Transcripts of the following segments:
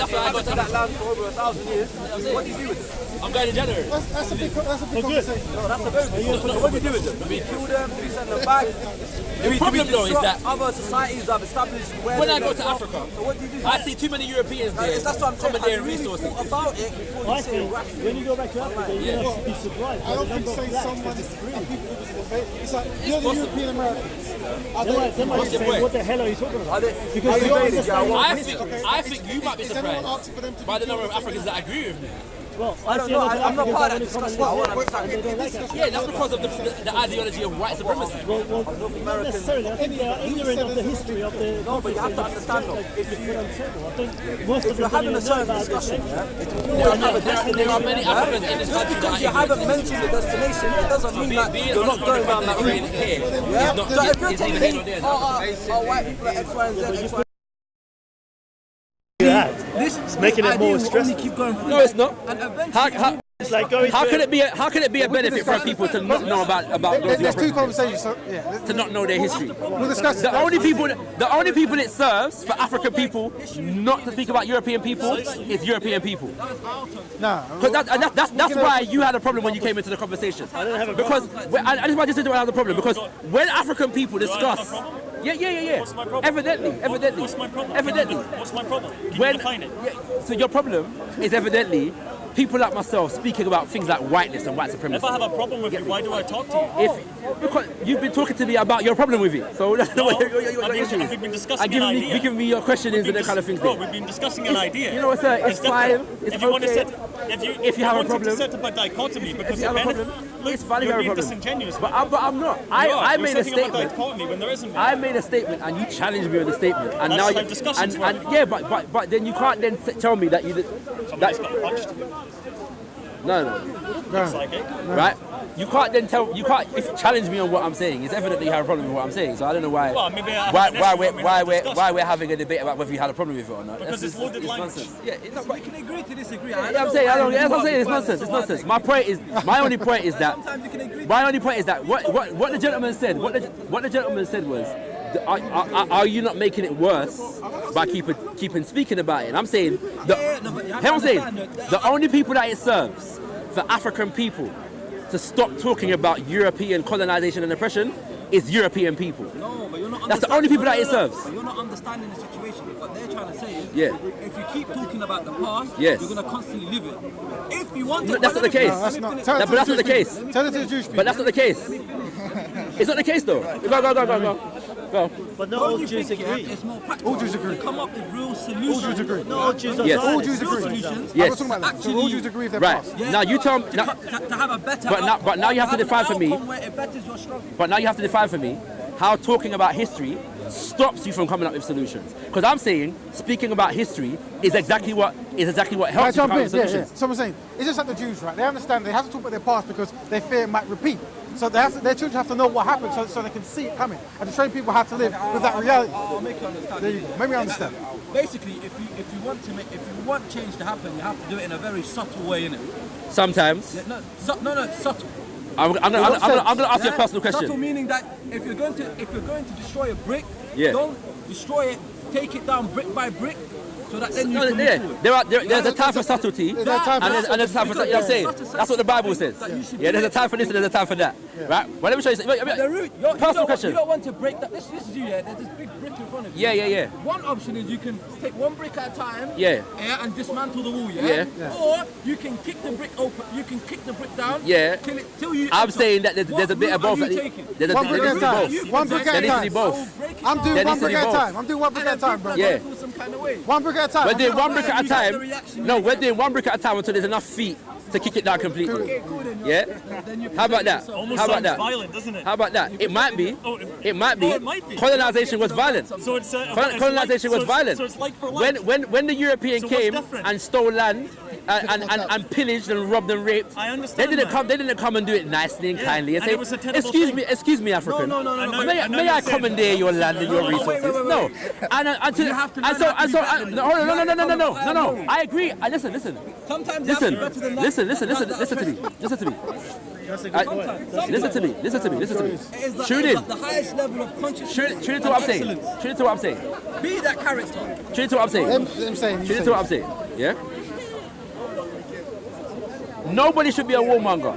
that's why I got to that land for over 1,000 years. What do you do with them? I'm going in January. That's a big conversation. No, that's a very big conversation. What do you do with them? Do we kill them? Do we send them back? The problem though is that other societies have established where when I go to Africa, so what do you do? I see too many Europeans there. That's what I'm saying. Commandeering Really resources. about it before I think when you go back to Africa, you're going to be surprised. I don't think saying someone people it's like you're the European Americans. They might say, what the hell are you talking about? Because you don't understand. I think you might be surprised by the number of Africans that agree with me. Well, I don't know. I'm not part of that discussion. I want to understand. Yeah, that's because of the ideology of white supremacy. Well, not necessarily. I think they are ignorant of the history of the... No, but you have to understand though. I think most of If you're having a certain discussion, There are many Africans in this country because you haven't mentioned the destination, it doesn't mean that you're not going down that route. Yeah. So if you're telling me, white people are X, Y, and Z, X, Y, It's making it more stressful. keep going through. No, it's not. And eventually, It's like going How to... could it be a benefit for people to not know about There's two those conversations. So, yeah, to not know their history? we'll discuss The only people it serves for African people not to speak about European people is European people. No, Because that's why you had a problem when you came into the conversation. I don't have a because I just want to say I have a problem because when African people discuss, yeah. What's my problem? Evidently. What's my problem? Evidently. What's my problem? Can When you define it? so your problem is evidently people like myself speaking about things like whiteness and white supremacy. If I have a problem with you, why do I talk to you? Because you've been talking to me about your problem with it, so that's what your issue is. We've been discussing And an idea. giving me your questionings and that kind of things. Bro, we've been discussing an idea. You know what, sir? It's different. fine. It's if you want to okay. set, If you have a wanted problem, to set up a dichotomy because if you have a it problem, look, it's fine. you're You have a being problem. disingenuous. But I'm not. I made a setting up a statement. dichotomy when there isn't. I made a statement and you challenged me on the statement, and That's now how you discussions work. and yeah, but then you can't then tell me that you did. Somebody's got punched. No. Looks like it. Right? You can't then tell. You can't if you challenge me on what I'm saying. It's evident that you have a problem with what I'm saying. So I don't know why. Well, maybe I have an issue why we're having a debate about whether you had a problem with it or not. Because it's loaded language. Nonsense. Yeah, it's not. we can agree to disagree. Yeah, I'm saying. That's what I'm saying. It's nonsense. It's nonsense. My only point is that. Sometimes you can agree. My only point is that what the gentleman said. What the gentleman said was, are you not making it worse by keeping speaking about it? And I'm saying, the only people that it serves for African people to stop talking about European colonization and oppression is European people. No, but you're not. That's the only people that it serves. But you're not understanding the situation. What they're trying to say is, Yeah. if you keep talking about the past, Yes. you're gonna constantly live it. If you want to, No, that's not the case. that's not. But that's not the case. Tell it to the Jewish people. But that's not the case. It's not the case though. Go. But not all Jews agree. It's more practical. All Jews agree. Come up with real solutions. All Jews agree. Not all Jews are Yes. All Zionists. Jews Real agree. solutions. Yes. I'm not talking about that. So all Jews agree with their Right. past. Yeah, Now you tell me. to have a better But now you have to define for me. where it betters your struggle. But now you have to define for me how talking about history stops you from coming up with solutions. Because I'm saying speaking about history is exactly what helps you Can I come jump up in? with Yeah. solutions. So I'm saying, it's just like the Jews, right? They understand they have to talk about their past because they fear it might repeat. So their children have to know what happened so they can see it coming and to train people how to live with that reality. I'll make you understand. There you go. Maybe I understand. Basically, if you want change to happen, you have to do it in a very subtle way, innit? Sometimes. No, subtle. I'm gonna ask you a personal question. Subtle meaning that if you're going to destroy a brick, Yeah. don't destroy it. Take it down brick by brick, so that then you No, can yeah, move forward. there's a time for subtlety, and There's a time for there's a time for, you know what I'm saying? That's what the Bible says. Yeah, there's a time for this and there's a time for that. Right? Well, let me show you something. The root, Personal question. You don't want to break that. This is you, yeah. There's this big brick in front of you. Yeah. One option is you can take one brick at a time. Yeah. And dismantle the wall. Yeah. Or you can kick the brick open. You can kick the brick down. Yeah. Till you. I'm saying that there's a bit of both. What route are you taking? There's One brick at a time. both. One brick There at a needs to be time. both. I'm doing There one needs to brick be at a both. time. I'm doing one brick at a time, bro. Yeah. Some kind of way. One brick at a time. We're doing one brick at a You get the time. reaction No, you we're get. doing one brick at a time until there's enough feet to kick it down completely. Okay, cool then. Yeah? Then you How about that? yourself. Almost How about sounds that? violent, doesn't it? How about that? It might be. Oh, It might be. it might be. Colonization was violent. So it's Colonization was violent. So it's like for like. When the European So what's came different? and stole land and pillaged and robbed and raped, I understand They that. didn't come and do it nicely and Yeah, kindly and and say, it was a terrible excuse me, thing. African. No. I know May you're I saying commandeer your land and your No, resources? wait. No. And You have to learn how to be better than them. no. I agree. Listen. Sometimes you have to Listen, be better than that. listen to me. Listen to me. That's a good I- point. Listen to me. Listen to me. It is like, Tune it's in. like the highest level of consciousness. Tune into what I'm saying. excellence. Tune into what I'm saying. Be that character. Tune into what I'm saying. I'm saying. Tune into what I'm saying. Yeah? Nobody should be a warmonger.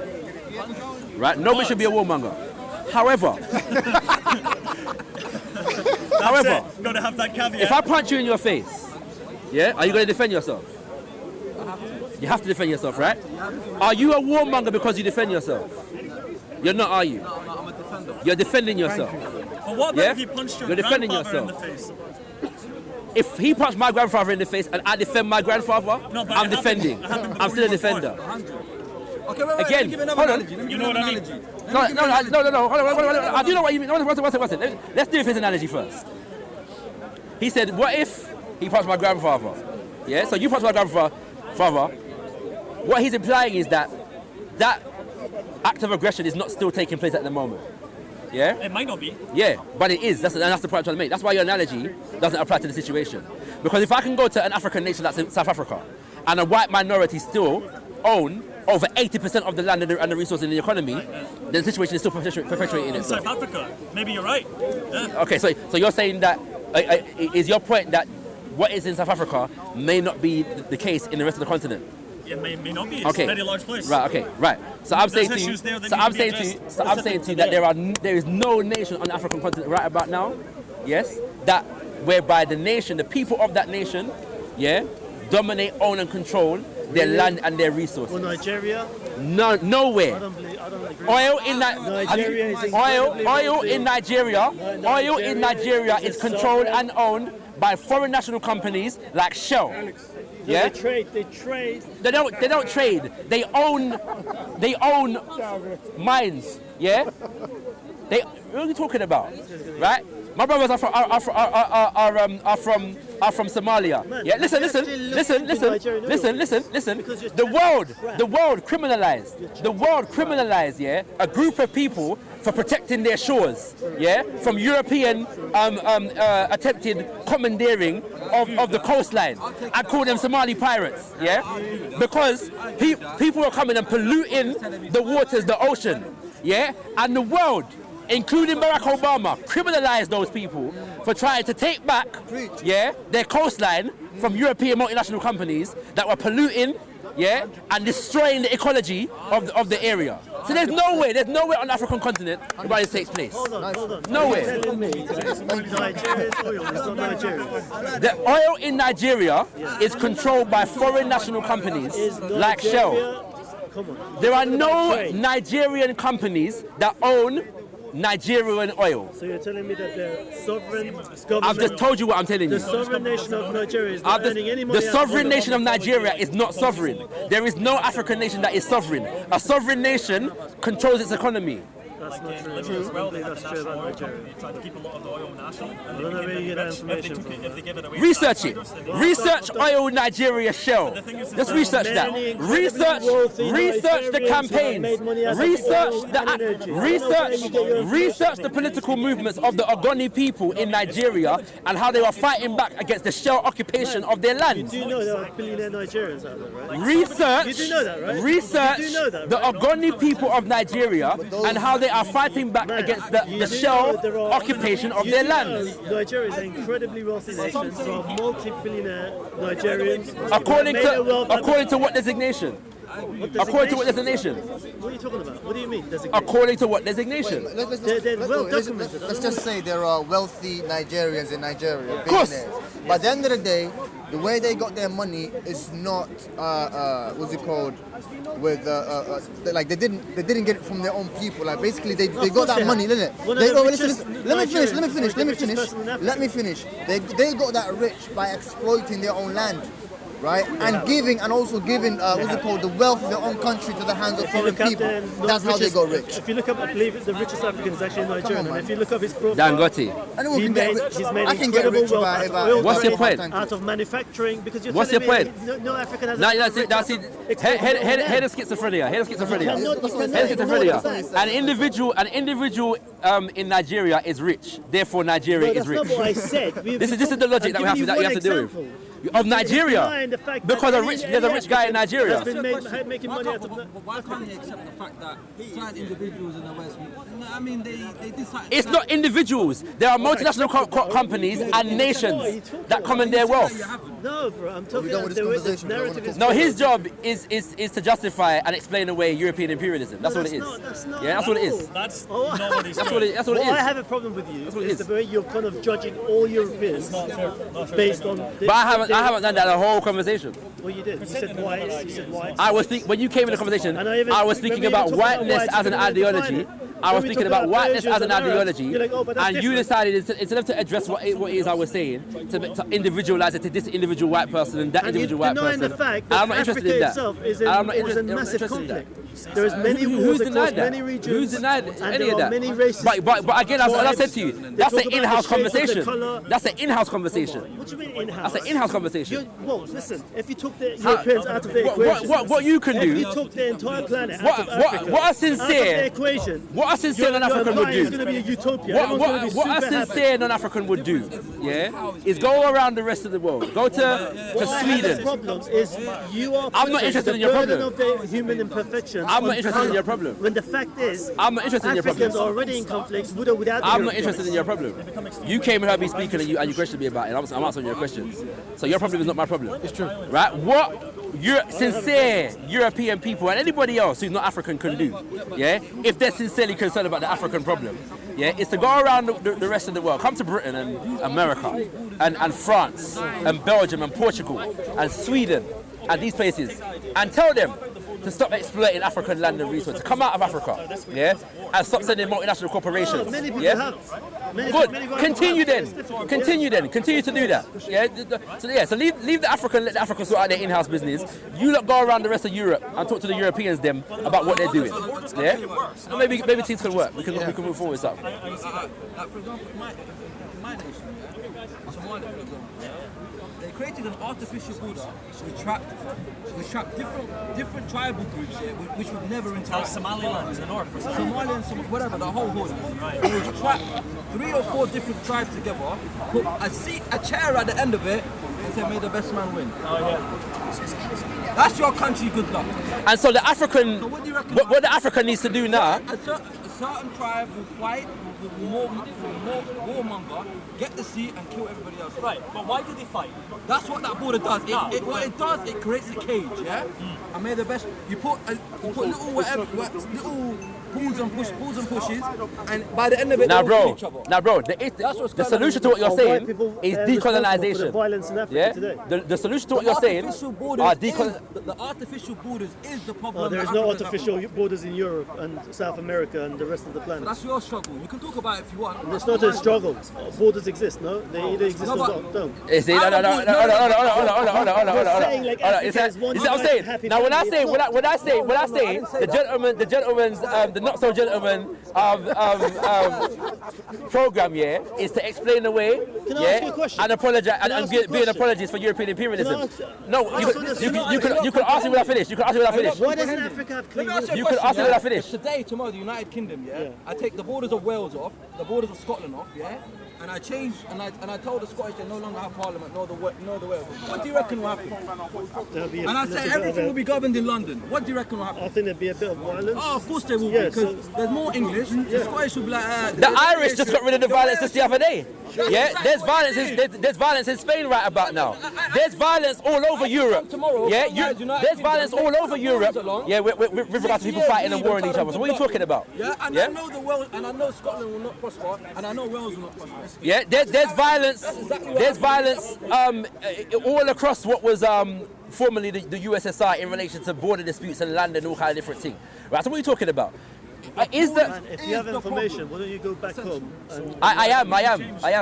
Right? Nobody should be a warmonger. However, Gotta have that caveat. if I punch you in your face, yeah, are you going to defend yourself? You have to defend yourself, right? Are you a warmonger because you defend yourself? You're not, are you? I'm a defender. You're defending yourself. But what about Yeah? if you punched your You're defending grandfather in yourself. the face? If he punched my grandfather in the face and I defend my grandfather, No, but I'm it happened- defending. it happened I'm still a before you were defender. Okay, wait, Again, let me give you another hold on. analogy. Let me You give know you what I an mean? analogy. No. Hold on. I do know what you mean. One second. Let's do his analogy first. He said, what if he punched my grandfather? Yeah, so you punched my grandfather. What he's implying is that that act of aggression is not still taking place at the moment. Yeah? It might not be. Yeah, but it is. That's the point I'm trying to make. That's why your analogy doesn't apply to the situation. Because if I can go to an African nation like South Africa and a white minority still own over 80% of the land and the resources in the economy, then the situation is still perpetuating In itself. South Africa, maybe you're right. Yeah. Okay, so you're saying that, is your point that what is in South Africa may not be the case in the rest of the continent? It may not be. It's Okay. a very large place. Right. Okay. Right. So I'm There's saying to you. issues there that So need I'm to be saying to you. addressed So I'm saying to you that there is no nation on the African continent right about now, yes, that whereby the people of that nation, yeah, dominate, own, and control their land and their resources. Well, Nigeria, Nowhere. I don't agree. Oil in that Nigeria is oil incredibly in Nigeria, oil in Nigeria is a is controlled sovereign- and owned by foreign national companies like Shell. Yeah, They trade. they don't trade. They own mines. Yeah, what are you talking about? Right? My brothers are from Somalia. Yeah, listen. The world criminalized, yeah, a group of people for protecting their shores, yeah, from European attempted commandeering of the coastline. I call them Somali pirates, yeah, because people are coming and polluting the waters, the ocean, yeah, and the world, including Barack Obama, criminalized those people for trying to take back, yeah, their coastline from European multinational companies that were polluting, yeah, and destroying the ecology of the area. So there's nowhere on the African continent where this takes place. Hold on. Nowhere. You're telling me that Nigeria's oil is not Nigerian. The oil in Nigeria is controlled by foreign national companies Is like Shell. Nigeria- Come on. There are no Trade. Nigerian companies that own Nigerian oil. So you're telling me that the sovereign I've government, just told you what I'm telling the you. sovereign nation of Nigeria is not earning any money. The out sovereign of nation of Nigeria is not sovereign. There is no African nation that is sovereign. A sovereign nation controls its economy. That's not true. Libya as well, they That's have a true national about oil Nigeria. company. They try to keep a lot of the oil national. And I don't know where you get that information from. if they give it away. Research it. Research oil Nigeria Shell. Just research that. Many incredibly Research wealthy the Nigerians campaigns. who have made money out of Research oil and energy. I don't know where you get your research the political movements of the Ogoni people in Nigeria and how they were fighting back against the Shell occupation of their You land. do know there are billionaire Nigerians out there, right? Research, You do know that, right? research You do know that, the right? Ogoni people of Nigeria and how they are fighting back against the You do Shell know there are- occupation of you their do land. know Nigeria is an incredibly wealthy nation, so multi-billionaire Nigerians. According made their wealth to what designation? According to what designation? What are you talking about? What do you mean? Designation? According to what designation? They're well documented. Let's just say there are wealthy Nigerians in Nigeria, course. billionaires. But at the end of the day, the way they got their money is not what's it called? With like they didn't get it from their own people. Like basically they got course that they money, have. didn't it? One of They, the oh, richest let me finish. Nigerians, the richest person in Africa. Let me finish. They got that rich by exploiting their own land. Right, and also giving what's it called, the wealth of their own country to the hands of If you foreign look up people. the That's how they richest- got rich. If you look up, I believe the richest African is actually Nigerian. man. And if you look up his profile, Dangote. Anyone can get rich. he's made I can get incredible rich wealth by out of oil What's your trading, point? out of manufacturing, because you're What's telling your me point? No African has No, a that's rich it. That's it. exploiting their own land. Head of schizophrenia. Head of schizophrenia. cannot- you cannot Head of ignore schizophrenia. the facts. An individual in Nigeria is rich. Therefore, Nigeria No, is that's rich. not what I said. This is the logic that we have to deal with. of Nigeria denying the fact because that there's a rich guy in Nigeria. has been making money out of that. Why can't they accept the fact that certain individuals in the West, I mean, they decide. It's not individuals. There are multinational companies and nations that come in their wealth. No, bro, I'm talking done about with the this way conversation, the we don't narrative wanna is. No, his job is to justify and explain away European imperialism. That's what it is. That's not. Yeah, that's what it is. That's Oh, not what he's That's doing. what it. That's what it What I is. have a problem with you what it is is. the way you're kind of judging all Europeans Not fair based thing. on. But I haven't done that the whole conversation. Well, you did. You said whites. You said whites. I was when you came in the conversation, And I even- I was when speaking we about even talk about whiteness whites, as an you couldn't even ideology. define it. I was When we speaking talk about about whiteness Persians as an and Arabs, ideology, you're like, oh, but that's and you different. decided instead of to address what it is I was saying, to individualize it to this individual white person and that And you're individual white denying person. the fact And that I'm not interested Africa in that. itself is I'm not in interested- I'm not massive interested in that. conflict. There is many Who's wars denied across that? many regions. Who's denied and any there of are that? many races. But again, as I said to you, They that's talk an about in-house the shades of the conversation. colour. That's an in-house conversation. What do you mean in-house? That's an in-house conversation. Well, listen, if you took the Europeans out of the What- equation, what you can if do- you took the entire planet What- out of what- Africa, what a out of sincere- the equation, What a sincere your non-African would life is do. going to be a utopia. What, Everyone's gonna be what a super happy. sincere non-African would do, yeah, is go around the rest of the world. Go to What I have as Sweden. problems is you are I'm not putting interested the in your burden problem. of the human imperfections. I'm not on interested in colour. your problem. When the fact is, I'm not interested in your Africans problem. are already in conflicts with or without the I'm not Europeans. interested in your problem. You came and heard me speaking and you questioned me about it. I'm answering your questions. So your problem is not my problem. It's true. Right? What sincere European people and anybody else who's not African can do, yeah, if they're sincerely concerned about the African problem, yeah, is to go around the rest of the world. Come to Britain and America and France and Belgium and Portugal and Sweden and these places and tell them to stop exploiting African land and resources. Come out of Africa, yeah, and stop sending multinational corporations. Many people yeah? have. Many Good. people Continue have. then. It's difficult. Continue then. Continue to do that. Yeah. So leave the African. Let the Africans sort out their in-house business. You lot go around the rest of Europe and talk to the Europeans them about what they're doing. Yeah. And maybe things can work. We can move forward with stuff. Like for example, in my nation, Somalia, for example, they created an artificial border which trapped different tribal groups here, which would never interact. Somaliland in the north or something. Somalian, whatever, the whole hood. They would trap 3 or 4 different tribes together, put a chair at the end of it, and say, "May the best man win." That's your country. Good luck. And so the African, So what do you reckon? what the African needs to do now. A certain tribe will fight, will warmonger, get the seat, and kill everybody else. Right, but why do they fight? That's what that border does. What it does, it creates a cage, yeah? And may the best, you put little little pulls and pushes, and by the end of it, Now, they all bro. kill each other. Now, bro. That's what's The going solution on. to what you're Are white saying people, is responsible for the decolonization. violence in Africa Yeah. today? The solution to what you're saying Artificial are borders the artificial borders is the problem. Oh, there is that no Africa's artificial got. borders in Europe and South America and the rest of the planet. That's your struggle. You can talk about it if you want. It's not a struggle. Borders exist, no? They either exist No, or but- don't. You see, no. Hold on. You're saying like You see Africans want what I'm saying? happy Now, when I family. say, the gentleman's, the not so gentleman program, yeah, is to explain away, Can I yeah, ask you a question? and apologize Can I and ask you a be an question? apologist for European imperialism. Can I ask- No, you could ask me when I finish. You could ask me when I finish. Why doesn't Africa have clean Let me ask waters? You a could question, ask me when I finish. If today, tomorrow, the United Kingdom, I take the borders of Wales off, the borders of Scotland off, and I change, and I told the Scottish they no longer have Parliament, nor the Wales. What do you reckon will happen? There'll be a And I little say bit of everything a- will be governed in London. What do you reckon will I happen? think there'd be a bit of violence. Oh, of course they will Yeah, be, because so- there's more English. The Scottish will be like, The Irish just got rid of the violence just the other day. Yeah, there's violence in Spain right about now. There's violence all over Europe. tomorrow, Yeah, United there's violence all over Europe. Yeah, with regards to people fighting and warring each other. So what are you talking about? Yeah, and Yeah? I know the Wales, and I know Scotland will not prosper, and I know Wales will not prosper. Yeah, there's violence. There's violence all across what was formerly the USSR in relation to border disputes and land and all kind of different things. Right. So what are you talking about? Is that? And if you have information, why don't you go back home? I am.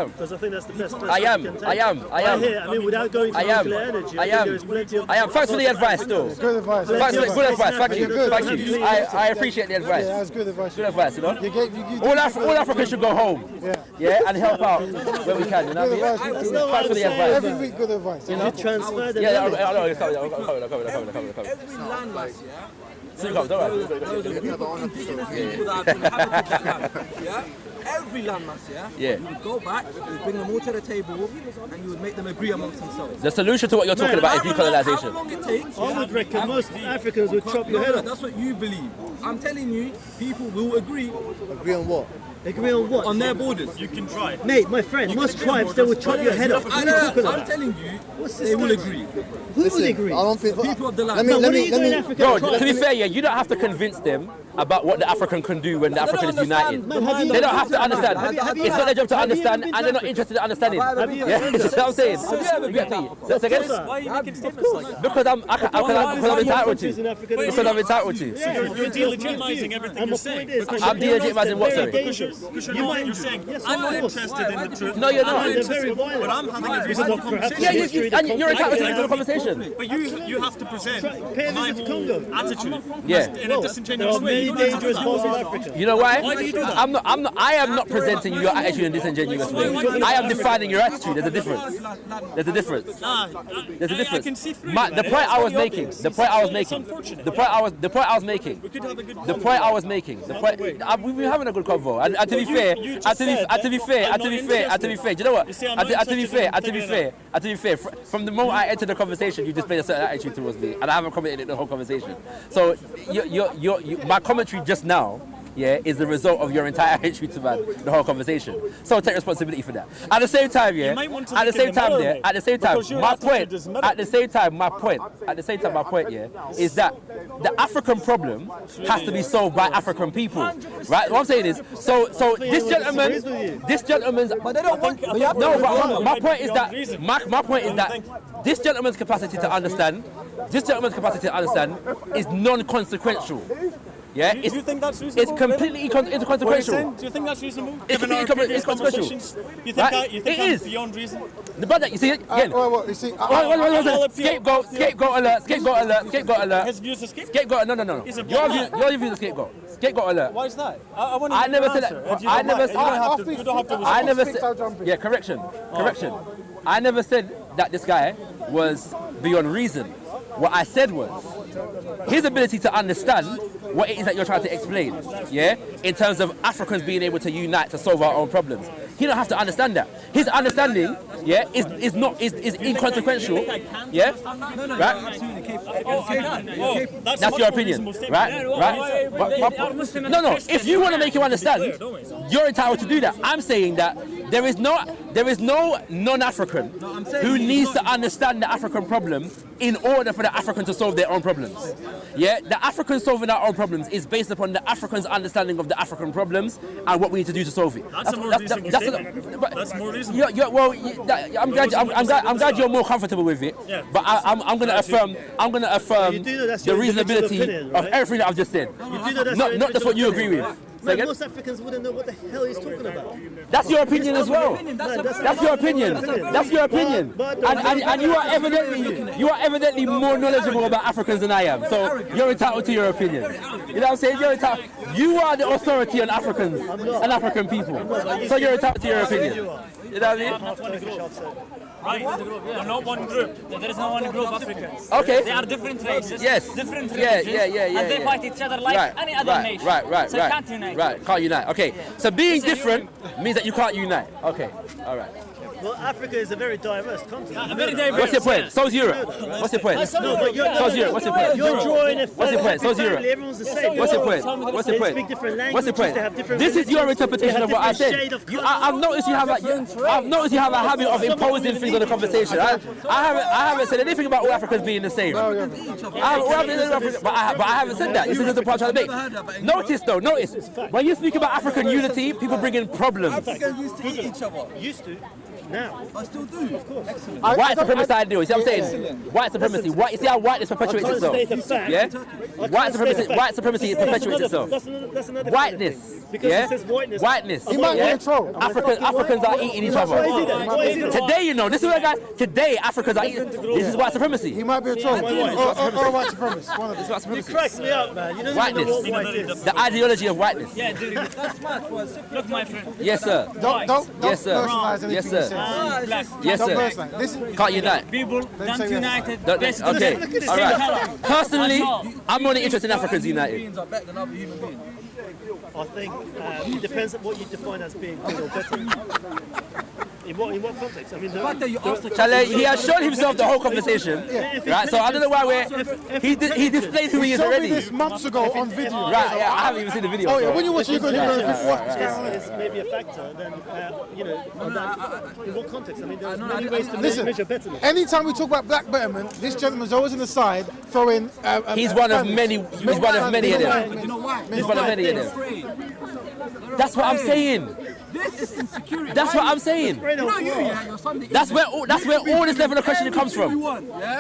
Because I think that's the best. I am. Right here, I mean, without going to I am. nuclear energy, I think am. there is plenty of. I am. Thanks for the advice, though. Good advice. Thanks for good advice. Thank you. Good. Thank you. I appreciate the advice. Yeah, that's good advice. Good advice, you know. You All Africans should go home. Yeah, and help out where we can. You know. Good advice. Thanks for the advice. Every week, good advice. You transfer the Yeah, knowledge. I know. It's coming. Every landmass, Soon comes, don't worry. those are indigenous people that have inhabited that land, every landmass, Yeah. you would go back, you would bring them all to the table, and you would make them agree amongst themselves. The solution to what you're talking about is However decolonization. long it takes, I would reckon most Africans would chop your No, head no, off. that's what you believe. I'm telling you, people will agree Agree on what? Agree on what? on their borders. You can try. Mate, my friend, most tribes, they would chop your head off. What are you talking I'm about? telling you, What's this they will guy- agree. Who would Listen, agree? I don't think. People of the land. Let me, No, let what are me, you let doing in me. Africa? Bro, Try- to be fair, yeah, you don't have to convince them about what the African can do when the They don't African is understand. united. Man, have you- They don't have to understand. Have you- It's not their job to have you ever understand, been to and they're not Africa? interested in understanding. Have you ever Yeah, been to that's what I'm saying. Have you ever been to Africa? That's again, Of course, Why are you making statements like that? because I'm entitled countries in to. Africa, Because I'm entitled to. You're delegitimizing everything And you're my saying. point is, I'm delegitimizing what, sorry? Because you're saying, I'm not interested in the truth. No, you're I'm not. interested, They're very violent. but I'm having a Because reasonable of perhaps conversation. Yeah, history, and you're entitled to I- the conversation. But you have to present Pay a my visit to whole Congo. attitude Yeah. in a There disingenuous are way. many You don't have to dangerous do parts of that. Africa. You know why? Why do you do that? I am not presenting you your attitude in a disingenuous way. I am defining your attitude. There's a difference. There's a difference. Nah, There's a I difference. can see through My, you, the man. point It's I was very making. obvious. The point I was It's making. unfortunate. The point I was making. We could have a good The point I was making. The point. We've been having a good convo. And to be you- fair, you just and to be said fair, I'm and to not be fair, and to be fair. Do you know what? You see, I'm And not to be interested fair, in and to be figuring it fair, and to be fair, from the moment I entered the conversation, you displayed a certain attitude towards me, and I haven't commented in the whole conversation. So my commentary just now, yeah, is the result of your entire attitude to the whole conversation. So take responsibility for that. At the same time, yeah. might want to At the look in same the time, mirror, yeah. mate, At the same time, because your my attitude point. doesn't matter. At the same time, my point. At the same time, my point, yeah, is that the African problem has to be solved by African people, right? What I'm saying is, so this gentleman's. But they don't want. But you have to No, agree. but my point is that reason. my point is that this gentleman's capacity to understand, is non-consequential. Yeah, Do you think that's reasonable? it's completely What are you inconsequential. saying? Do you think that's reasonable? It's Given our completely previous inconsequential. conversations, you think Right? you think It I'm is. beyond reason? The brother, you see it again. Well, you see, I'll appeal. Scapegoat alert. His views escape. Scapegoat, no. He's a Your bad view is a scapegoat. Scapegoat alert. Why is that? I want to I never said that. I never said. You don't have to I never Speaks, I'll jump said. in. Yeah, correction. I never said that this guy was beyond reason. What I said was his ability to understand what it is that you're trying to explain. Yeah, in terms of Africans being able to unite to solve our own problems. He don't have to understand that. His understanding, yeah, is inconsequential. Yeah, right. Absolutely capable. That's your opinion, right? No. If you want to make him understand, you're entitled to do that. I'm saying that there is no non-African who needs to understand the African problem in order for the African to solve their own problems. Yeah, the African solving our own problems is based upon the African's understanding of the African problems and what we need to do to solve it. That's a more reasonable statement. That's more reasonable. I'm glad you're more comfortable with it. Yeah. But I'm going to affirm You do know that's the your individual reasonability opinion, right? of everything that I've just said. You do know that's your Not just what you agree individual with. opinion. Say Man, again? most Africans wouldn't know what the hell he's talking about. That's your opinion as well. That's your opinion. That's your opinion. And you are evidently more knowledgeable about Africans than I am. So you're entitled to your opinion. You know what I'm saying? You're entitled. You are the authority on Africans and African people. So you're entitled to your opinion. You know what I mean? Right? They're not one group. There is no one group of Africans. Okay. They are different races. Yes. Different Yeah, religions. yeah. And they fight each other like any other nation. Right. So you can't unite. Right, can't unite. Okay. So being different means that you can't unite. Okay. All right. Well, Africa is a very diverse continent. Very diverse. What's your point? So's Europe. What's your point? No, but you're, So's Europe. What's your point? You're drawing a What's your point? So's Europe. family. Everyone's the same. What's your point? What's your They point? speak different languages. What's your point? They have different This is your religions, interpretation they of what I have said. different shade of colour. I've noticed you have a habit of imposing things on the conversation. I haven't said anything about all Africans being the same. But I haven't said that. This is the point I'm trying to make. Notice when you speak about African unity, people bring in problems. Africans used to eat each other. Used to. Now. I still do. Of course. Excellent. White supremacy ideal. You see what I'm saying? White supremacy. You see how whiteness perpetuates can't itself. state the fact. Yeah. I can't White state the supremacy. fact. White supremacy perpetuates itself. That's another Whiteness. thing. Because Yeah. it says whiteness. Whiteness. He might be Yeah. in trouble. Africans are eating each other. Why is he there? Why is he there? Today, you know, this is what guys. Today, Africans are eating. This is white supremacy. He might be a troll. Or white supremacist. One of This them. is white supremacy. Cracks me up, man. You don't even know what white is. The ideology of whiteness. Yeah, dude. That's mad for a simple. Look, my friend. Yes, sir. Don't Yes, sir. personalize anything Yes, he sir. says. Black. Yes, Don't sir. personalize. Listen. Can't unite. People say don't yes. united. Don't- Best Okay. together. All right. Personally, That's all. I'm only interested in Africans united. Beings are better than other human beings. I think it depends on what you define as being good or better. In what context? I mean, The fact that you asked the Chale, he has shown himself the whole conversation, right? So I don't know why he displayed who he is Showed me already. this months ago on video. Right, yeah, I haven't even seen the video. Oh yeah, so- when you watch it, you're going to watch what's going on. is maybe a factor, then in what context? I mean, there's no, many ways to Listen, measure betterness. anytime we talk about black betterment, this gentleman's always on the side throwing. He's one of many. He's one of many of them. You know why? He's one of many of them. Afraid. That's what I'm saying. This is insecurity. That's what I'm saying. You know your son. That's where all this level of questioning comes from.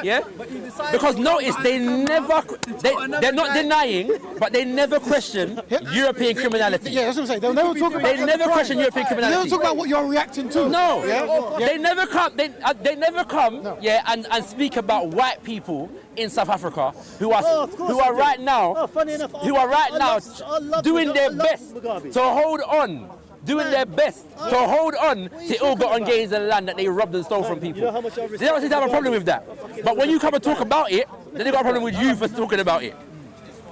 Yeah? But you decide Because notice they're not denying, but they never question European criminality. Yeah, that's what I'm saying. They'll never talk about. They never question European They never criminality. talk about what you're reacting to. No, Yeah? they never come. They never come. Yeah, and speak about white people in South Africa who are of course who are I do. right now Oh, funny enough, who are right I now love doing their Mugabe. I love best Mugabe. to hold on. Doing their best to hold on to ill-gotten gains and land that they robbed and stole from people. You know how much I They don't seem to have a problem with that. But when you come and talk about it, then they got a problem with you for talking about it.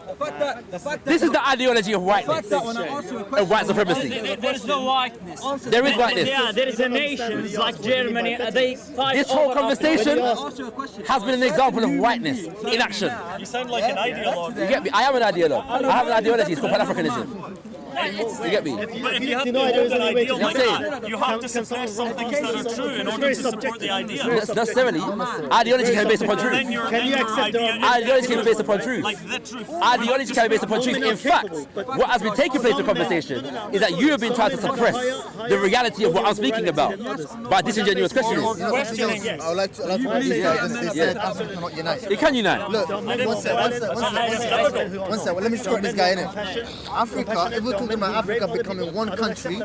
the fact that This is the ideology of the whiteness, fact that when I ask you a of question, white supremacy. There is no whiteness. There is whiteness. Yeah, there is a nation like Germany. They fight This whole over conversation I ask you a question. has been an example of whiteness in action. You sound like an ideologue. You get me? I am an ideologue. I have an ideology. It's called Pan-Africanism. You get me? But if you have to deny hold there an is any way ideal to like say that, you have to suppress some things that are true in order to support the idea. Not necessarily. Ideology can be based upon Then truth. your Can you accept idea the- Ideology can be based upon truth. like the truth. Ideology can be based upon truth. In fact, what has been taking place in the conversation is that you have been trying to suppress the reality of what I'm speaking about by disingenuous questioning. You know something else? I would like to point this out. They said Africa cannot unite. It can unite. Look, one sec. Well, let me just correct this guy in it. Africa, if we're talking about Africa becoming one country,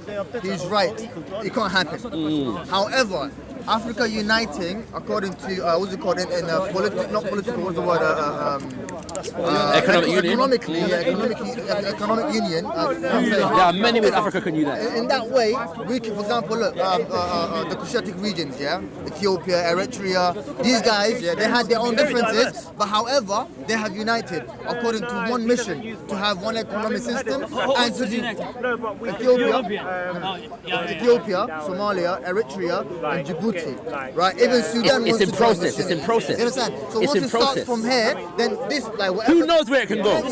he's right. It can't happen. However, Africa uniting, according to what's it called in not political, what's the word? Economic union. Economic union. There are many ways Africa can unite. In that way, we can, for example, look, the Cushitic regions, yeah, Ethiopia, Eritrea, these guys, yeah, they had their own differences, but however, they have united according to one mission, to have one economic system, and to Ethiopia, Somalia, Eritrea, and Djibouti, right? Even Sudan It's wants in to process. join It's this in process. You understand? So It's once in it starts process. from here, then this, like, whatever. Who knows where it can go?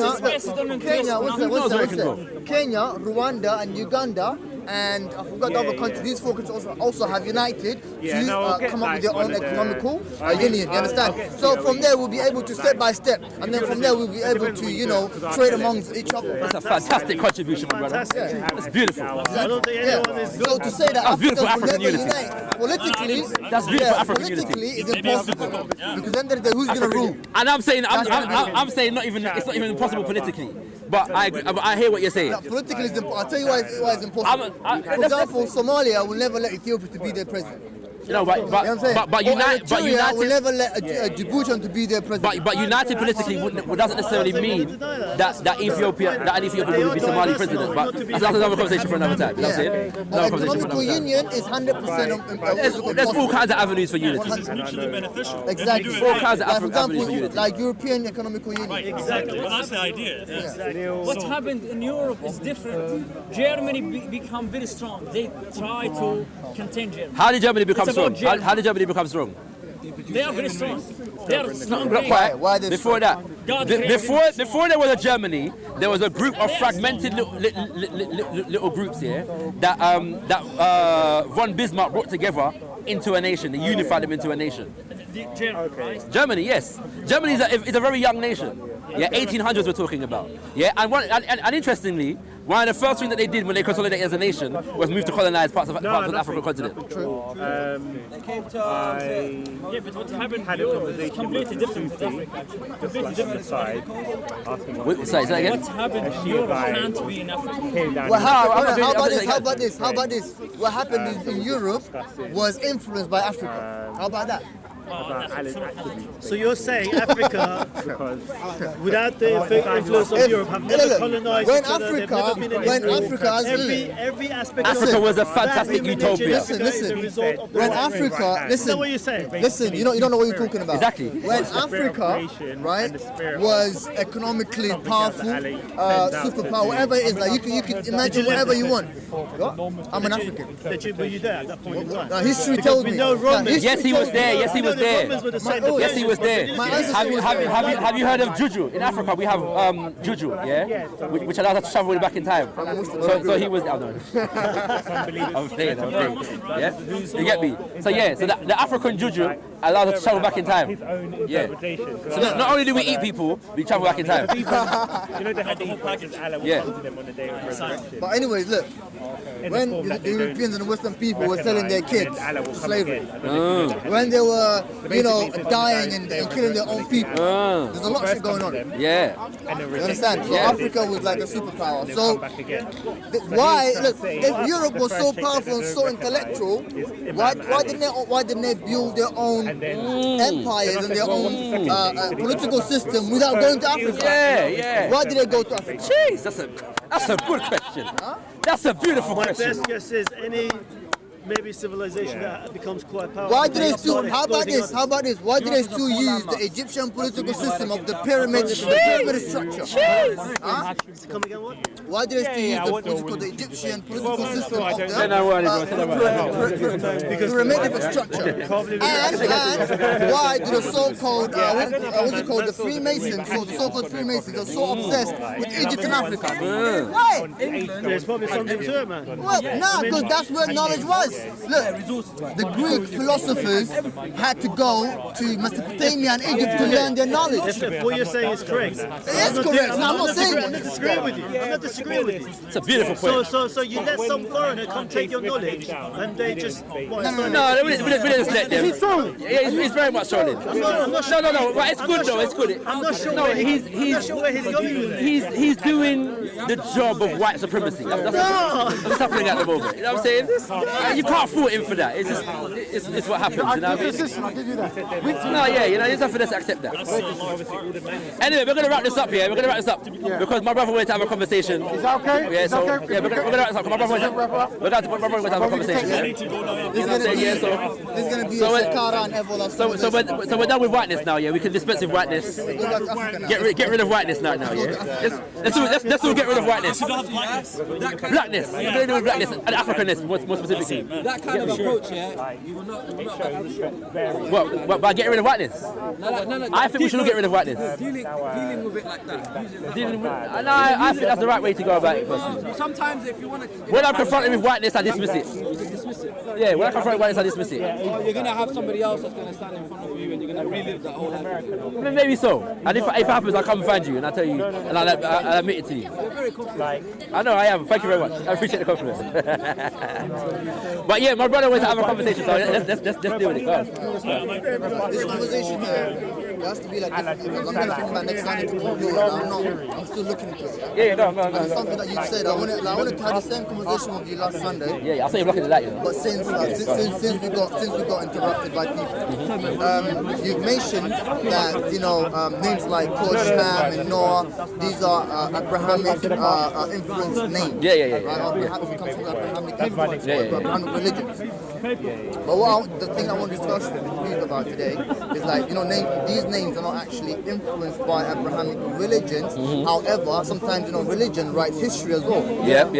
Kenya, Rwanda, and Uganda, and I forgot the other countries. These four countries also have united to come up with their own economical union. You understand? So from there, we'll be able to step by step, and then from there, we'll be able to, trade amongst each other. That's a fantastic contribution, my brother. That's beautiful. I don't think anyone is. So to say that That's beautiful Africans will African never unity. unite politically, That's beautiful African unity. politically is impossible. Because then the who's going to rule? And I'm saying, I'm saying, it's not even possible politically. But I hear what you're saying. Politically is impossible. I'll tell you why it's impossible. For example, Somalia will never let Ethiopia to be their president. You know, but You know what I'm saying? but Or United, Eritrea will never let a Djiboutian to be their president. but united politically doesn't necessarily mean that Ethiopia will be Somali president. But that's another conversation for another time. You know what I'm saying? Another conversation for Economical another time. union is 100% There's all kinds of avenues for unity. It's mutually beneficial. Exactly. All kinds of Like, for avenues for example, unity. like European economical union. Exactly. Well, that's the idea. What happened in Europe is different. Germany become very strong. They try to contain Germany. How did Germany become It's about strong? Germany. How did Germany become strong? They are very strong. They are strong. Not quite. Why they Before that, God before there was a Germany, there was a group of fragmented little groups here that von Bismarck brought together into a nation. They unified them into a nation. Germany, right? Germany, yes. Germany is a very young nation. Yeah, 1800s we're talking about. Yeah, and interestingly, one of the first things that they did when they consolidated as a nation was move to colonize parts of the African continent. They came to Yeah, but what happened in Europe is completely different with Africa. Completely different. Sorry, say that again. What happened in Europe can't be in Africa. What happened? I'm How about not this? doing- How about this? What happened in Europe was influenced by Africa. How about that? So you're saying Africa, without the influence of Europe, have never look, colonized when each other, they've never been in Africa has every aspect Africa of was a that fantastic human utopia. nature is Listen, a result of the when white race. Africa, Is that what you're saying? listen, you don't know what you're talking about. Exactly. When Africa, right, was economically powerful, superpower, whatever it is, like you can imagine whatever you want. What? I'm an African. Were you there at that point in time? History Because tells we me. know Romans. Yes, he was there. Yes, he was The there. Romans were the same. Yes, he was there. My ancestors Have you heard of Juju? In Africa, we have Juju, yeah, which allows us to travel back in time. So he was. Oh, no. I'm playing. Yeah, you get me. So yeah, so the African Juju allows us to travel back in time. Yeah. So not only do we eat people, we travel back in time. You know they had the whole package. Allah will Yeah. come to them on the day of resurrection. But anyways, look, when the Europeans and the Western people were selling their kids to slavery, when they were, dying and killing their own people, there's a lot of shit going on. Yeah. You understand? So Yeah. Africa was like a superpower. So if Europe was so powerful and so intellectual, why didn't they build their own empires and their own political system without going to Africa? Yeah. Why did they go to Africa? Jeez, that's a good question. That's a beautiful My question. best guess is any maybe civilization that becomes quite powerful. Why do they start still? How about exploiting this? How about this? Why do they still use the Egyptian political system of the pyramid structure? Come again, what? Why do they still use the Egyptian political system of the pyramid structure? And why do the so-called the Freemasons, so the so-called Freemasons, are so obsessed with Egypt and Africa? Why? There's probably something to it, man. Well, because that's where knowledge was. Look, the Greek philosophers had to go to Mesopotamia and Egypt to learn their knowledge. If what you're saying is correct. It is correct. I'm not saying I'm not disagreeing with you. I'm not disagreeing with you. It's a beautiful point. So you let some foreigner come take your knowledge and they just No, we didn't just let them. Yeah, he's very much solid. I'm not sure. No, but it's good though. It's good. I'm not sure No, where he's where he's going with it. he's doing the job of white supremacy. That's what's happening at the moment. You know what I'm saying? You can't fault him for that. It's just it's what happens. You know what I mean? I'll give you that. No, yeah, you just have to just accept that. Anyway, we're gonna wrap this up here. We're gonna wrap this up because my brother wanted to have a conversation. Is that okay? Yeah, Is so that okay? yeah, we're gonna wrap this up. My brother wanted to have a conversation. This is going to be a Sakara and Evola. So we're done with whiteness now. Yeah, we can dispense with whiteness. Get rid of whiteness now. Yeah, let's all get rid of whiteness. Blackness. We're gonna do with blackness and Africanness more specifically. That kind of approach, you will not What? By getting rid of whiteness? No. I think we should get rid of whiteness. Dealing with it like that. I think that's the right way to go about it. Personally. Sometimes if you want to... When I'm confronted with whiteness, I dismiss it. dismiss it. Yeah, when I'm confronted with whiteness, I dismiss it. Or you're going to have somebody else that's going to stand in front of you and you're going to relive that whole life. Maybe so. And if it happens, I'll come and find you and I'll tell you and I'll admit it to you. You're very confident. I know, I am. Thank you very much. I appreciate the compliment. But yeah, my brother wanted to have a conversation, so let's deal with it. Go on. This conversation it has to be like this. I'm going to think about next time to conclude. I'm still looking into it. Yeah, no. It's something that you said. I wanted to have the same conversation with you last Sunday. Yeah, I saw you blocking the light, you know. But since we got interrupted by people, you've mentioned that names like Kosh, Ham, and Noah, these are Abrahamic influenced names. Yeah. Abrahamic comes from Abrahamic influence, Abrahamic religions. But the thing I want to discuss with you about today is these names are not actually influenced by Abrahamic religions. However, sometimes religion writes history as well.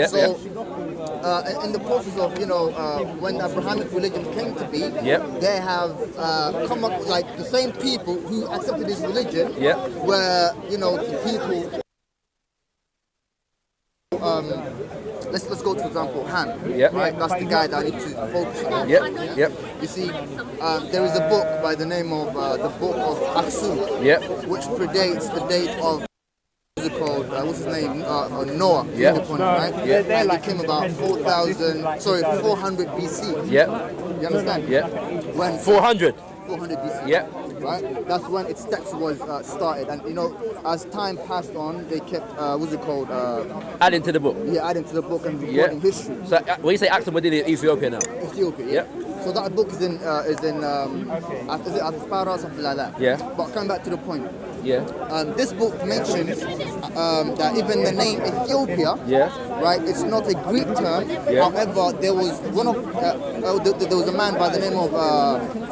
So, in the process of when Abrahamic religion came to be, they have come up like the same people who accepted this religion were the people. Let's go to example Ham. Right, that's the guy that I need to focus on. You see, there is a book by the name of the Book of Aksum, which predates the date of what's his name? Noah. Right? It came about 400 BC. You understand? When 400 BC. Right? That's when its text was started, and as time passed on, they kept adding to the book. Adding to the book and recording history. So when you say Aksum, we're in Ethiopia now. Ethiopia. So that book is in is it Aspara or something like that. Yeah. But coming back to the point, Yeah. this book mentions that even the name Ethiopia, Yeah. right, it's not a Greek term. Yeah. However, there was there was a man by the name of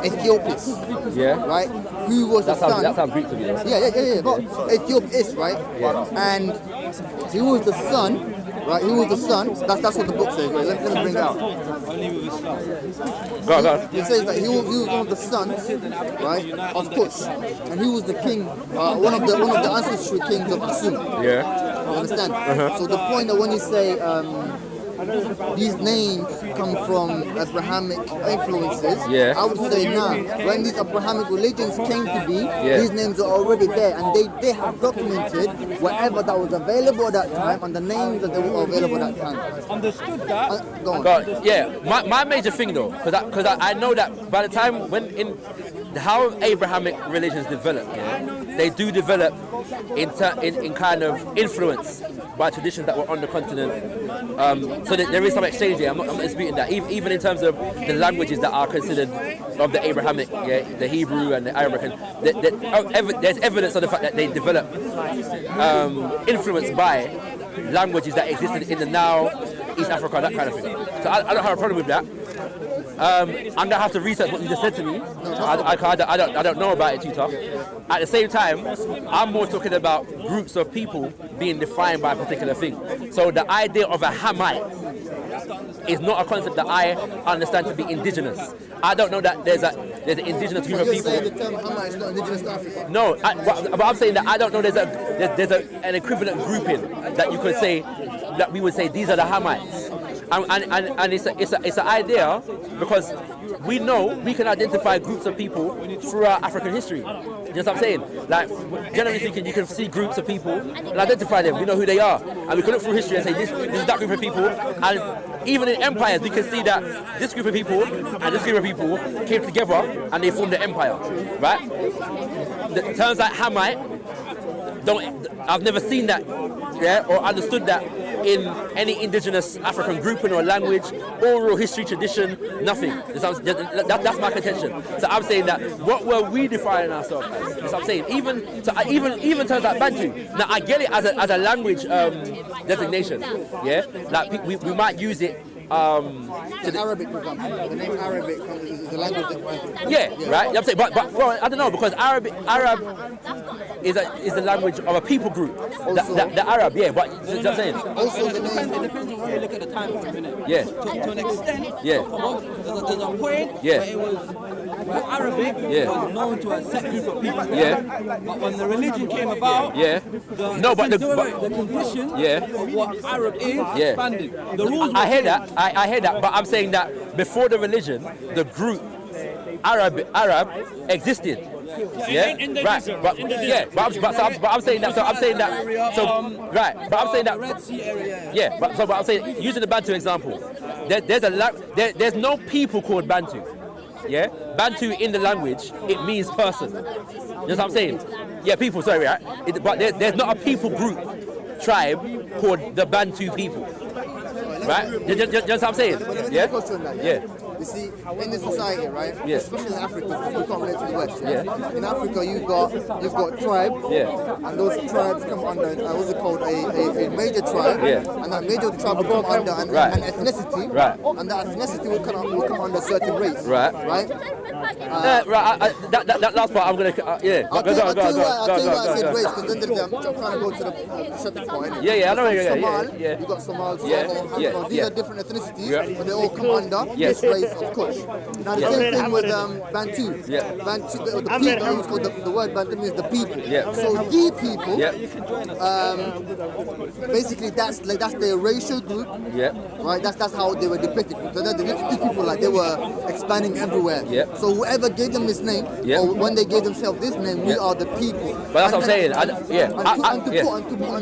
Ethiopius, Yeah. right, who was the son. That sounds Greek to me. Though. Yeah. But Ethiopius, right? Yeah. And he was the son. Right, he was the son. That's what the book says. Right? Let me bring it out. Go on. It says that he was one of the sons, right, of Kush, and he was the king, one of the ancestral kings of Aksum. Yeah. You understand? So the point that when you say these names come from Abrahamic influences, Yeah. I would say now, when these Abrahamic religions came to be, Yeah. these names are already there, and they have documented whatever that was available at that time and the names that they were available at that time. Understood that. Go on. But yeah, my major thing though, because I know that by the time when in how Abrahamic religions develop, yeah, they do develop in kind of influence by traditions that were on the continent. So there is some exchange here. I'm not disputing that. Even in terms of the languages that are considered of the Abrahamic, yeah, the Hebrew and the Arabic, there's evidence of the fact that they develop influenced by languages that existed in the now East Africa, that kind of thing. So I don't have a problem with that. I'm gonna have to research what you just said to me. I don't know about it too tough. At the same time, I'm more talking about groups of people being defined by a particular thing. So the idea of a Hamite is not a concept that I understand to be indigenous. I don't know that there's an indigenous group of You're people. saying the term Hamite is not indigenous to Africa? No, but I'm saying that I don't know there's an equivalent grouping that you could say that we would say these are the Hamites. And it's an idea because we know we can identify groups of people throughout African history. You know what I'm saying? Like, generally speaking, you can see groups of people and identify them. We know who they are. And we can look through history and say, this is that group of people. And even in empires, we can see that this group of people and this group of people came together and they formed an empire. Right? The terms like Hamite, I've never seen that, yeah, or understood that in any indigenous African grouping or language, oral history, tradition, nothing. That's my contention. So I'm saying that what were we defining ourselves as? That's what I'm saying. Even terms like Bantu. Now I get it as a language designation. Yeah, like we might use it. Arabic, for example. The name Arabic is the language that. Yeah, right. You know what I'm saying, but well, I don't know because Arab is the language of a people group. The Arab, yeah. But you know what I'm saying. Also, the It name. depends on where you look at the time for a minute. Yeah. To an extent. Yeah. There's a point Yeah. where it was where Arabic Yeah. was known to a set group of people. Yeah. But when the religion came about, Yeah. the conditions Yeah. of what Arab is Yeah. expanded. The rules. I hear that. I hear that. But I'm saying that before the religion, the group Arab existed. Yeah, in the right. desert, But in the yeah, but I'm saying that. So I'm saying that. So right. But I'm saying that. Red Sea area. Yeah. But I'm saying using the Bantu example, there's no people called Bantu. Yeah, Bantu in the language it means person. You know what I'm saying? Yeah, people. Sorry, right? But there's not a people group, tribe called the Bantu people. Right? You know what I'm saying? But let me Yeah. question that. Yeah. You see, in this society, right? Yeah. Especially in Africa, because we can't relate to the West. Yeah. In Africa, you've got tribes. Yeah. And those tribes come under what's it called a major tribe. Yeah. And that major tribe will come under an ethnicity. Right. And that ethnicity will come under a certain race. Right. Right. Right. That last part I'm gonna. Yeah. I'll tell you why I said Go. race, because then I'm trying to go to the Pacific part. Anyway. Yeah, I know. Yeah. You got Somal, Yeah, Sahel, yeah, These yeah. are different ethnicities, Yeah. but they all come under this race of Kush. Now the Yeah. same thing with Bantu. Yeah. Bantu, the people, it's called the word Bantu means the people. Yeah. So the people, Yeah. basically that's their racial group, Yeah. right? That's how they were depicted. So these people, like, they were expanding everywhere. Yeah. So whoever gave them this name, Yeah. or when they gave themselves this name, we Yeah. are the people. But that's what I'm saying. And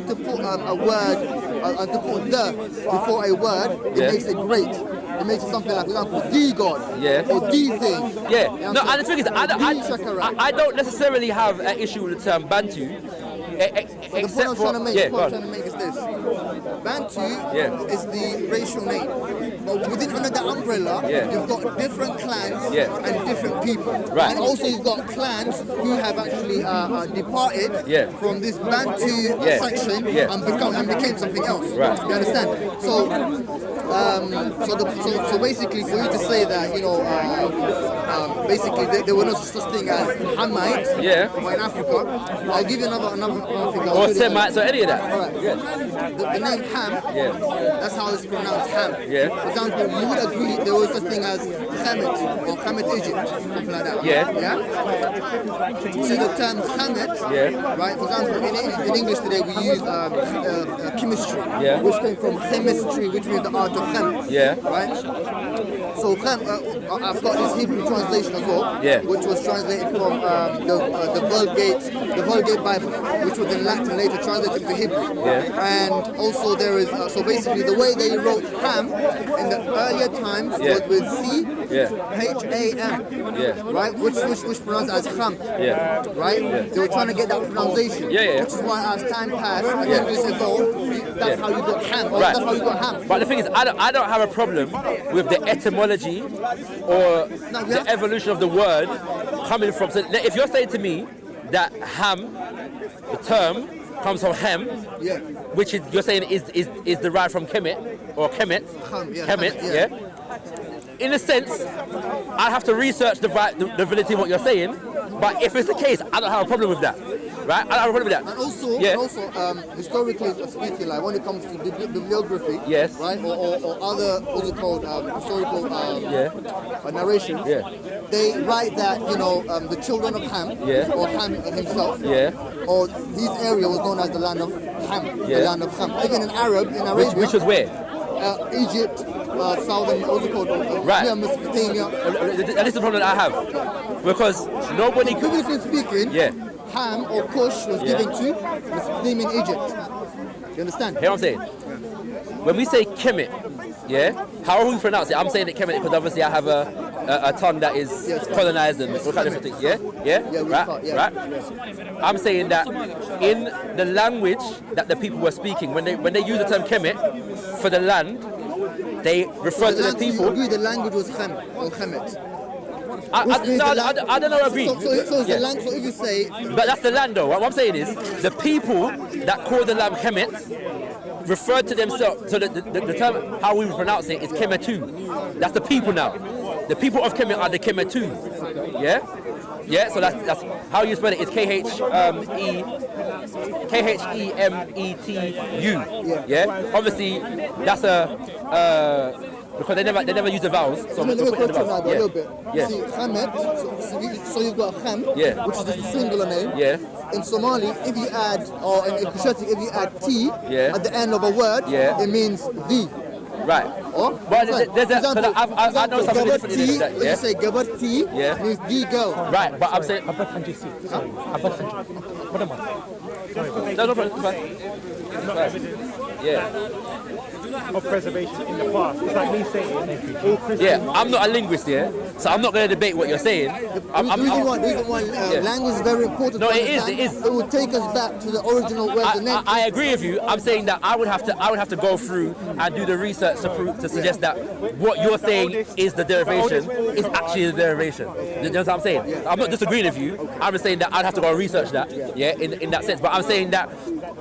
to put a word, and to put the before a word, it Yeah. makes it great. It makes it something like, for example, the God, Yeah. or the thing. Yeah. You know No, what I'm and the thing is, saying? The Shakara. I don't necessarily have an issue with the term Bantu, The point except I'm for trying to make, yeah. the Go point I'm on. trying to make is this. Bantu Yeah. is the racial name. But under that umbrella, you've got different clans and different people. Right. And also you've got clans who have actually departed from this Bantu section and became something else. Right. You understand? So, so basically, for you to say that, you know, basically there were no such thing as Hamites in Africa. I'll give you another thing. Or Semites or any of that. All right. The name Ham, that's how it's pronounced, Ham. Yeah. For example, you would agree there was such thing as Kemet or Kemet Egypt, something like that. Yeah. So the term Kemet, right? For example, in English today we use chemistry, which came from chemistry, which means the art of chem. Right? So chem, I've got this Hebrew translation as well, which was translated from the Vulgate Bible, which was in Latin, later translated to Hebrew. And also there is, so basically the way they wrote Ham in the earlier times was with C, H-A-M, right? Which pronounced as Ham, right? They were trying to get that pronunciation, which is why as time passed and English evolved, that's how you got Ham, or that's how you got Ham. But the thing is, I don't have a problem with the etymology or the evolution of the word coming from. So if you're saying to me that ham, the term comes from hem, which is you're saying is derived from kemet or kemet, kemet. In a sense, I have to research the validity of what you're saying. But if it's the case, I don't have a problem with that. Right? I don't have a problem with that. And also, historically speaking, like when it comes to bibliography, right, or other, what's it called, historical narration, they write that, you know, the children of Ham, or Ham himself, or his area was known as the land of Ham, the land of Ham. Even in Arabia, which was where? Egypt, southern, what's it called, Mesopotamia. That is the problem that I have, because nobody. Biblically speaking, Ham or Cush was given to Mesopotamian Egypt. You understand? Hear what I'm saying? When we say Kemet, how we pronounce it, I'm saying it Kemet because obviously I have a tongue that is colonized and all kind of different things. Right? I'm saying that in the language that the people were speaking, when they use the term Kemet for the land, they refer to the people. You agree the language was Ham or Kemet? I don't know. I agree. So the land. So if you say, but that's the land, though. What I'm saying is the people that call the land Kemet refer to themselves. So the term how we pronounce it is Kemetu. That's the people now. The people of Kemet are the Kemetu. So that's how you spell it. It's Khemetu. Obviously, that's a. Because they never use the vowels. So let me put it now a little bit. See, Hamed, so you've got Ham, which is the singular name. In Somali, if you add, or in Kushati, if you add T at the end of a word, it means the. Right. Or? But there's a, example, I know something different in that. When you say Gabat T, means the girl. Right, but I'm saying. No problem. Of preservation in the past. It's like me saying all Christians. I'm not a linguist, so I'm not going to debate what you're saying. The reason why language is very important. No, to it is. It will take us back to the original where the name. I agree with you. I'm saying that I would have to go through and do the research to suggest that what you're saying is the derivation is actually the derivation. You know what I'm saying? I'm not disagreeing with you. I'm just saying that I'd have to go and research that. In that sense. But I'm saying that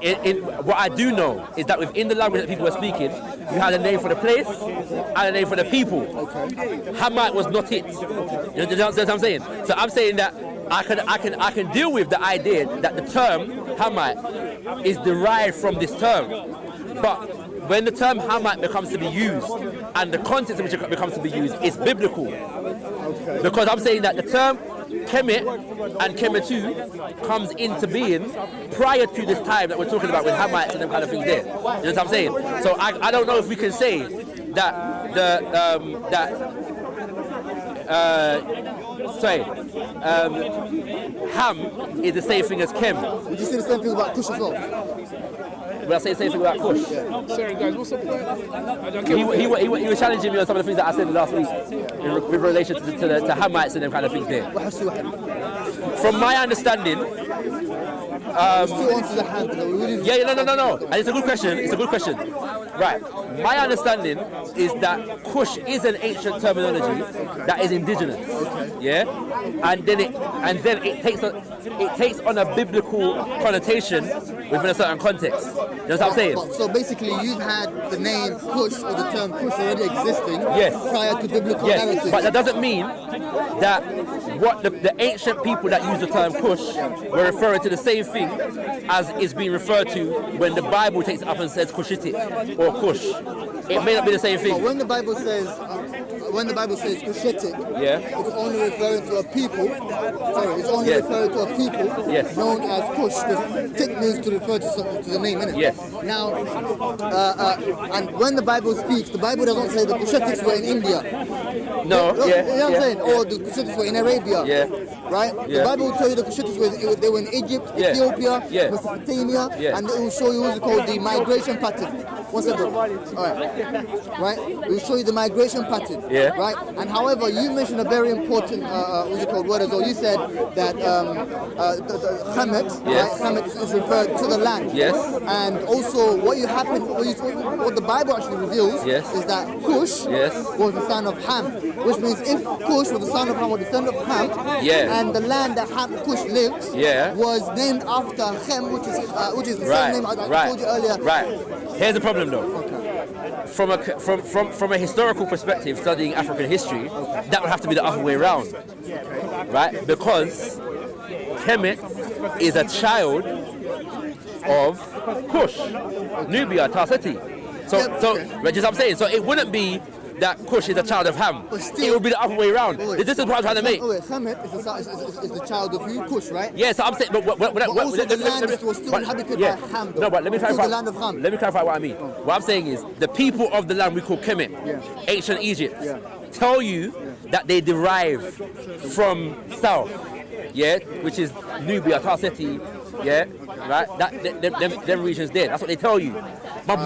in what I do know is that within the language that people were speaking, you had a name for the place and a name for the people. Hamite was not it. You know what I'm saying? So I'm saying that I can deal with the idea that the term Hamite is derived from this term. But when the term Hamite becomes to be used and the context in which it becomes to be used is biblical. Because I'm saying that the term Kemet and Kemetu comes into being prior to this time that we're talking about with Hamites and them kind of things there. You know what I'm saying? So I don't know if we can say that Ham is the same thing as Kem. Would you say the same thing about Kush as well? Would I say the same thing about Kush? Sorry guys, what's the point? He was challenging me on some of the things that I said last week with relation to Hamites and them kind of things there. From my understanding, still onto the hand. Yeah, no. And it's a good question. It's a good question. Right. My understanding is that Kush is an ancient terminology that is indigenous. Yeah. And then it takes on a biblical connotation within a certain context. You know what I'm saying? So basically, you've had the name Kush or the term Kush already existing Yes. prior to biblical Yes, narrative. but that doesn't mean that what the ancient people that use the term Kush were referring to the same thing as is being referred to when the Bible takes it up and says Kushitic or Kush. It may not be the same But thing. when the Bible says Kushitic, Yeah. it's only referring to a people. Sorry, it's only Yes. referring to a people Yes. known as Kush. Because Tik means to refer to something, to the name, innit? Yes. Now, and when the Bible speaks, the Bible doesn't say the Kushitics were in India. No, You know what I'm yeah. saying? Or the Kushitics were in Arabia. Yeah. Right? Yeah. The Bible will tell you the Kushitics they were in Egypt, Yeah. Ethiopia, Yeah. Mesopotamia, Yeah. and it will show you what's called the migration pattern. One second. Alright. Right? It will show you the migration pattern. Yeah. Right? And however, you mentioned a very important word as well. You said that the Hamet, Yes. right? Hamet is referred to the land. Yes. And also what the Bible actually reveals Yes. is that Cush Yes. was the son of Ham, which means if Cush was the son of Ham or the son of Ham, Yeah. and the land that Cush lived Yeah. was named after Ham, which is the Right. same name I Right. told you earlier. Right. Here's the problem though. From a historical perspective, studying African history, that would have to be the other way around, right? Because Kemet is a child of Kush, Nubia, Tarseti. So, which is what I'm saying. So it wouldn't be that Kush is a child of Ham. But still- It would be the other way around. Wait. This is what I'm trying to make. Hamet is the child of who? Cush, right? Yeah, so I'm saying, but also the land was still inhabited by Ham, though. No, but let me Still clarify. the land of Ham. Let me clarify what I mean. What I'm saying is the people of the land we call Kemet, ancient Egypt, tell you that they derive from south, which is Nubia, Tarseti, right? Them regions there. That's what they tell you. But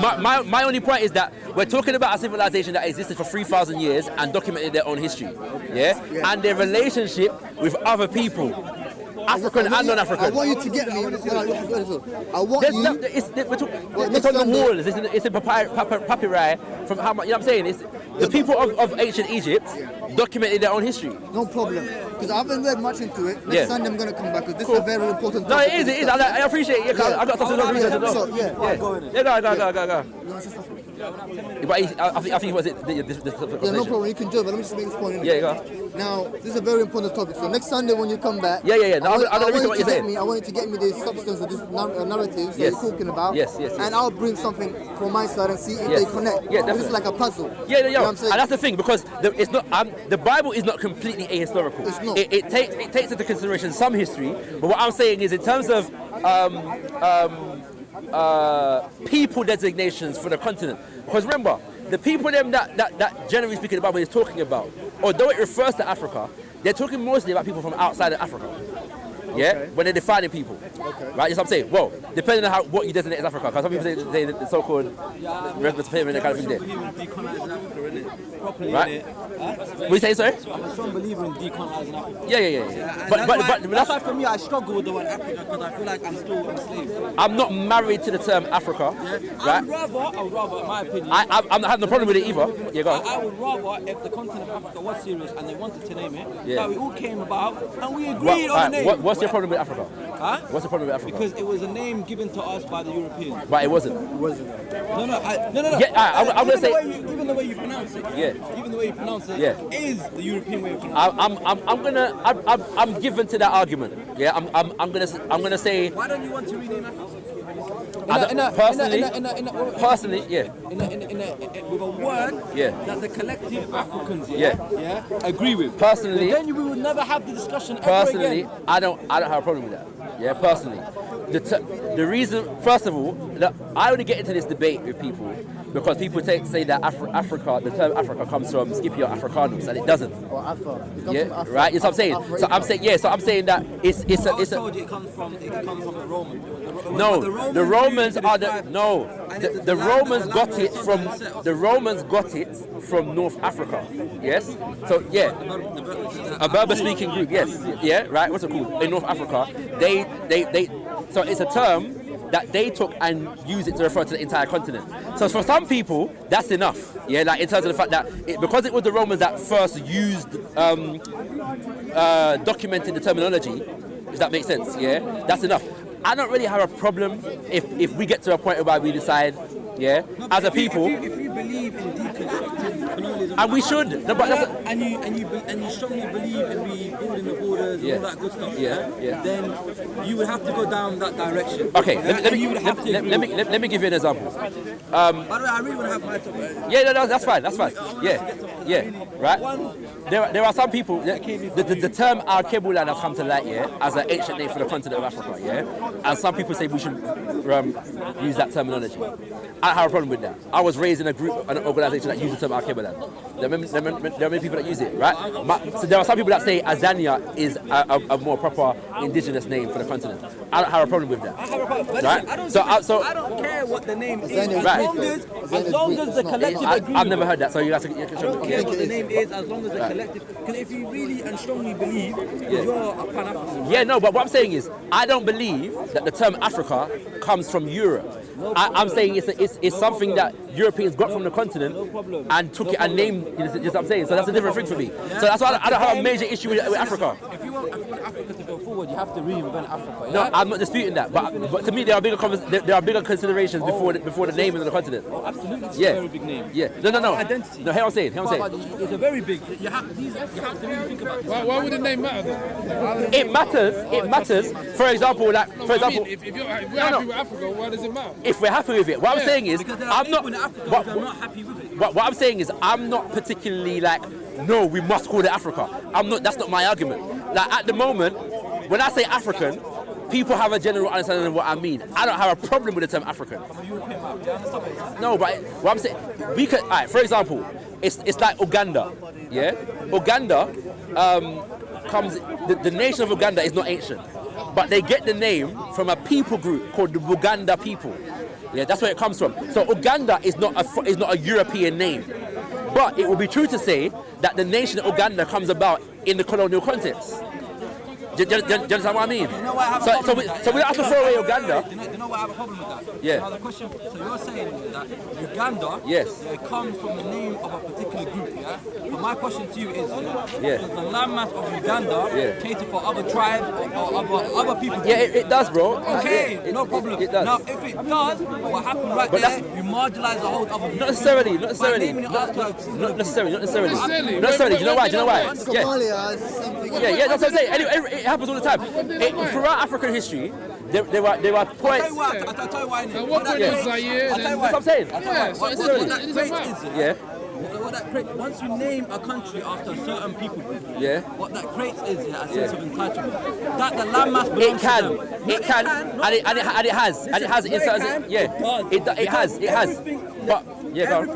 my only point is that we're talking about a civilization that existed for 3,000 years and documented their own history, and their relationship with other people, African and non-African. I want you to get me. I want There's you. no, it's next on the Sunday- walls. It's in papyri from how much. You know what I'm saying? It's the people of ancient Egypt documented their own history. No problem. Because I haven't read much into it. Next Yeah. Sunday I'm going to come back because this is a very important No, topic. it is. I appreciate it. Yeah. I got something to research as well. So, yeah. Go. But I think was it. Yeah, no problem. You can do it, but let me just make this point. Yeah, go. Now, this is a very important topic. So next Sunday when you come back, Yeah. No, I'm gonna research what you're saying. I want you to get me the substance of this narrative that Yes. you're talking about. Yes. And I'll bring something from my side and see if Yes. they connect. Yeah, This is definitely. like a puzzle. Yeah, You know what I'm and saying? that's the thing because it's not. The Bible is not completely ahistorical. It's not. It takes into consideration some history, but what I'm saying is in terms of people designations for the continent. Because remember, the people them that generally speaking the Bible is talking about, although it refers to Africa, they're talking mostly about people from outside of Africa. When they're defining people, right? That's what I'm saying. Well, depending on what you designate as Africa, because some people say the so-called Mesopotamia and that kind of thing there. Decolonizing Africa, innit? Properly, Right. innit? What you say, sorry? I'm a strong believer in decolonizing Africa. Yeah. And But that's why for me I struggle with the word Africa because I feel like I'm still enslaved. I'm not married to the term Africa, I right? would rather, in my opinion, I'm not having no problem with it either. Yeah, go on. I would rather if the continent of Africa was serious and they wanted to name it, Yeah. that we all came about and we agreed on the name. What's your problem with Africa? Huh? What's the problem with Africa? Because it was a name given to us by the Europeans. But it wasn't. No. Yeah, I'm gonna say. Even the way you pronounce it. Yeah. Even the way you pronounce it Yeah. is the European way of pronouncing I'm given to that argument. Yeah, I'm gonna say it. Why don't you want to rename Africa? personally, yeah. With a word Yeah. that the collective Africans Yeah. agree with. Personally, Then we would never have the discussion ever personally, again. I don't have a problem with that. Yeah, personally, the reason, first of all, that I only get into this debate with people because people say that Africa, the term Africa comes from Scipio Africanus, and it doesn't. Or Afro. Yeah, right. That's what I'm saying. So I'm saying that it's I a. told you it comes from the Romans. No, the Romans are the describe- no. The Romans got it from North Africa. Yes. So yeah, a Berber-speaking group. Yes. Yeah. Right. What's it called? In North Africa, they So it's a term that they took and used it to refer to the entire continent. So for some people, that's enough. Yeah, like in terms of the fact that because it was the Romans that first used, documented the terminology, if that makes sense, yeah, that's enough. I don't really have a problem if we get to a point where we decide, yeah, as a people. If you believe in deconstructing colonialism, And we should. No, but that's and you strongly believe in rebuilding the borders and all that good stuff, then you would have to go down that direction. okay. Yeah? Let And you would have to agree. me give you an example. By the way, I really want to have my talk. Yeah, no, that's fine. Yeah, right. There are some people. The term Al-Kebulan has come to light, as an ancient name for the continent of Africa, and some people say we should use that terminology. I don't have a problem with that. I was raised in an organization that used the term Al-Kebulan. There are many people that use it, right? So there are some people that say Azania is a more proper indigenous name for the continent. I don't have a problem with that. I have a problem. But Right. listen, I don't care what the name is, as long as the collective agreement. I've never heard that, so you have to. I don't care what the name is, as long as the collective. Because if you really and strongly believe you're a Pan-African. Yeah, no, but what I'm saying is, I don't believe that the term Africa comes from Europe. I'm saying it's something that Europeans got from the continent and took it and named. You know what I'm saying? So that's a different thing for me. So that's why I don't have a major issue with Africa. If you want Africa to go forward, you have to reinvent Africa. No, I'm not disputing that, but to me there are bigger considerations before the naming of the continent. Oh, absolutely, it's Yeah. a very big name. Yeah, no. Identity. No, here I'm saying. But it's a very big. You have to really think about this. Why would the name matter then? It matters. For example, If you're happy with Africa, why does it matter? if we're happy with it. What I'm saying is, Because there are I'm people not. in Africa What, who are not happy with it. what I'm saying is, I'm not particularly like, no, we must call it Africa. I'm not. That's not my argument. Like at the moment, when I say African, people have a general understanding of what I mean. I don't have a problem with the term African. No, but what I'm saying, we could. Alright, for example, it's like Uganda. Yeah, Uganda comes. The nation of Uganda is not ancient, but they get the name from a people group called the Buganda people. Yeah, that's where it comes from. So Uganda is not a European name, but it would be true to say that the nation of Uganda comes about in the colonial context. Do you understand what I mean? You know why I have a So problem we with that? don't have to throw away Uganda. You know why I have a problem with that? Yeah. Now the question. So you're saying that Uganda. Yes. It comes from the name of a particular group. Yeah. But my question to you is, Yeah. does the landmass of Uganda Yeah. cater for other tribes or other people? Yeah, it does, bro. Okay, Yeah, no problem. It does. Now, if it does, what happened right But there, that's- you marginalize the whole other. Not necessarily. By naming it after Not necessarily. Do you know Necessarily. why? Yeah. Somalia has something. Yeah, that's what I'm saying. Anyway, it happens all the time. Throughout African history, there were I'll points. tell you why. I'll tell you why. At what point is Zaire? I'll tell you then- why. That's what I'm saying. Yeah, so What it's that a creates map. is, Yeah. what that creates, once you name a country after a certain people group, Yeah. what that creates is a sense of entitlement. That the landmass belongs It can, to them. No, it can, no, and it has, and it has in certain, yeah, it has. But yeah, go on.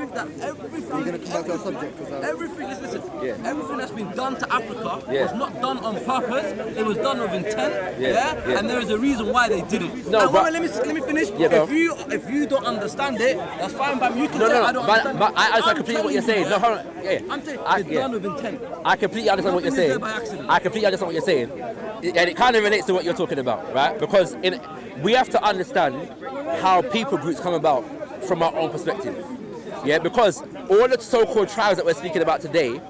Everything, listen, Yeah. everything that's been done to Africa Yeah. was not done on purpose. It was done with intent. Yeah. And there is a reason why they did it. No, Now, but- let me finish. Yeah, go. If you don't understand it, that's fine. But you can No, say no, I don't but understand. I understand I'm completely what you're telling saying. you, No, hold on. Yeah. I'm saying it's Yeah. done with intent. I completely understand what you're Nothing is saying. there by accident. I completely understand what you're saying, and it kind of relates to what you're talking about, right? Because we have to understand how people groups come about from our own perspective. Yeah, because all the so-called tribes that we're speaking about today,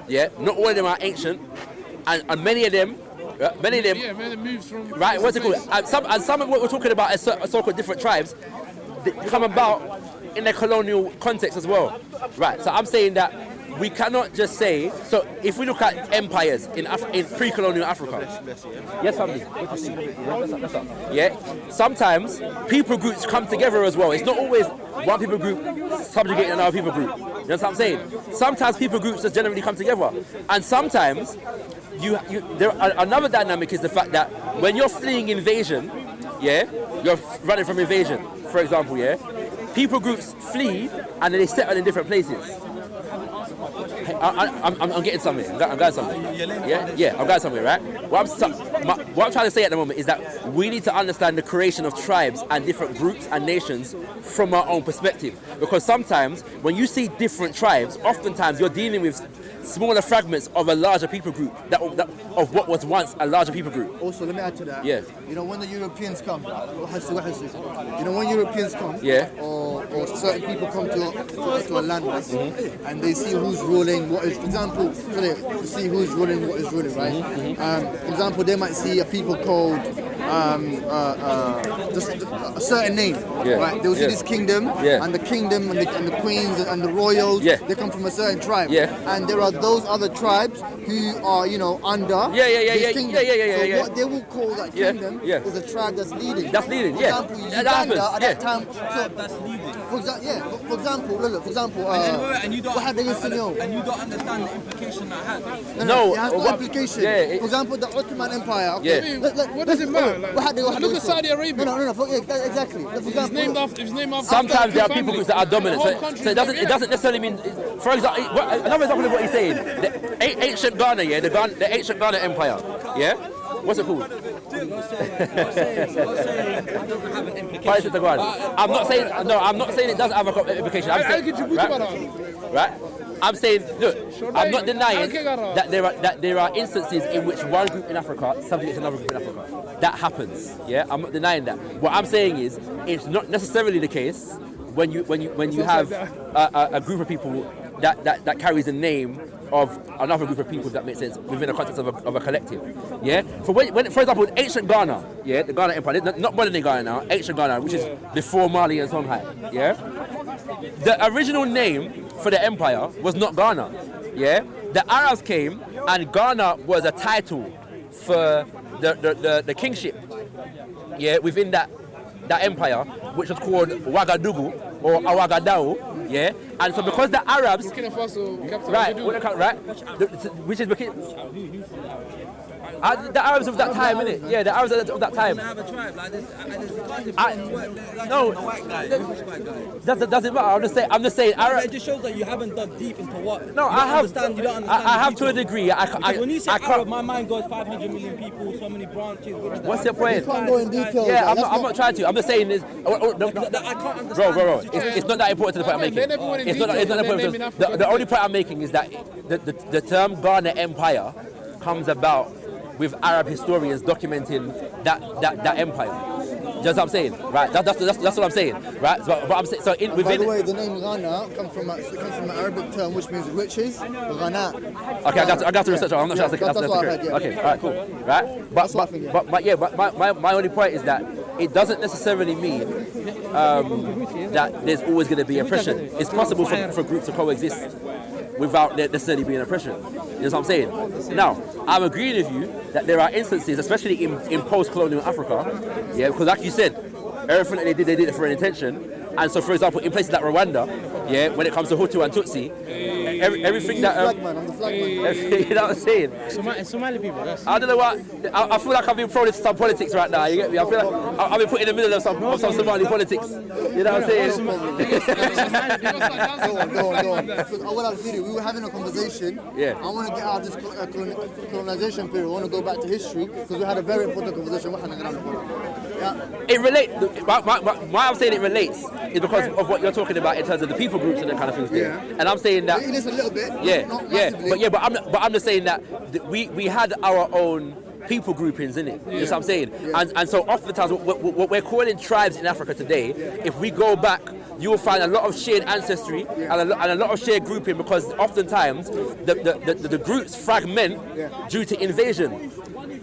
yeah, not all of them are ancient, and many of them, Yeah, man, it moves from. right? What's it called? And some of what we're talking about as so-called different tribes, they come about in a colonial context as well, right? So I'm saying that we cannot just say. So if we look at empires in pre-colonial Africa, yes, family. That's up. Yeah. Sometimes people groups come together as well. It's not always one people group subjugating another people group. You know what I'm saying? Sometimes people groups just generally come together, and sometimes another dynamic is the fact that when you're fleeing invasion, yeah, you're running from invasion, for example, yeah, people groups flee and then they settle in different places. I'm getting somewhere. I'm going somewhere. Yeah, I'm going somewhere, right? What I'm trying to say at the moment is that we need to understand the creation of tribes and different groups and nations from our own perspective. Because sometimes when you see different tribes, oftentimes you're dealing with smaller fragments of a larger people group of what was once a larger people group. Also, let me add to that. Yeah. You know, when the Europeans come, you know, when Europeans come, Yeah. or certain people come to a landmass, and they see who's ruling, what is, for example, to see who's ruling, what is ruling, right? For example, they might see a people called just a certain name, right? They'll see this kingdom, and the kingdom and the queens and the royals, they come from a certain tribe, and there are those other tribes who are, you know, under this kingdom. So what they will call that kingdom is a tribe that's leading. That's leading, For example, Uganda at that time. That's leading. For example, And you don't what happened in Sineo? And you don't understand the implication that had. No, it has no implication. For example, the Ottoman Empire. Okay, What does it matter? Look at Saudi Arabia. No, exactly. For example, It's named after. Sometimes there are people family. groups that are dominant. The So, whole country so it doesn't necessarily mean. For example, another example of what he's saying: the ancient Ghana, the ancient Ghana Empire, What's it called? You're saying it doesn't have an implication. I'm not saying it doesn't have an implication. I'm saying, right? I'm saying, look, I'm not denying that there are instances in which one group in Africa subjugates another group in Africa. That happens. Yeah, I'm not denying that. What I'm saying is, it's not necessarily the case when you have a group of people that carries the name of another group of people, if that makes sense, within the context of a collective. Yeah. For example, ancient Ghana, the Ghana Empire, not modern day Ghana now, ancient Ghana, which is before Mali and Songhai. Yeah. The original name for the empire was not Ghana. Yeah. The Arabs came, and Ghana was a title for the kingship. Yeah, within that empire, which was called Ouagadougou or Ouagadao. Yeah, and so because the Arabs, right, which is because the Arabs of that time, innit? Yeah, the Arabs of that time. No, doesn't matter. I'm just saying. It just shows that you haven't dug deep into what. No, I have. You don't understand. I have to a degree. When you say Arab, my mind goes 500 million people, so many branches. What's your point? You can't go in detail. Yeah, I'm not trying to. I'm just saying this. I can't understand. Bro. It's not that important to the point I'm making. It's not that important. The only point I'm making is that the term Ghana Empire comes about with Arab historians documenting that empire. Do you know what I'm saying? Right. That's what I'm saying. Right. But I'm saying so within. By the way, the name Ghana comes from an Arabic term which means riches. Ghana. Okay, I got to research. I'm not sure that's correct. Okay. All right. Cool. Right. But my only point is that it doesn't necessarily mean that there's always going to be oppression. It's possible for groups to coexist without there necessarily being oppression. You know what I'm saying? Now, I'm agreeing with you that there are instances, especially in post-colonial Africa, because like you said, everything that they did it for an intention. And so, for example, in places like Rwanda, when it comes to Hutu and Tutsi, everything that I'm the flag man. you know what I'm saying? Somali people. I don't know what. I feel like I've been thrown into some politics right now. You get me? I feel like I've been put in the middle of some Somali politics. You know what I'm saying? Go on. We were having a conversation. Yeah. I want to get out of this colonization period. I want to go back to history because we had a very important conversation. It relates. Why I'm saying it relates is because of what you're talking about in terms of the people groups and that kind of things. Yeah. And I'm saying that. It is a little bit. Not Yeah. massively. But I'm just saying that we had our own people groupings in it. You know what I'm saying? Yeah. And so oftentimes what we're calling tribes in Africa today, if we go back, you will find a lot of shared ancestry and a lot of shared grouping, because oftentimes the groups fragment due to invasion.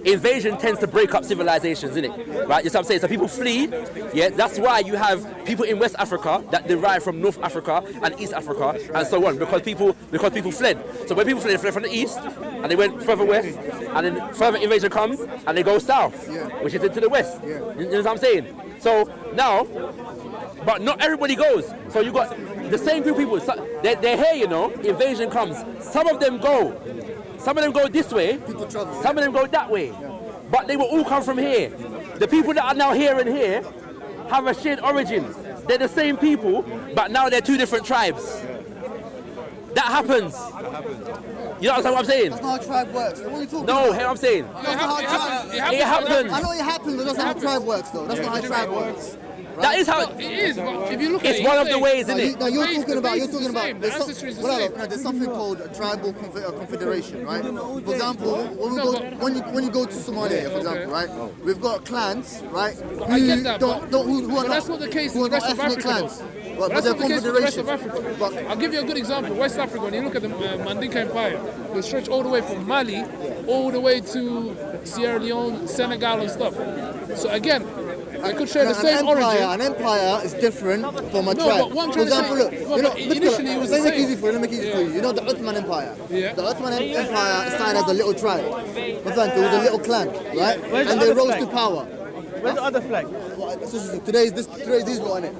Invasion tends to break up civilizations, innit? Right? You know what I'm saying? So people flee. Yeah, that's why you have people in West Africa that derive from North Africa and East Africa and so on, because people fled. So when people fled from the east and they went further west, and then further invasion comes and they go south, which is into the west. You know what I'm saying? So now, but not everybody goes. So you got the same group of people. So they're here, you know. Invasion comes. Some of them go. Some of them go this way, some of them go that way, but they will all come from here. The people that are now here and here have a shared origin. They're the same people, but now they're two different tribes. That happens. You know what I'm saying? That's not how tribe works. What are you talking No, about? hear what I'm saying? That's not how tribe. It happens. I know it happens, but that's not how tribe works, though. That's not how tribe works. That is how. It is, but if you look It's at it, one you of the say- ways, isn't it? No, The you're base- talking the about. base You're is talking the about. same, the ancestry is the Well, same. no, there's something called a tribal confederation, right? For example, when you go to Somalia, for example, right? We've got clans, right? I get that, who but are that's not the case in who the are not rest of ethnic Africa, clans. though. But That's they're not the case in the rest of confederations. Africa. But I'll give you a good example. West Africa, when you look at the Mandinka Empire, they stretch all the way from Mali all the way to Sierra Leone, Senegal and stuff. So again, they could share the same origin. An empire is different from a No, tribe. but what I'm For trying to example, say- look, well, you know, but look, initially it was the let me make it same. easy for you. Let me make it easy for you. You know the Ottoman Empire. Yeah. The Ottoman Empire started as a little tribe. My friend, it was a little clan, right? Where's And the they other rose flag? to power. Where's the other flag? Today's this one, innit?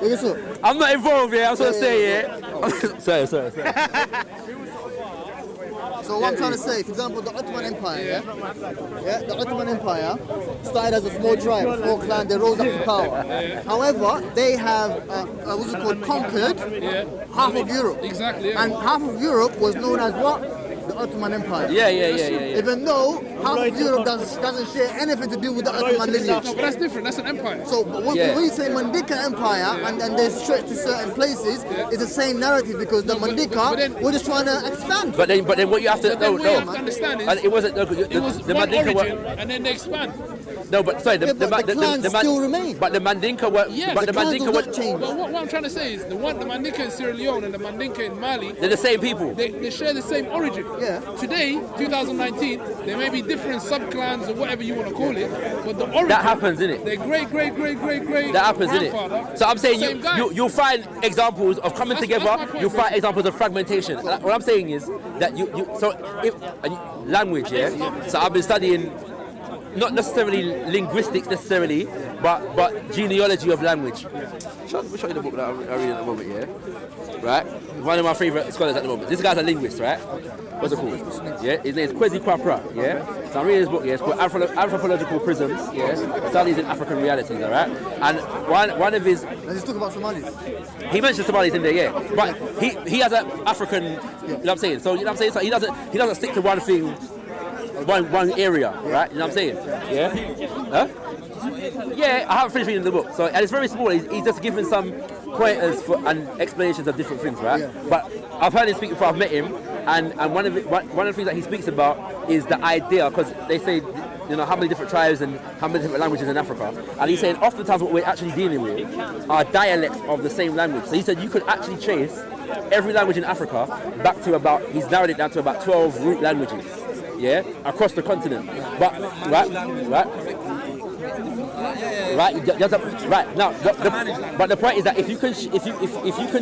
Look at this. I'm not involved, yeah. I was gonna say, yeah. sorry. So what I'm trying to say, for example, the Ottoman Empire, the Ottoman Empire started as a small tribe, small clan, they rose up to power. However, they have, what's it called, conquered half of Europe. Exactly, yeah. And half of Europe was known as what? The Ottoman Empire. Yeah. Even though half of Europe doesn't share anything to do with the Ottoman lineage. No, but that's different. That's an empire. So when you say Mandinka Empire and they stretch to certain places, it's the same narrative because the but Mandinka then- were just trying to expand. But then what you have to But then no, what you have to understand is And it wasn't it was the one Mandinka origin, were. and then they expand. No, but sorry, Yeah, but the clans still remain. But the Mandinka were. Yes, but the clans Mandinka will were. not change. But what I'm trying to say is the Mandinka in Sierra Leone and the Mandinka in Mali, They're the same people. they share the same origin. Yeah. Today, 2019, there may be different sub-clans or whatever you want to call it, but the origin. That happens, innit? Their great That happens, grandfather, innit? So I'm saying same guy. you'll find examples of coming That's together. my point, You'll find basically. examples of fragmentation. What I'm saying is that language, yeah. So I've been studying not necessarily linguistics necessarily, but genealogy of language. We'll show you the book that I'm reading at the moment, yeah. Right? One of my favorite scholars at the moment. This guy's a linguist, right? What's it called? Yeah, his name is Kwesi Kwapra, yeah? So I'm reading this book, yeah, it's called Anthropological Prisms, yeah? Studies in African Realities, alright? And one of his, Let's talk about Somalis. he mentions Somalis in there, yeah. But he has an African, you know what I'm saying? So, you know what I'm saying? So he doesn't stick to one thing, one area, right? You know what I'm saying? Yeah? Huh? Yeah, I haven't finished reading the book. So, and it's very small. He's just giving some pointers and explanations of different things, right? Yeah. But I've heard him speak before. I've met him, and one of the things that he speaks about is the idea, because they say, you know, how many different tribes and how many different languages in Africa, and he's saying oftentimes what we're actually dealing with are dialects of the same language. So he said you could actually trace every language in Africa back to he's narrowed it down to about 12 root languages, yeah, across the continent. But right now, but the point is that if you can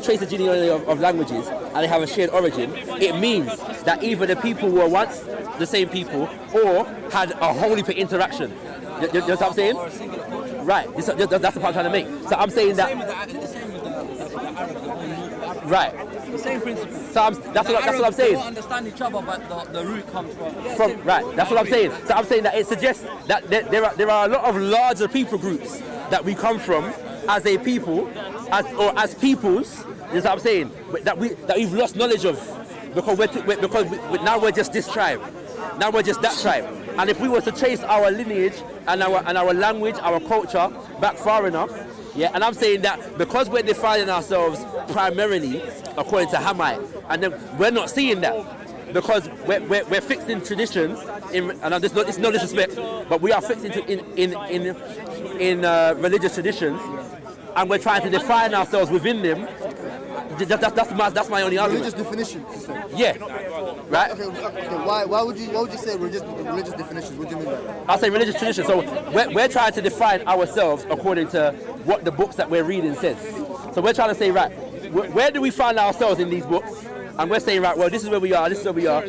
trace the genealogy of languages and they have a shared origin, it means that either the people were once the same people or had a whole heap of interaction. You know what I'm saying? Right. That's the point I'm trying to make. So I'm saying that. The same with the Arab, Right. the same principle. So that's what I'm saying. They don't understand each other, but the root comes From right, that's what I'm saying. So I'm saying that it suggests that there are a lot of larger people groups that we come from as a people, as peoples. You know what I'm saying? That we've lost knowledge of because now we're just this tribe. Now we're just that tribe. And if we were to trace our lineage and our language, our culture back far enough, yeah. And I'm saying that because we're defining ourselves primarily according to Hamite, and then we're not seeing that. Because we're fixed in traditions, and it's no disrespect, but we are fixed in religious traditions, and we're trying to define ourselves within them. That's my only argument. Religious definition. Yeah, right. Okay. Why would you say religious definitions? What do you mean by that? I'll say religious tradition. So we're trying to define ourselves according to what the books that we're reading says. So we're trying to say, right, where do we find ourselves in these books? And we're saying, right, well, this is where we are, this is where we are.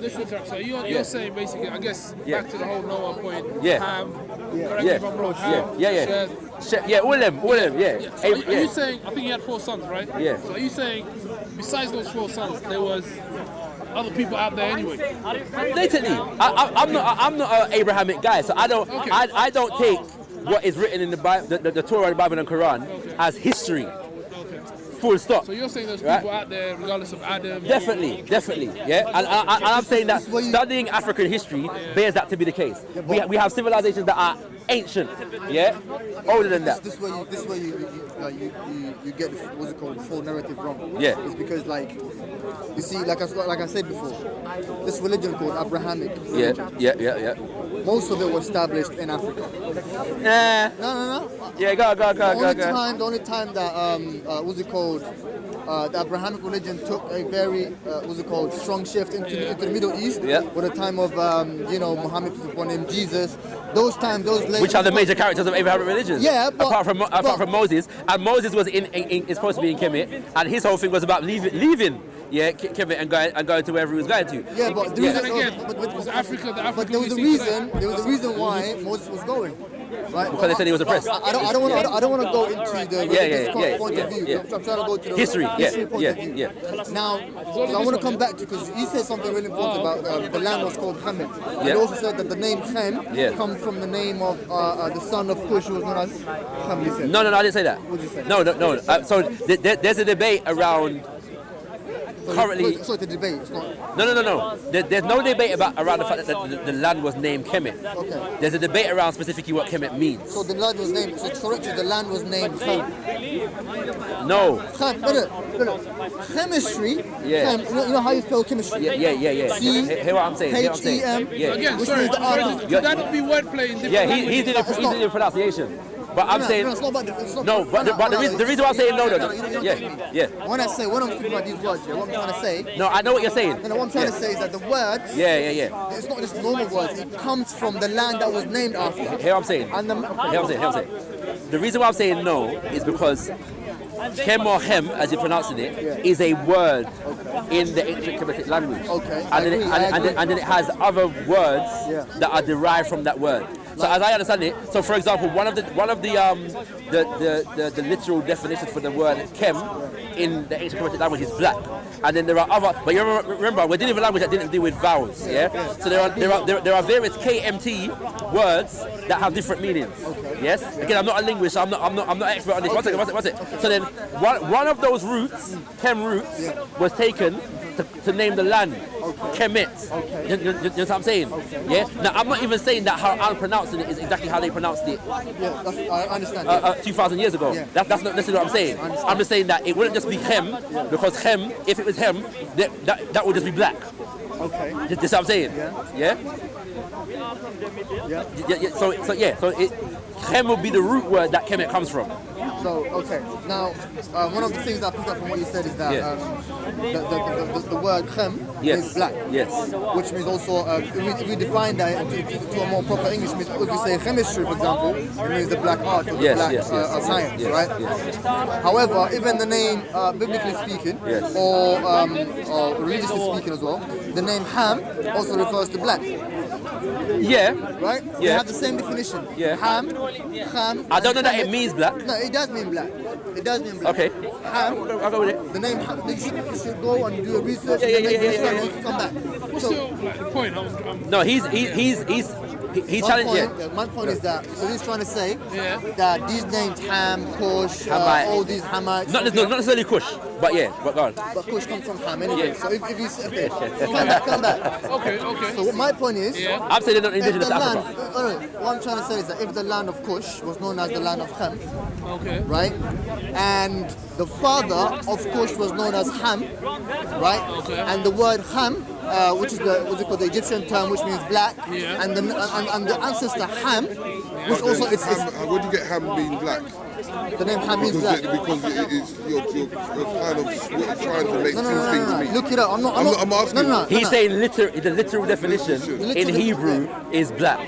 So you're saying basically, I guess, back to the whole Noah point, Yeah. Ham, correct me if I'm wrong, Ham, Yeah, all them, yeah. So are you saying, I think you had 4 sons, right? Yeah. So are you saying, besides those 4 sons, there was other people out there anyway? Blatantly, I'm not an Abrahamic guy, so I don't take what is written in the Bible, the Torah, the Bible, and Quran as history. Full stop. So you're saying there's people out there, regardless of Adam? Definitely, yeah. And I'm saying that studying African history bears that to be the case. We have civilizations that are ancient, yeah, older than that. This way Africa, you get what's it called, the full narrative wrong. Yeah. It's because like you see, like I said before, this religion called Abrahamic. Yeah. Most of it was established in Africa. No. Yeah, go. The only time that what's it called, the Abrahamic religion took a very what's it called, strong shift into the Middle East. Yeah. With the time of Muhammad upon him, Jesus. Those Which are the major characters of Abrahamic religion? Yeah, but, apart from Moses, and Moses was is supposed to be in Kemet, and his whole thing was about leaving. Yeah, Kemet and going to wherever he was going to. Yeah, but the Then reason, again, but was Africa the Africa but there was a we see today? reason. There was a reason why Moses was going. Right? Because they said he was oppressed. I don't want to go into the religious point of view. I'm trying to go to the History, point of view. yeah. Now, so I want to come back to, because you said something really important about the land was called Kemet. Yeah. You also said that the name Chem comes from the name of the son of Cush, who was known as Chem. You said. No, I didn't say that. What did you say? No. So there's a debate around. Currently, so it's a debate. It's not. No. There's no debate around the fact that the land was named Kemet. Okay. There's a debate around specifically what Kemet means. So the land was named. So correctly, the land was named Chem. No. Chem. No. Chemistry. Yeah. Chem, you know how you spell chemistry? Yeah. Hear what I'm saying? H-E-M. Yeah. Again, Which sorry, means the art. could that not be wordplay in different Yeah, languages? he did the pronunciation. But I'm saying it's not about it's not, no. But the reason why I'm saying no. Yeah. When I'm speaking about these words, what I'm trying to say. No, I know what you're saying. What I'm trying to say is that the words. Yeah. It's not just normal words. It comes from the land that was named after. Hear what I'm saying? And Hear what I'm saying. The reason why I'm saying no is because Chem or Hem, as you're pronouncing it, is a word in the ancient Kemetic language. Okay. And then it has other words that are derived from that word. So as I understand it, so for example, one of the literal definitions for the word Chem in the ancient Kemetic language is black. And then there are other, but you remember we're dealing with a language that didn't deal with vowels, yeah. So there are various KMT words that have different meanings. Yes. Again, I'm not a linguist, so I'm not an expert on this. One second. So then one of those roots, Chem roots, was taken to name the land, Kemet. You know what I'm saying? Yeah. Now I'm not even saying that how I'm pronouncing it is exactly how they pronounced it. Yeah, I understand. 2,000 years ago. That's not necessarily what I'm saying. I'm just saying that it wouldn't just be Hem, because Hem, if it was Hem, that would just be black. Okay. That's what I'm saying. Yeah. So Chem will be the root word that Kemet comes from. So, okay. Now, one of the things I picked up from what you said is that the word Chem is black. Yes. Which means also, if we define that to a more proper English, means if we say chemistry, for example, it means the black art or the black science, right? Yes. However, even the name, biblically speaking, or religiously speaking as well, the name Ham also refers to black. Yeah. Right? Yeah. They have the same definition. Yeah. Ham. I don't know that it means black. No, it does mean black. It does mean black. Okay. Ham. I'll go with it. The name Ham. You should go and do a research. Yeah. And then come back. What's the point? No, he's challenging. Yeah. My point is that so he's trying to say Yeah. these names Ham, Kush, Hamite. all these Hamites. Not necessarily Kush, but go on. But Kush comes from Ham anyway. Yeah. So if you say, come back. Okay. So what my point is, I'm saying they're not if indigenous the to land, Africa. what I'm trying to say is that if the land of Kush was known as the land of Ham, Okay. right, and the father of Kush was known as Ham, right, Okay. and the word Ham, which is the Egyptian term, which means black, Yeah. and the ancestor Ham, which also it's Where do you get Ham being black? the name Ham means black. Because you're kind of trying to make two things mean. Look it up. I'm asking. No. He's saying the literal definition in Hebrew is black,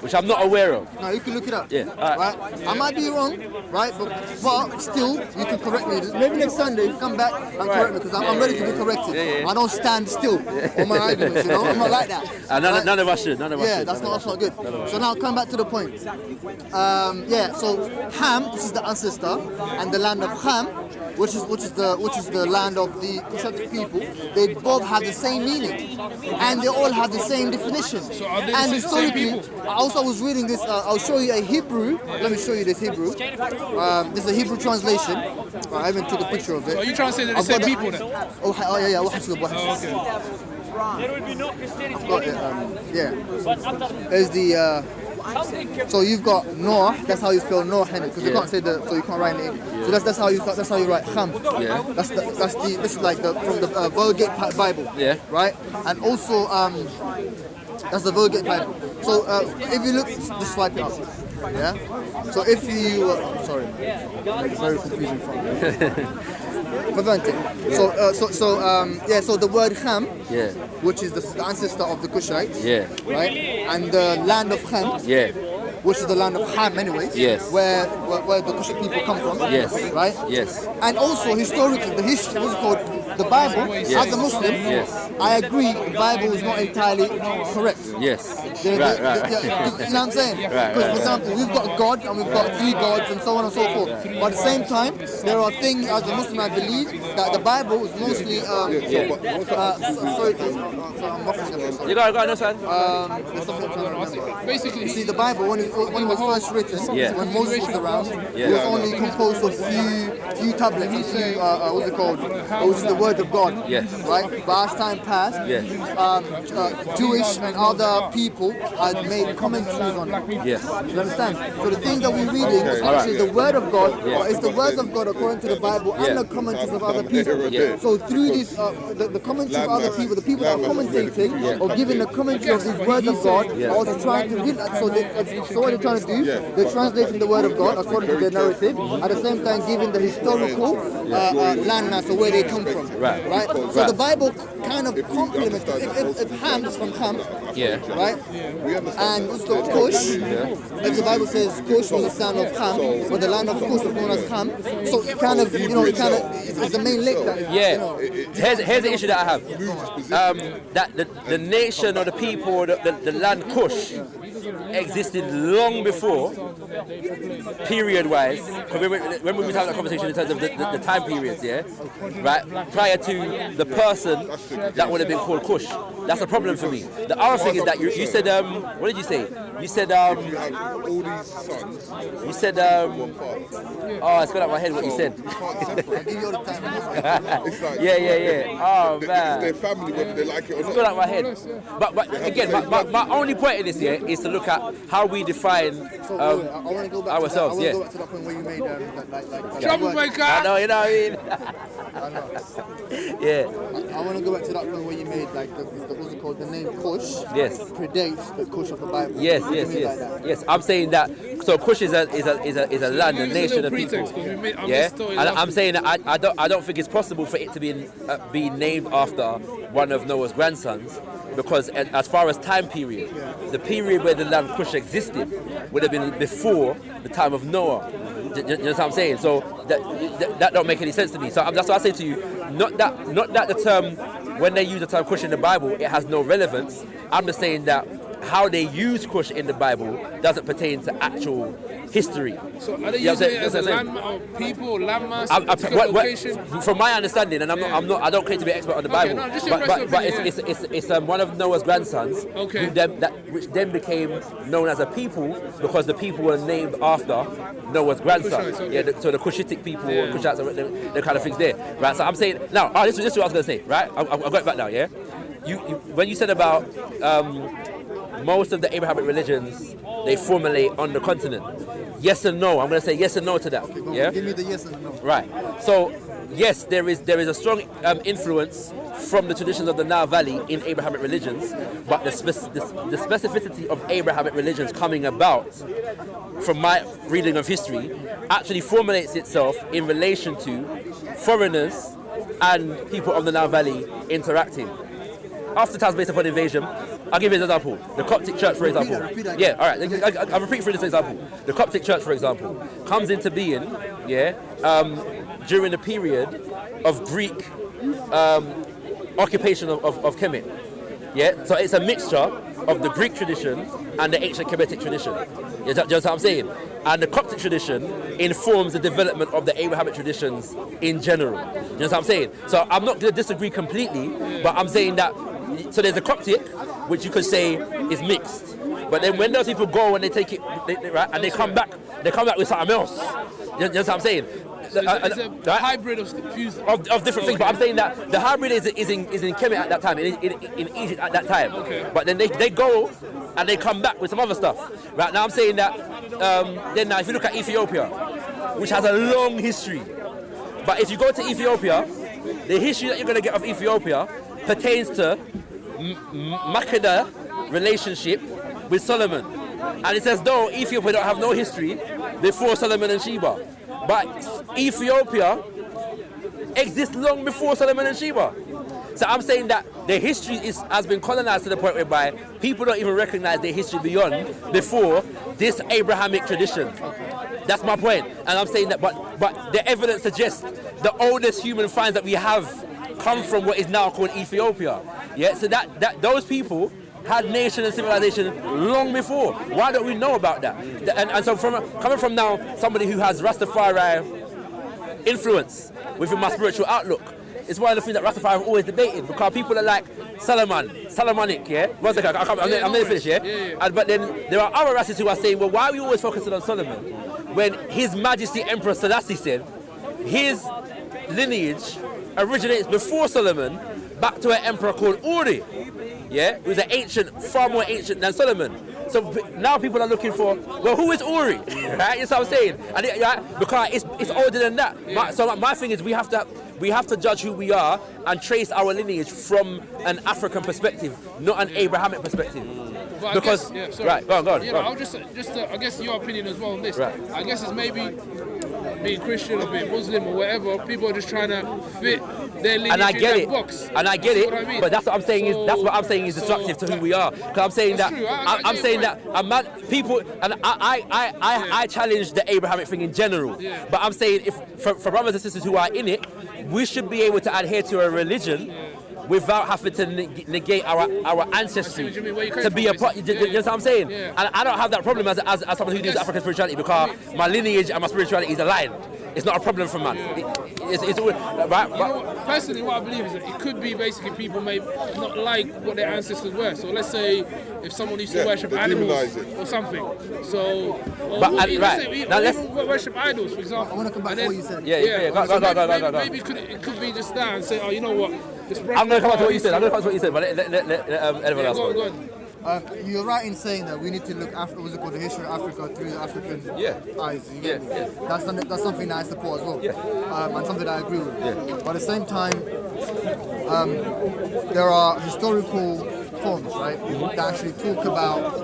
which I'm not aware of. No, you can look it up. Yeah, Right. I might be wrong, right? But still, you can correct me. Maybe next Sunday you come back and correct me because I'm ready to be corrected. Yeah. I don't stand still on my arguments. You know, I'm not like that. Right? None of us should. That's not good. So now come back to the point. So Ham, this is the ancestor, and the land of Ham, which is the land of the Celtic people. They both have the same meaning, and they all have the same definition. So are they And the same historically, people? I was reading this. I'll show you a Hebrew. Let me show you this Hebrew. This is a Hebrew translation. I even took a picture of it. So are you trying to say they're the I've same got people then? Oh yeah. Okay. There will be no Christianity Got it. anymore. Yeah. But after There's the So you've got Noah. That's how you spell Noah, because you can't say so you can't write it. So that's how you write Ham. Yeah. This is like from the Vulgate Bible. Yeah. Right. And also that's the Vulgate Bible. So if you look, just swipe it up. Yeah. So if you sorry, very confusing for me. So the word Ham, which is the ancestor of the Cushites, right, and the land of Ham, which is the land of Ham, anyways, where the Cushite people come from, right, and also historically, the history was called the Bible. As a Muslim, I agree, the Bible is not entirely correct. You know what I'm saying? Because, for example, we've got God and we've got 3 gods and so on and so forth. But at the same time, there are things, as a Muslim, I believe, that the Bible is mostly. Sorry, I'm waffling a bit, sorry. You got no son. There's something I'm trying to remember. Basically, You see, the Bible, when it was first written, when Moses was around, it was only composed of few tablets and few, what's it called? Which is the word of God. Right? But as time passed, Jewish and other people had made commentaries on it. You understand? So the things that we're reading is actually the word of God, or it's the words of God according to the Bible and the commentaries of other people. So through these, the commentaries of other people, the people that are commentating or giving the commentary of these words of God, are also trying to give that. So what they're trying to do, they're translating the word of God according to their narrative, at the same time giving the historical landmass of where they come from. Right? So the Bible kind of complements, if Ham is from Ham, right? And also Cush, if the Bible says Cush was the son of Ham, or the land of Cush was known as Ham, so it kind of, it's the main link that, Here's the issue that I have. That the nation or the people, or the land Cush existed long before, period-wise. When we have that conversation in terms of the time periods, right, prior to the person that would have been called Cush. That's a problem for me. The other thing is that you said, what did you say? You said, you have all these sons. You said, oh, it's gone out of my head what you said. It's like, Oh, man. It's their family, whether they like it or It's not. gone out of my head. But again, my only point in this is to look at how we define ourselves. I want to go back to that point where you made troublemaker. I know, you know what I mean? I want to go back to that point where you made like what's it called? The name Cush. Predates the Cush of the Bible. Yes. I'm saying that. So Cush is a land, a nation of people. And I'm saying that I don't think it's possible for it to be named after one of Noah's grandsons, because as far as time period, the period where the land Cush existed would have been before the time of Noah. You know what I'm saying? So that don't make any sense to me. So that's why I say to you, not that the term, when they use the term Cush in the Bible, it has no relevance. I'm just saying that how they use Cush in the Bible doesn't pertain to actual history. So are they using it as a landmass or people, landmass, location? From my understanding, and I don't claim to be an expert on the Bible, but it's one of Noah's grandsons, which then became known as a people because the people were named after Noah's grandson. So the Cushitic people, Cushites, the kind of things there, right? So I'm saying now, this is what I was going to say, right? I'll go back now, You when you said about most of the Abrahamic religions, they formulate on the continent. Yes and no. I'm going to say yes and no to that. Give me the yes and no. Right. So yes, there is a strong influence from the traditions of the Nile Valley in Abrahamic religions, but the specificity of Abrahamic religions coming about, from my reading of history, actually formulates itself in relation to foreigners and people of the Nile Valley interacting. After times based upon invasion, I'll give you an example. The Coptic Church, for example. Repeat I'll repeat through this example. The Coptic Church, for example, comes into being, during the period of Greek occupation of Kemet. So it's a mixture of the Greek tradition and the ancient Kemetic tradition. You know what I'm saying? And the Coptic tradition informs the development of the Abrahamic traditions in general. You know what I'm saying? So I'm not going to disagree completely, but I'm saying that, so there's a Coptic, which you could say is mixed. But then when those people go and they take it, and they come back with something else. You know what I'm saying? It's a hybrid of different things, but I'm saying that the hybrid is in Kemet at that time, in Egypt at that time. But then they go and they come back with some other stuff. Right now I'm saying that then now if you look at Ethiopia, which has a long history, but if you go to Ethiopia, the history that you're going to get of Ethiopia pertains to Makeda relationship with Solomon. And it's as though Ethiopia don't have no history before Solomon and Sheba. But Ethiopia exists long before Solomon and Sheba. So I'm saying that the history has been colonized to the point whereby people don't even recognize their history before this Abrahamic tradition. That's my point. And I'm saying that, but the evidence suggests the oldest human finds that we have come from what is now called Ethiopia. Yeah, so that those people had nation and civilization long before. Why don't we know about that? And so coming from now somebody who has Rastafari influence within my spiritual outlook, it's one of the things that Rastafari have always debated, because people are like Solomonic, yeah? One second, I'm going to finish, yeah? But then there are other Rastas who are saying, well, why are we always focusing on Solomon when His Majesty Emperor Selassie said his lineage originates before Solomon back to an emperor called Uri, yeah? Who's an ancient, far more ancient than Solomon. So now people are looking for, well, who is Uri? Right? That's what I'm saying. And because it's older than that. So my thing is we have to judge who we are and trace our lineage from an African perspective, not an Abrahamic perspective. But because I guess, right, go on. You know, I'll just I guess your opinion as well on this. Right. I guess it's maybe being Christian or being Muslim or whatever. People are just trying to fit their lineage and I get in it, that box. and I get it. I mean. But that's what I'm saying is destructive to who we are. Because I'm saying that I'm saying that people, and I challenge the Abrahamic thing in general. Yeah. But I'm saying if for brothers and sisters who are in it, we should be able to adhere to a religion without having to negate our ancestry to be a part. You know what I'm saying? Yeah. And I don't have that problem as someone who does African spirituality, because my lineage and my spirituality is aligned. It's not a problem for man. It's always, right? You know what, personally, what I believe is that it could be basically people may not like what their ancestors were. So let's say if someone used to worship animals or something. So, let's worship idols, for example. I want to come back to what you said. Go. Maybe it could be just that and say, oh, you know what? I'm going to come back to what you said. But let everyone else go on. You're right in saying that we need to look after what's it called, the history of Africa through the African eyes. That's something that I support as well, and something that I agree with. But at the same time, there are historical forms, right, that actually talk about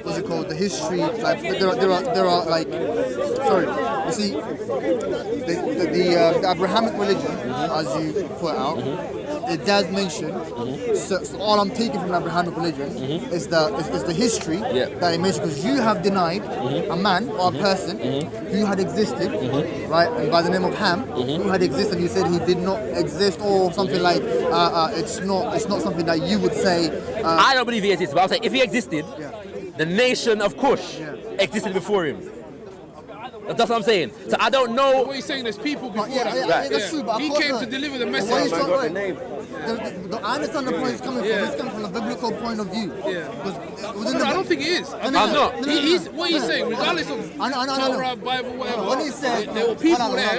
what's it called, the history. Like there are like, sorry, you see, the Abrahamic religion, as you put out. It does mention, so all I'm taking from the Abrahamic religion is the history that it mentions, because you have denied a man or a person who had existed, right, and by the name of Ham, who had existed. You said he did not exist, or something like it's not something that you would say. I don't believe he existed, but I'm saying if he existed, the nation of Kush existed before him. That's what I'm saying. So I don't know. What you're saying, there's people before that. That's true, but he came to deliver the message. I understand the point he's coming from. He's coming from a biblical point of view. I don't think he is. I'm not. What he's saying, regardless of Torah, Bible, whatever, when he said, there were people there,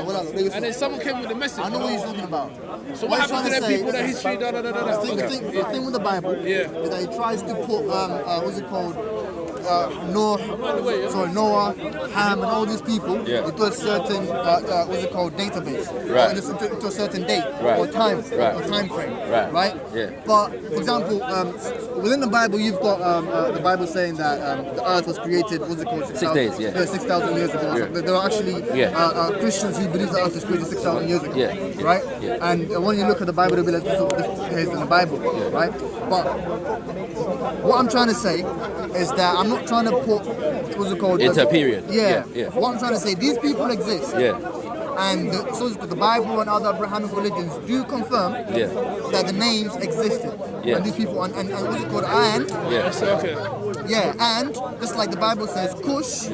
and then someone came with the message. I know what he's talking about. So what happened to them people, that history, The thing with the Bible is that he tries to put, what's it called? Noah, Ham, and all these people into a certain what's it called, database, into a certain date or time frame, right? Yeah. But for example, within the Bible, you've got the Bible saying that the earth was created, what's it called, 6 days, 6,000 years ago. So there are actually Christians who believe the earth was created 6,000 years ago, right? And when you look at the Bible, they'll be like, this is in the Bible, right? But what I'm trying to say is that I'm not trying to put, what's it called? Into a period. Yeah. What I'm trying to say, these people exist. And the Bible and other Abrahamic religions do confirm that the names existed. And these people, and what's it called? And just like the Bible says, Kush.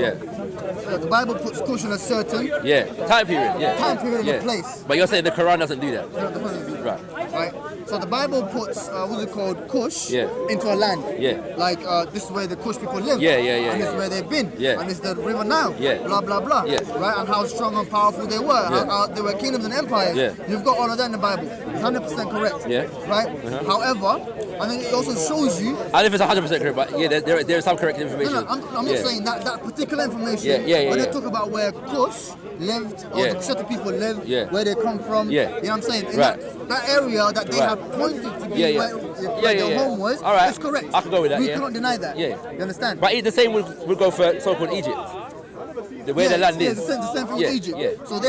The Bible puts Kush in a certain time period. Time period and a place. But you're saying the Quran doesn't do that. No, the Quran doesn't do that. Right. So the Bible puts what's it called, Cush, Yeah. into a land. Yeah. Like this is where the Cush people live. Yeah. And this is where they've been. Yeah. And it's the river Nile. Yeah. Blah blah blah. Yeah. Right. And how strong and powerful they were. Yeah. How they were kingdoms and empires. Yeah. You've got all of that in the Bible. It's 100% correct. Yeah. Right. However, and then it also shows you. I don't know if it's 100% correct, but yeah, there's some correct information. No, I'm not saying that particular information. Yeah. When they talk about where Cush lived, or the Kushite people live, where they come from. Yeah. You know what I'm saying? In Right. that area that they have pointed to be where their home was, All right. it's correct. I can go with that. We cannot deny that. Yeah. You understand? But the same would go for so-called Egypt. Where the land is. The same thing with Egypt. Yeah. So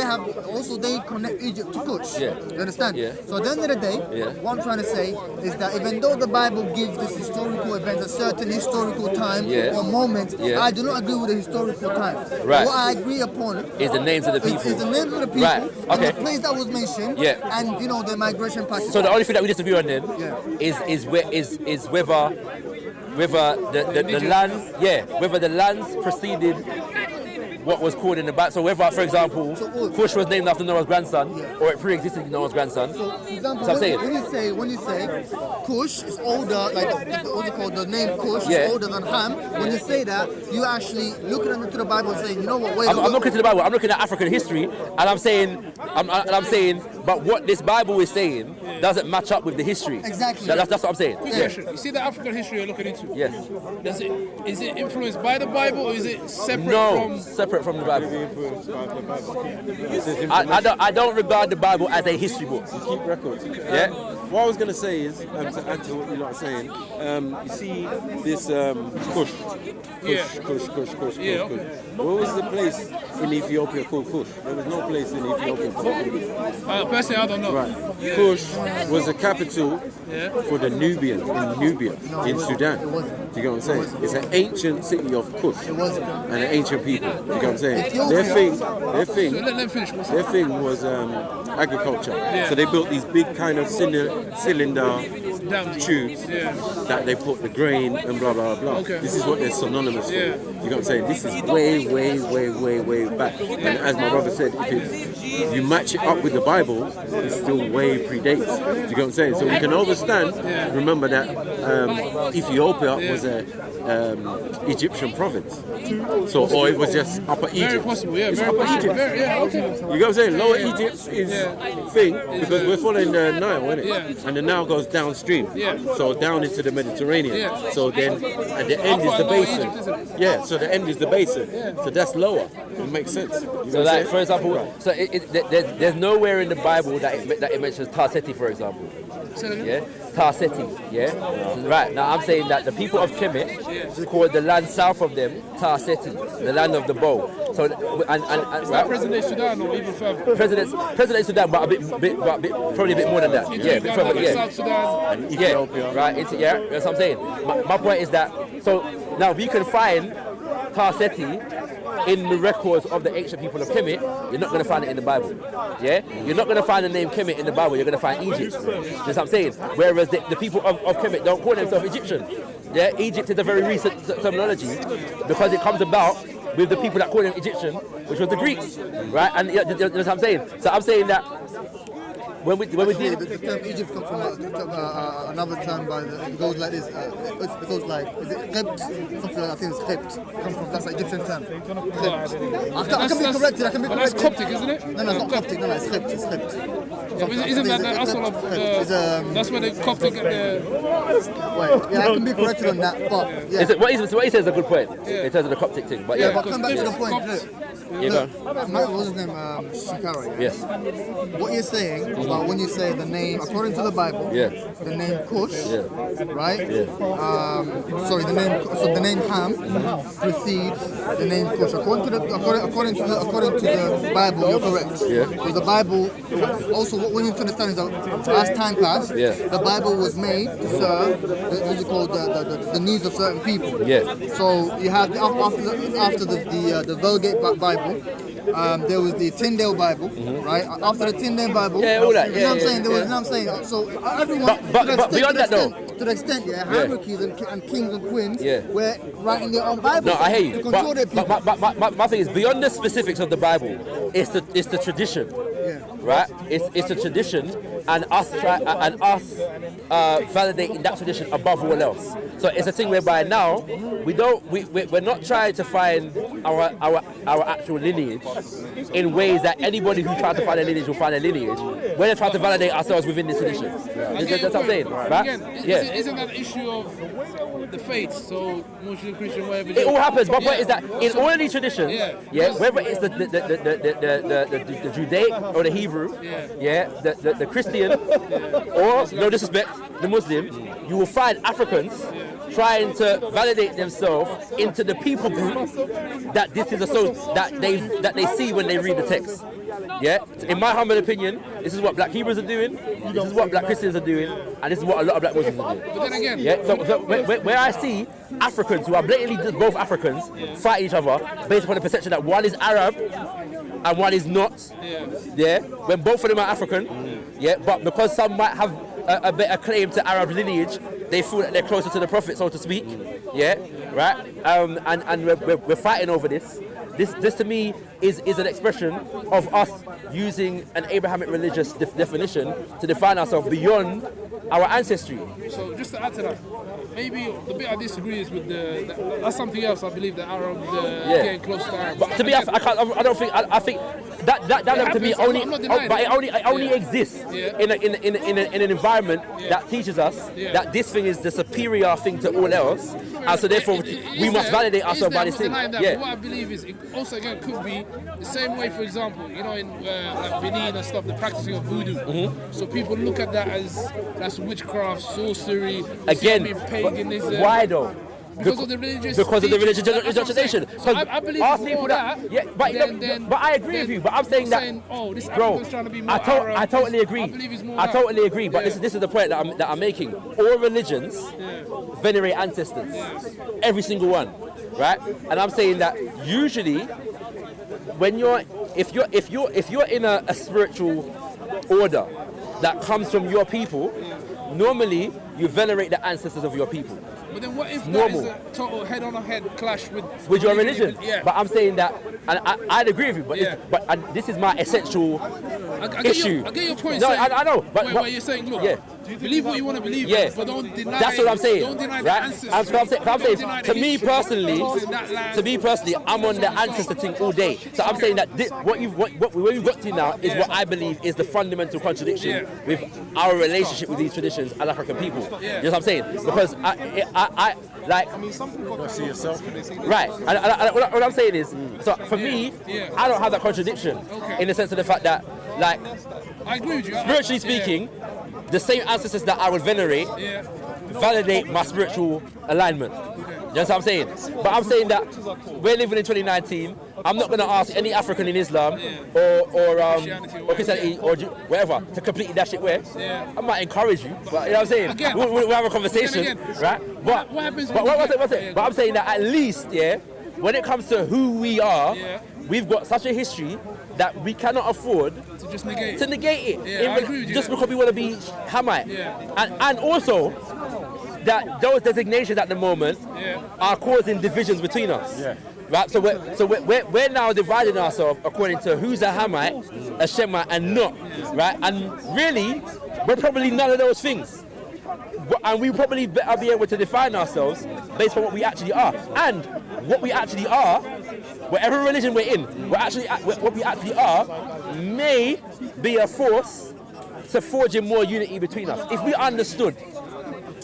they connect Egypt to Kush. Yeah. You understand? Yeah. So at the end of the day, what I'm trying to say is that even though the Bible gives this historical event a certain historical time or moment, I do not agree with the historical time. Right. What I agree upon is the names of the people. Is the names of the people. Right. And Okay. the place that was mentioned. And the migration pattern. So the only thing that we disagree on then is whether the land, whether the lands preceded what was called in the Bible. So whether, for example, Cush was named after Noah's grandson, or it pre-existed Noah's grandson. So, for example, so I'm saying, when you say Cush is older, like what's it called, the name Cush is older than Ham. When you say that, you actually looking into the Bible and saying, you know what? Wait, I'm looking to the Bible. I'm looking at African history, and I'm saying, but what this Bible is saying doesn't match up with the history. Exactly. That's what I'm saying. Quick question. You see the African history you're looking into? Yes. Is it influenced by the Bible, or is it separate from? Separate from the Bible. I don't regard the Bible as a history book. You keep records. Yeah. What I was going to say is, to add to what you're not saying, you see this Cush. Yeah, okay. What was the place in Ethiopia called Cush? There was no place in Ethiopia called Cush. Personally, I don't know. Right. Yeah. Cush was the capital for the Nubian in Nubia, in Sudan. Do you get what I'm saying? It's an ancient city of Cush and an ancient people. Do you get what I'm saying? Their thing was agriculture. So they built these big kind of cylinder tubes that they put the grain and blah blah blah. Okay. This is what they're synonymous for. You know what I'm saying? This is way back. And as my brother said, if you match it up with the Bible, it still way predates. Do you get what I'm saying? So we can understand. Remember that Ethiopia was a Egyptian province. So, or it was just Upper Egypt. Very possible, yeah. It's Very Upper possible. Egypt. Okay. You get what I'm saying? Lower Egypt is thing because we're following the Nile, isn't it? Yeah. And the Nile goes downstream. Yeah. So down into the Mediterranean. Yeah. So then at the end is the Lower basin. Egypt, isn't it? Yeah, so the end is the basin. So that's lower. It makes sense. You know So, what I'm like, saying? for example, so there's nowhere in the Bible that it mentions Tar Seti, for example. Yeah, Tar Seti. Yeah, right. Now I'm saying that the people of Kemet called the land south of them Tar Seti, the land of the bow. So and Is that right? President Sudan or even further? President Sudan, but probably a bit more than that. Yeah, a bit further, yeah. South Sudan. And Ethiopia. Right. That's what I'm saying. My point is that so now we can find Tar Seti in the records of the ancient people of Kemet. You're not going to find it in the Bible. Yeah, you're not going to find the name Kemet in the Bible. You're going to find Egypt. That's what I'm saying. Whereas the people of Kemet don't call themselves Egyptian. Yeah, Egypt is a very recent terminology because it comes about with the people that call them Egyptian, which was the Greeks, right? And that's what I'm saying. So I'm saying that when we the term Egypt comes from another term it goes like this. It goes like, is it Qibt? Something like that. I think it's Qibt. Comes from, that's an Egyptian term. Qibt. I can be corrected. But that's Coptic, isn't it? No, it's not Coptic. No, it's Qibt. It's Qibt. Yeah, isn't that the asshole of that's where the Coptic get the... Wait, yeah, I can be corrected on that, but yeah. Is it, what he says is a good point in terms of the Coptic thing. But Yeah, but come back to the point. You know. What's his name? Shikara. Yes. What you're saying about when you say the name, according to the Bible, the name Cush, right? Sorry, the name Ham precedes the name Cush. According to the Bible, you're correct. Yeah. Because the Bible, also what we need to understand is that as time passed, the Bible was made to serve the needs of certain people. Yeah. So you have after the Vulgate Bible. There was the Tyndale Bible, right? After the Tyndale Bible, all that. You know what I'm saying? There was, you know what I'm saying? So everyone, but beyond that though, to the extent, hierarchies and kings and queens were writing their own Bible. No, I hear you. To control their people. But my thing is beyond the specifics of the Bible. It's the tradition, right? It's the tradition us validating that tradition above all else. So it's a thing whereby now we're not trying to find our actual lineage in ways that anybody who tries to find a lineage will find a lineage. We're trying to validate ourselves within this tradition. That's what I'm saying, right? Again, isn't that the issue of the faith? So Muslim, Christian, whatever. It all happens. My point is that in all of these traditions, whether it's the Judaic or the Hebrew, the Christian, or no disrespect, the Muslim, you will find Africans trying to validate themselves into the people group that this is that they see when they read the text. Yeah, in my humble opinion, this is what Black Hebrews are doing, this is what Black Christians are doing, and this is what a lot of Black Muslims are doing. But then again, so where I see Africans who are blatantly just both Africans fight each other based upon the perception that one is Arab and one is not, when both of them are African, but because some might have a better claim to Arab lineage, they feel that they're closer to the Prophet, so to speak, right? And we're fighting over this. This to me is an expression of us using an Abrahamic religious definition to define ourselves beyond our ancestry. So just to add to that, maybe the bit I disagree is with that's something else. I believe that Arab getting close to Arab. But to me, I think that to me only, but it only exists in an environment that teaches us that this thing is the superior thing to all else, and so therefore we must validate ourselves by this thing. But what I believe is it also again could be the same way. For example, you know, in like Benin and stuff, the practicing of voodoo. So people look at that as that's witchcraft, sorcery, again, paganism. Why though? Because of the religious indoctrination. So I believe it's more that. But I agree with you. But I'm saying that, oh, this bro, African's trying to be more I totally agree. I believe it's more I totally agree. But this is the point that I'm making. All religions venerate ancestors, every single one, right? And I'm saying that usually, when if you're in a spiritual order that comes from your people, normally you venerate the ancestors of your people. But then what if that is a total head-on-head clash with your religion? Yeah. But I'm saying that, and I'd agree with you, but this is my essential issue. I get your point. No, I know. But where you're saying, look, believe what you want to believe, but don't deny. That's what I'm saying. Don't deny the right? ancestry. I'm saying, to me personally, I'm on the ancestor thing all day. So I'm saying that where you've got to now is what I believe is the fundamental contradiction with our relationship with these traditions as African people. You know what I'm saying? Because I like. I mean, some people got to see yourself. Right. What I'm saying is, so for me, I don't have that contradiction in the sense of the fact that, like, I agree with you. Spiritually speaking, the same ancestors that I would venerate validate my spiritual alignment. You know what I'm saying? But I'm saying that we're living in 2019. I'm not going to ask any African in Islam or Christianity or whatever to completely dash it where. I might encourage you, but you know what I'm saying? We'll have a conversation, right? But what happens? But I'm saying that at least, when it comes to who we are, we've got such a history that we cannot afford to just negate it. I agree with you just because we want to be Hamite. And also that those designations at the moment are causing divisions between us. Right, so we're now dividing ourselves according to who's a Hamite, a Shemite, and not, right? And really, we're probably none of those things. And we probably better be able to define ourselves based on what we actually are. And what we actually are, whatever religion we're in, what we actually are may be a force to forging more unity between us. If we understood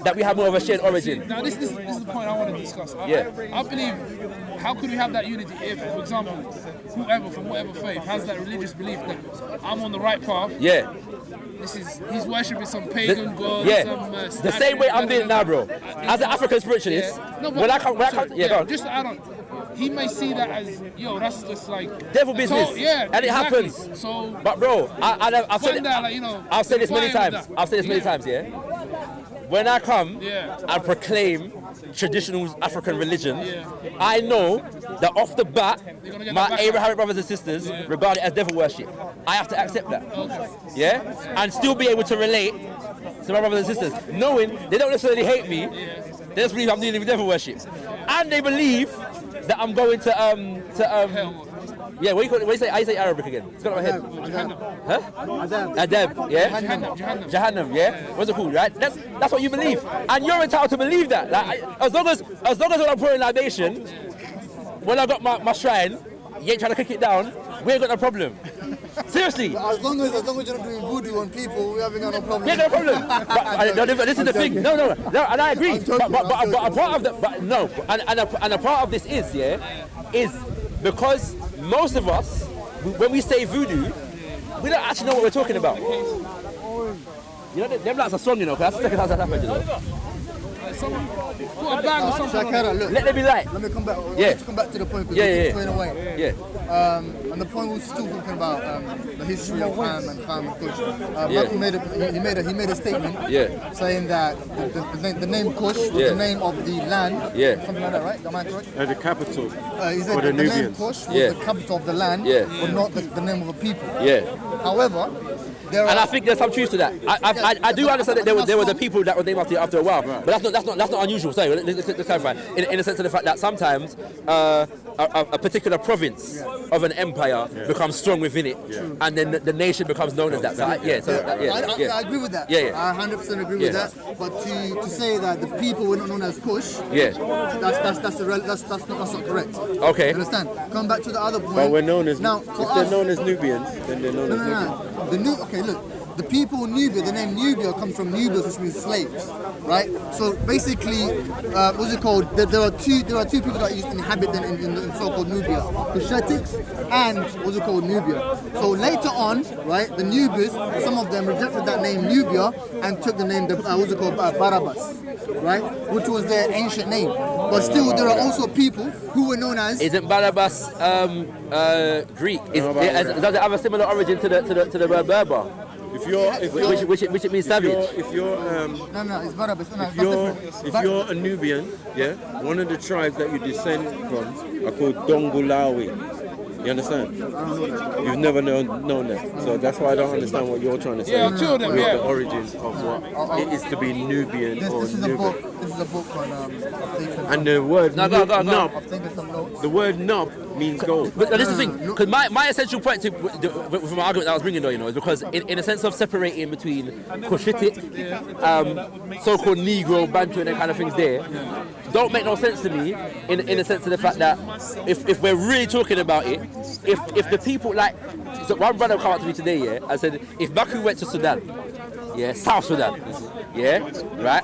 that we have more of a shared origin. Now this is the point I want to discuss. I believe, how could we have that unity if, for example, whoever from whatever faith has that religious belief that I'm on the right path? He's worshipping some pagan god. The same way I'm doing it now, bro. As an African spiritualist, when I come, go on. Just to add on, he may see that as, that's just like devil business. And it happens. So, but bro, I've said this many times. When I come and proclaim traditional African religion, I know that off the bat, my Abrahamic brothers and sisters regard it as devil worship. I have to accept that, and still be able to relate to my brothers and sisters, knowing they don't necessarily hate me, they just believe I'm dealing with devil worship, and they believe that I'm going to Yeah, what do you say? I say Arabic again. It's got my head. Huh? Adab. Yeah. Jahannam. Yeah. What's it called? Right. That's what you believe, and you're entitled to believe that. Like, as long as when I'm pouring libation, when I got my shrine, you ain't trying to kick it down. We ain't got no problem. Seriously. As long as you're not doing voodoo on people, we haven't got no problem. Yeah, no problem. But this is the thing. No, and I agree. But a part of that, and a part of this is because most of us, when we say voodoo, we don't actually know what we're talking about. You know, them lots are strong, you know, because that's the second time that's happened, you know. Put a bag or something. Look, let there be light. Let me come back. Yeah. Let's come back to the point because we keep going away. Yeah. And the point was still talking about the history of Ham and Kush. Malcolm made a statement saying that the name Kush was the name of the land. Something like that, right? Am I correct? The capital. He said the name Kush was the capital of the land, but not the name of a people. However, and I think there's some truth to that. I do understand that there were the people that were named after a while, but that's not unusual. Sorry, let's clarify. In the sense of the fact that sometimes a particular province of an empire becomes strong within it, and then the nation becomes known as that. So I agree with that. I 100% agree with that. But to say that the people were not known as Kush, that's not correct. Okay. You understand? Come back to the other point. But we're known as now. If they're known as Nubians, then they're known as Nubians. Look, the people in Nubia, the name Nubia comes from Nubius, which means slaves, right? So basically, what's it called? There are two people that used to inhabit in so-called Nubia, the Shetics and what's it called, Nubia. So later on, right, the Nubians, some of them rejected that name Nubia and took the name, what's it called, Barabas, right? Which was their ancient name. But still, there are also people who were known as. Isn't Barabas Greek? Does it have a similar origin to the word Berber? Which it means savage. No, it's Barabas. If you're a Nubian, one of the tribes that you descend from are called Dongolawi. You understand? You've never known that. So that's why I don't understand what you're trying to say. Yeah, two of them, the origins of what it is to be Nubian This is a book on and the word nub, the word nub means gold. But this is the thing, because my essential point from my argument that I was bringing though, you know, is because in a sense of separating between Cushitic, so-called Negro, Bantu and that kind of things there, don't make no sense to me in the sense of the fact that if we're really talking about it, if the people like, so one brother came up to me today, and said if Baku went to Sudan, South Sudan, right,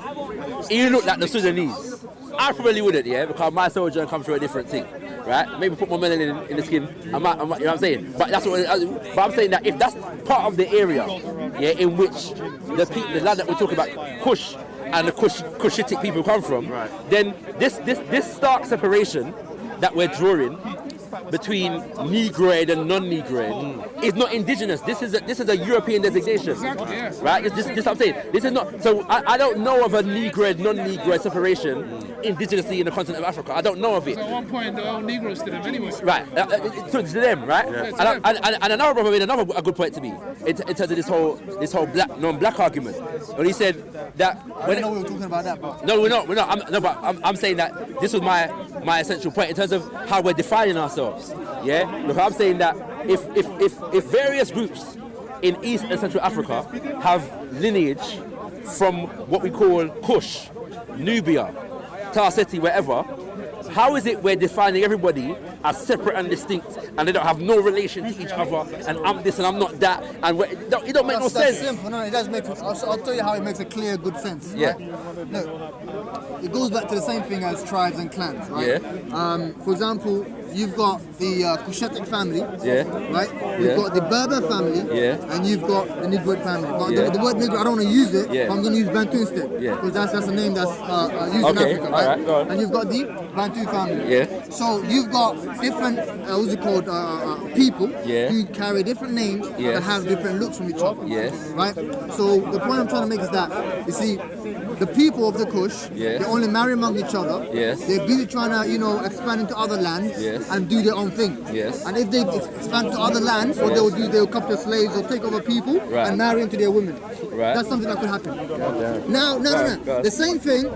he looked like the Sudanese. I probably wouldn't, because my soldier comes through a different thing, right? Maybe put more melanin in the skin. You know what I'm saying? But that's what. But I'm saying that if that's part of the area, in which the land that we're talking about, Kush and the Cushitic people come from, then this stark separation that we're drawing between Negroid and non-Negroid is not indigenous. This is a European designation, right? This what I'm saying. This is not. So I don't know of a Negroid non-Negroid separation indigenously in the continent of Africa. I don't know of it. So at one point, the old Negroes to them anyway. Right, to them, right? And another brother made a good point to me in terms of this whole black non-black argument. When he said that I don't know we were talking about that, but no, we're not. I'm saying that this was my essential point in terms of how we're defining ourselves. Look, I'm saying that if various groups in East and Central Africa have lineage from what we call Kush, Nubia, Tarseti, wherever, how is it we're defining everybody as separate and distinct and they don't have no relation to each other and I'm this and I'm not that and it don't make no sense. That's simple. No, it does make. I'll tell you how it makes a clear, good sense. Right? Look, it goes back to the same thing as tribes and clans, right? For example, you've got the Cushitic family, right? You've got the Berber family, and you've got the Negroid family. The word Negro, I don't want to use it, but I'm going to use Bantu instead, because that's a name that's used in Africa, right? And you've got the Bantu family. So you've got different, what's it called, people who carry different names that have different looks from each other, right? So the point I'm trying to make is that, you see, the people of the Kush, they only marry among each other. They're busy trying to, expand into other lands. Yes. and do their own thing. Yes. And if they expand to other lands, what they'll capture slaves or take over people Right. and marry into their women. Right. That's something that could happen. Now, the same thing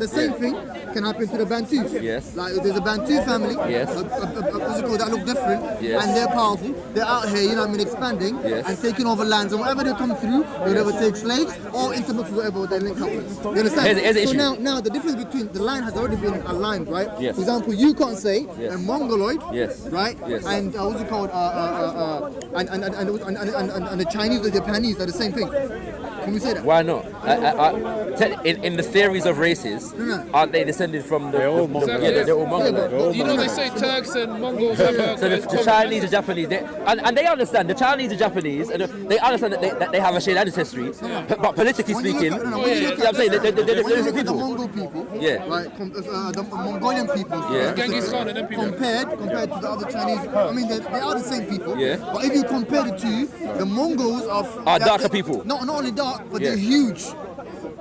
can happen to the Bantus. Yes. Like there's a Bantu family, Yes. what's it called, that look different, Yes. and they're powerful. They're out here, you know what I mean, expanding Yes. and taking over lands, and whatever they come through, they'll either take slaves or intermix with whatever they link up with. You understand? Here's the So issue. now the difference between the line has already been aligned, right? Yes. For example, you can't say Yes. a Mongoloid, Yes. right? Yes. And what's it called? And the Chinese or Japanese are the same thing. Can we say that? Why not? In the theories of races, aren't they descended from the? They're all Mongoloid. Yeah, they're all Mongoloid. You know they say Turks and Mongols have a So the Chinese and Japanese, and they understand, the Chinese and Japanese, and they understand that they have a shared ancestry, but politically speaking, you know what I'm saying, they're different The people. Mongol people, Yeah. right? The Mongolian people, Yeah. Genghis Khan and them people. compared to the other Chinese, I mean they are the same people. Yeah. But if you compare the two, the Mongols Are darker people. Not only dark, but Yeah. they're huge,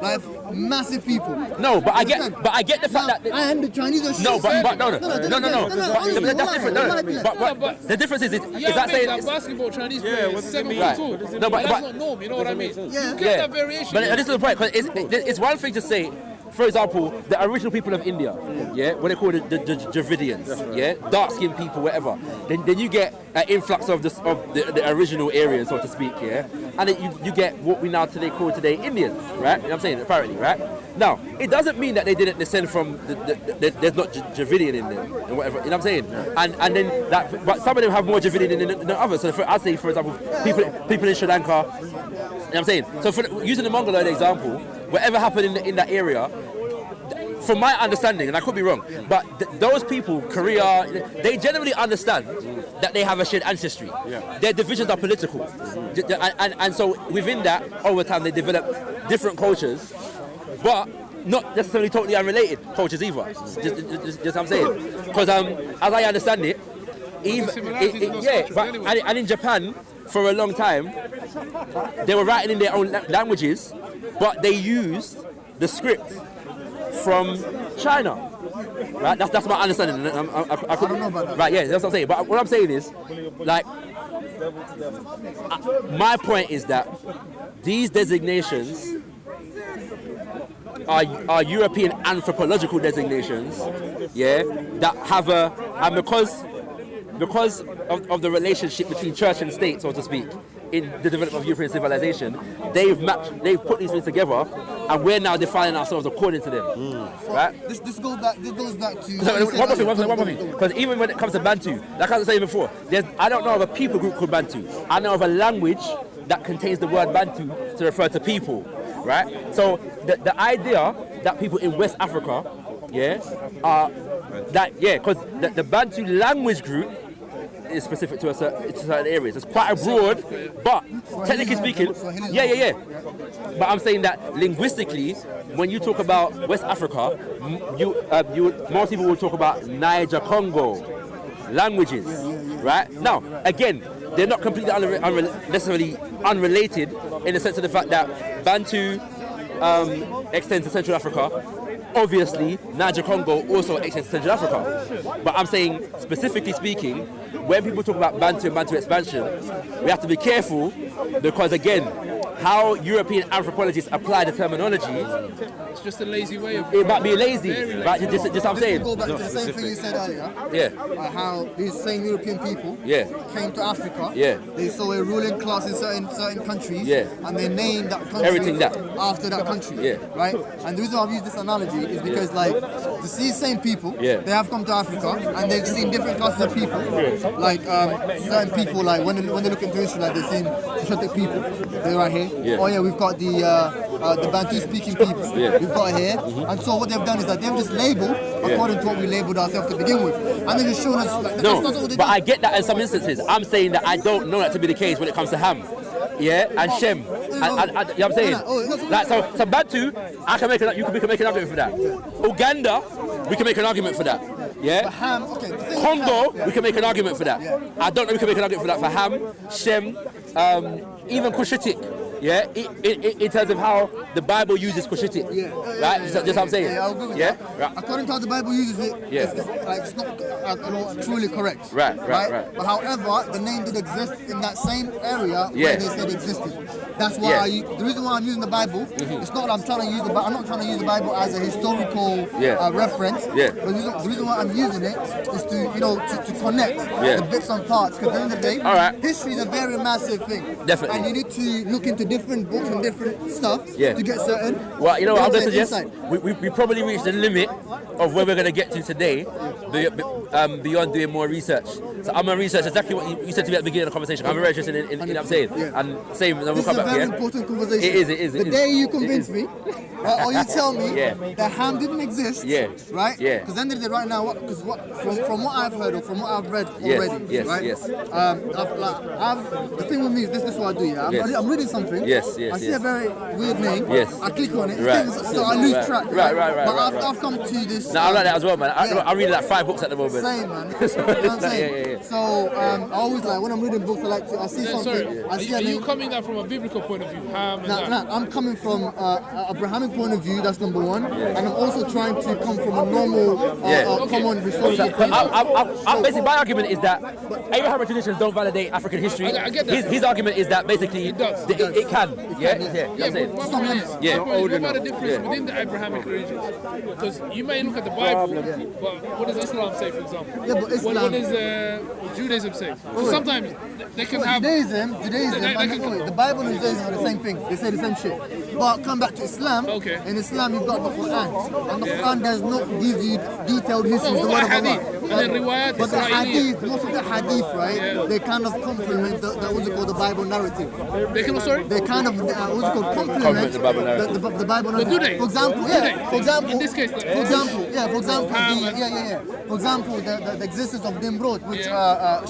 like massive people. No, but I get the fact Now, that. and the Chinese are No, but no. But honestly, that's different. But the difference is Yeah, that mate, saying? like basketball Chinese players, 7 Right. foot tall. No, but- That's not norm, you know what I mean? Yeah. You get that variation. But this is the point, because it's one thing to say, for example, the original people of India, yeah, what they call the Dravidians, yeah, dark-skinned people, whatever. Then you get an influx of the original Aryans, so to speak, yeah, and then you get what we now call today Indians, right? You know what I'm saying? Apparently, right? Now, it doesn't mean that they didn't descend from there's not Dravidian in them and whatever. You know what I'm saying? And then that, but some of them have more Dravidian than others. So I'd say, for example, people in Sri Lanka. You know what I'm saying? So using the Mongoloid example, whatever happened in that area, from my understanding, and I could be wrong, but those people, Korea, they generally understand that they have a shared ancestry. Their divisions are political. And so within that, over time, they develop different cultures, but not necessarily totally unrelated cultures either. Just what I'm saying. Because as I understand it, and in Japan, for a long time, they were writing in their own languages, but they used the script from China. Right? That's my understanding. I don't know about that. Right, yeah, that's what I'm saying. But what I'm saying is, like, my point is that these designations are European anthropological designations, yeah, that have and because of the relationship between church and state, so to speak, in the development of European civilization, they've put these things together, and we're now defining ourselves according to them, right? This goes back to. One more thing. Because even when it comes to Bantu, like I was saying before, I don't know of a people group called Bantu. I know of a language that contains the word Bantu to refer to people, right? So the idea that people in West Africa, because the Bantu language group is specific to certain areas. It's quite a broad, but technically speaking, But I'm saying that linguistically, when you talk about West Africa, most people will talk about Niger-Congo languages, right? Now, again, they're not completely necessarily unrelated in the sense of the fact that Bantu extends to Central Africa. Obviously, Niger-Congo also extends to Central Africa. But I'm saying, specifically speaking, when people talk about Bantu and Bantu expansion, we have to be careful because, again, how European anthropologists apply the terminology, it's just a lazy way of. It might be lazy, right? Just what I'm saying. Go back to the same thing you said earlier. Yeah. How these same European people came to Africa. Yeah. They saw a ruling class in certain countries. Yeah. And they named that country Everything that. after that country. Yeah. Right. And the reason I've used this analogy is because, like, to see same people, they have come to Africa and they've seen different classes of people. Like certain people, like when they look into history, like they've seen Celtic people. They're right here. Yeah. Oh yeah, we've got the Bantu speaking people. Yeah. We've got here. And so what they've done is that they've just labelled according to what we labelled ourselves to begin with. And they've just shown us like, No, that's all they but do. I get that in some instances. I'm saying that I don't know that to be the case when it comes to Ham, and Shem. You know what I'm saying? Like, so Bantu, you can make an argument for that. Uganda, we can make an argument for that. Yeah? Ham, okay. Congo, we can make an argument for that. I don't know if we can make an argument for that for Ham, Shem, even Cushitic. Yeah, in terms of how the Bible uses Cushitic. Right? Just what I'm saying. Yeah, I'll agree with Yeah? that. Right. According to how the Bible uses it, Yeah. it's not truly correct. Right. But however, the name did exist in that same area Yeah. where they said it existed. That's why Yeah. the reason why I'm using the Bible. It's not that I'm trying to use the Bible. I'm not trying to use the Bible as a historical reference. Yeah. But the reason why I'm using it is to to connect Yeah. the bits and parts. Because at the end of the day, All right. history is a very massive thing. Definitely. And you need to look into different books and different stuff Yeah. to get certain. Well, you know what I'm going to suggest? insight. We probably reached the limit of where we're going to get to today beyond doing more research. So I'm going to research exactly what you said to me at the beginning of the conversation. I'm very interested in what I'm saying. Yeah. And same, and then we'll This come is a back very here. important conversation. It is. The day you convince me, or you tell me Yeah. that ham didn't exist, Yeah. right? Yeah. Because then there's right now, from what I've heard or from what I've read Yes, already, yes, right? yes. The thing with me is this is what I do. Yeah, I'm reading something. Yes, I see yes. a very weird name. Yes. I click on it. Right. So I lose track. Right. But Right. I've come to this. No, I'm like that as well, man. Yeah. I'm reading like 5 books at the moment. Same, man. You know what I'm saying? Yeah. So I always like when I'm reading books, I see something. Sorry, I see are a you name. coming at from a biblical point of view? Ham and that? No, I'm coming from a Abrahamic point of view, that's number one. And I'm also trying to come from a normal, common resource. Basically, my argument is that Abrahamic traditions don't validate African history. I get that. His argument is that basically it does. It can. Yeah. Yeah, but my point is, Yeah. what about the difference within the Abrahamic religions? Because you may look at the Bible, but what does Islam say, for example? Yeah, but Islam- What does Judaism say? So sometimes they can have... Judaism, can- the Bible and Judaism are the same thing. They say the same shit. But come back to Islam. Okay. In Islam, you've got the Quran. And the Quran does not give you detailed history. No, the what word about of Allah. hadith? And then riwayat But the Israeliyya. hadith, most of the hadith, right, Yeah. they kind of complement what's it called, the Bible narrative. They can, sorry? They kind of, what's it called, complement the Bible narrative. the Bible narrative. do they? For example, Do yeah. they? For example, In this case, For example, For example, the existence of Nimrod, which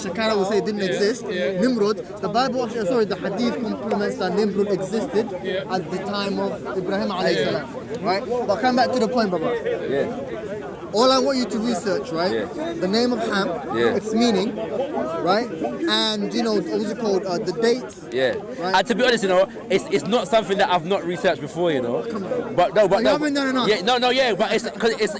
Shakara would say didn't exist. Yeah. Nimrod, the Bible, the hadith complements that Nimrod existed at the time of Ibrahim alayhi salam. Right? But come back to the point, Baba. All I want you to research, right? The name of Ham, its meaning, right? And what's it called? The date. Yeah. Right. And to be honest, it's not something that I've not researched before, But you haven't done enough. Yeah, but it's because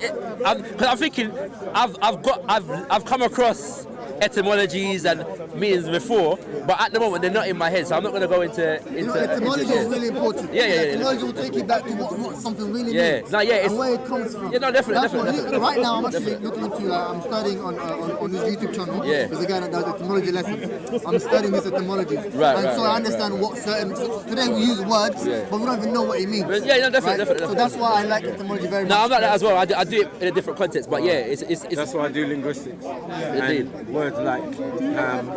I'm thinking I've come across etymologies and meanings before, but at the moment they're not in my head, so I'm not going to go into Etymology is really important. Yeah. Etymology will take you back to what something really means. And where it comes from. Yeah, no, definitely. Right now, I'm actually looking into. I'm studying on this YouTube channel. Yeah. There's a guy that does etymology lessons. I'm studying this etymology. Right. I understand what certain. So today we use words, but we don't even know what it means. Yeah, no, definitely. So that's why I like etymology very much. No, I'm like that as well. I do it in a different context, but yeah, it's That's why I do linguistics. Indeed. And words like ham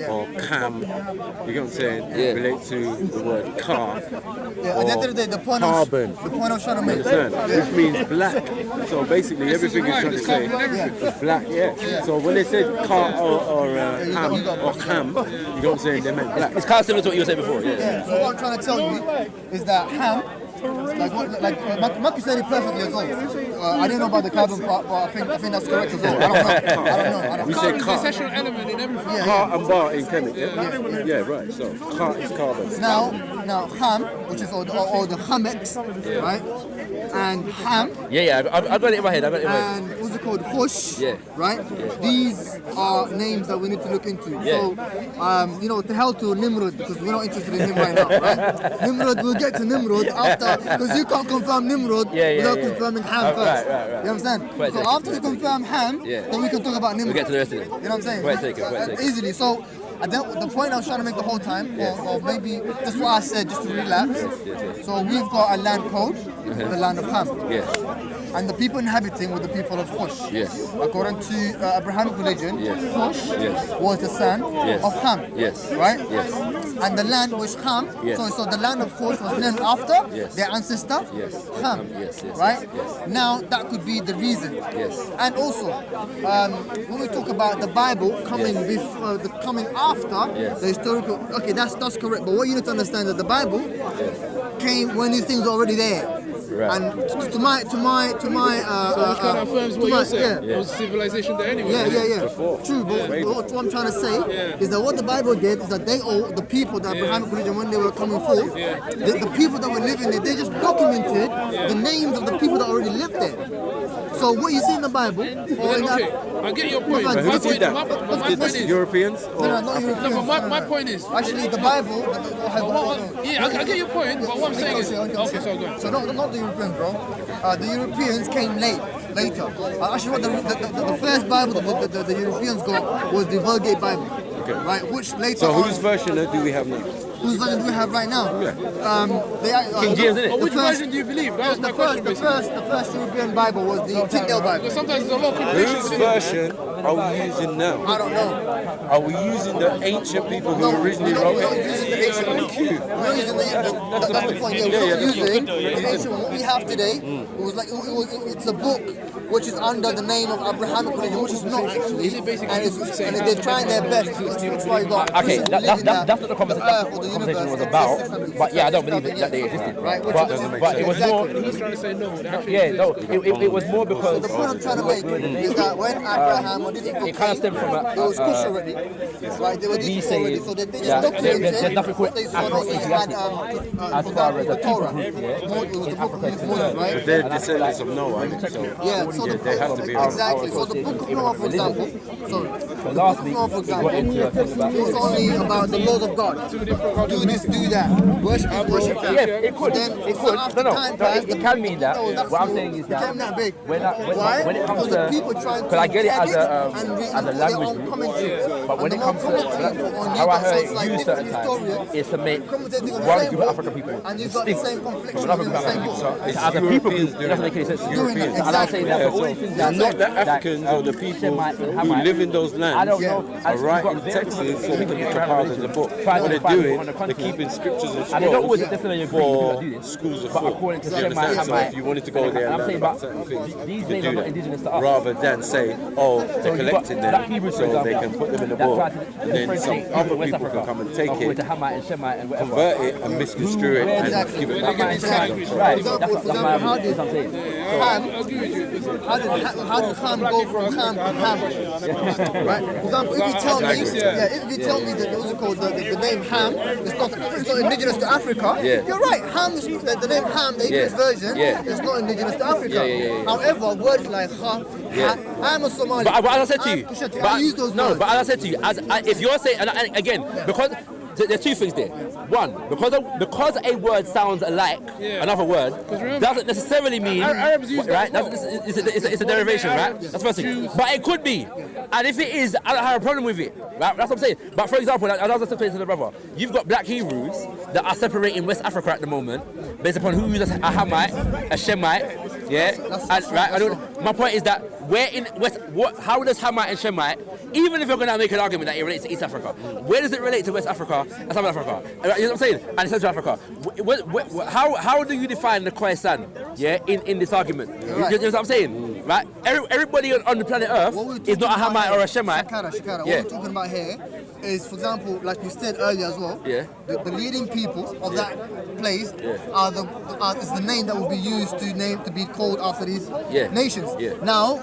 or cam, you know what I'm saying, relate to the word car. At the end of the day, the point carbon. of trying to make. Understand? Which means black. So basically, everything you're trying to say is black. Yeah. So when they said car or ham or cam, you know what I'm saying, they meant black. It's kind of similar to what you were saying before. Yeah. So what I'm trying to tell you is that ham. Marcus said it perfectly as well. I didn't know about the carbon part, but I think that's correct as well. I don't know. We say car. Essential element in everything. Car and bar in chemical. Yeah, right. So car is carbon. Now ham, which is or the hamex, right? And ham. Yeah. I've got it in my head. And what's it called? Hush. Yeah. Right. These are names that we need to look into. Yeah. So, to hell to Nimrod, because we're not interested in him right now, right? Nimrod, we'll get to Nimrod after, because you can't confirm Nimrod without confirming Ham first. Right. You understand? So after we confirm Ham, then we can talk about Nimrod. We'll get to the rest of it. You know what I'm saying? Quite take it. Easily. So the point I was trying to make the whole time, or maybe just what I said, just to relapse. So we've got a land code, the land of Ham. Yes. And the people inhabiting were the people of Cush. Yes. According to Abrahamic religion, Cush was the son of Ham. Yes. Right? Yes. And the land was Ham. Yes. So the land of Cush was named after their ancestor, Ham. Yes. Right? Yes. Now that could be the reason. Yes. And also, when we talk about the Bible coming coming after the historical, that's correct. But what you need to understand is that the Bible came when these things were already there. Right. And to my So which kind of affirms what you're saying? yeah. There was civilization there anyway. Yeah. Before. True, but what I'm trying to say is that what the Bible did is that they all, the people, the Abrahamic religion, when they were coming forth, the people that were living there, they just documented the names of the people that already lived there. So what you see in the Bible, or in Okay, I get your point. But Who My did point, that? my point is, Europeans? Or no, not Europeans. no, but my point is, Actually, the Bible. yeah, I get your point, but what I'm saying is, okay, so go ahead. So not the Europeans, bro. The Europeans came later. Actually, what the first Bible that the Europeans got was the Vulgate Bible, right? Which later. So on, whose version do we have now? whose version do we have right now? King James, isn't But it? which version do you believe? That was my question, The basically. first European Bible was the Tyndale Bible. Because sometimes there's a lot of contradictions Whose in it. version are we using now? I don't know. Are we using the ancient people who originally we're wrote not it? using the ancient. Thank you. We're not using that's the point. Yeah, we're not using the ancient. What we have today, it was like it's a book which is under the name of Abrahamic religion, which is not actually. And they're trying their best. That's why you got Okay, Christians that's living not there, the conversation was about. But yeah, I don't believe that they existed. Right, which But, doesn't make but it was more. He's trying to say no. Yeah, no, it was more because The point I'm trying to make is that when Abraham or these people it kind of stemmed from it was Kush already, right? They were me these already, saying so they just that documented there's nothing called what they saw. They had, as for far example, as the the people Torah. group, It was in the book Africa, of Moses, right? They're descendants of Noah, aren't they? So Yeah, so the they have to be. exactly. So the book of Noah, for example, sorry, the last book of week Noah, for we got into a thing about it was only about the laws of God. Do this, do that. Worship this, worship that. Yeah, it could. Then It could. after No, time it passed, can mean that. no, that's What I'm cool. saying is It became that big. when Why? it comes Because to, the people trying because I to get it as edit a and as a put their language own group, commentary. but when And it the comes more commentary you put on how I it, so heard it's like it used different certain times historians is to make commentating on the one same group of book, African people and you've got the distinct same from confliction another in group the of same African book. people. So as a people group, it doesn't make any sense. Doing that, And I'm saying that for all these things that Not the Africans or the people Semite and who Hamite, live in those lands I don't know. are writing texts so we can compile as a book. What they're doing, they're keeping scriptures and and they don't always scrolls necessarily agree with for do this. schools of But thought. according to You understand? Semite, So Hamite, if you wanted to go there and I'm learn saying about about certain things, these you could names are do not that. indigenous to us. Rather than say, oh, they're you've got collecting Black them Hebrews, for so they example, can put them in the that book, try to and then some differentiate other West people can Africa come and take according it, to Hamite and Shemite and whatever. convert it and misconstrue it and give it back Hamite and to Shemite, themselves. right? For That's example, my how did I'm saying. how did Ham go from Ham to Ham? Right? For example, if you tell me, if you tell me that what's it called, the name Ham is not indigenous to Africa, you're right. Ham is the name Ham, the English version, is not indigenous to Africa. However, words like I'm a Somali. But as I said to you, I use those words. but as I said to you, if you're saying, and again, because there's two things there. One, because a word sounds alike another word doesn't necessarily mean Arabs use right. that as well. It's a derivation, right? That's the first thing. But it could be, and if it is, I don't have a problem with it. Right? That's what I'm saying. But for example, I was just saying to the brother, you've got Black Hebrews that are separating West Africa at the moment based upon who's a Hamite, a Shemite, and right. My point is that where in West, how does Hamite and Shemite, even if you're going to make an argument that it relates to East Africa, where does it relate to West Africa and South Africa? You know what I'm saying? And Central Africa. How do you define the Khoisan? In this argument, you know what I'm saying? Right? Everybody on the planet Earth is not a Hamite or a Shemite. Shakara. What we're talking about here is, for example, like you said earlier as well, the leading people of that place is the name that will be used to be called after these nations. Now,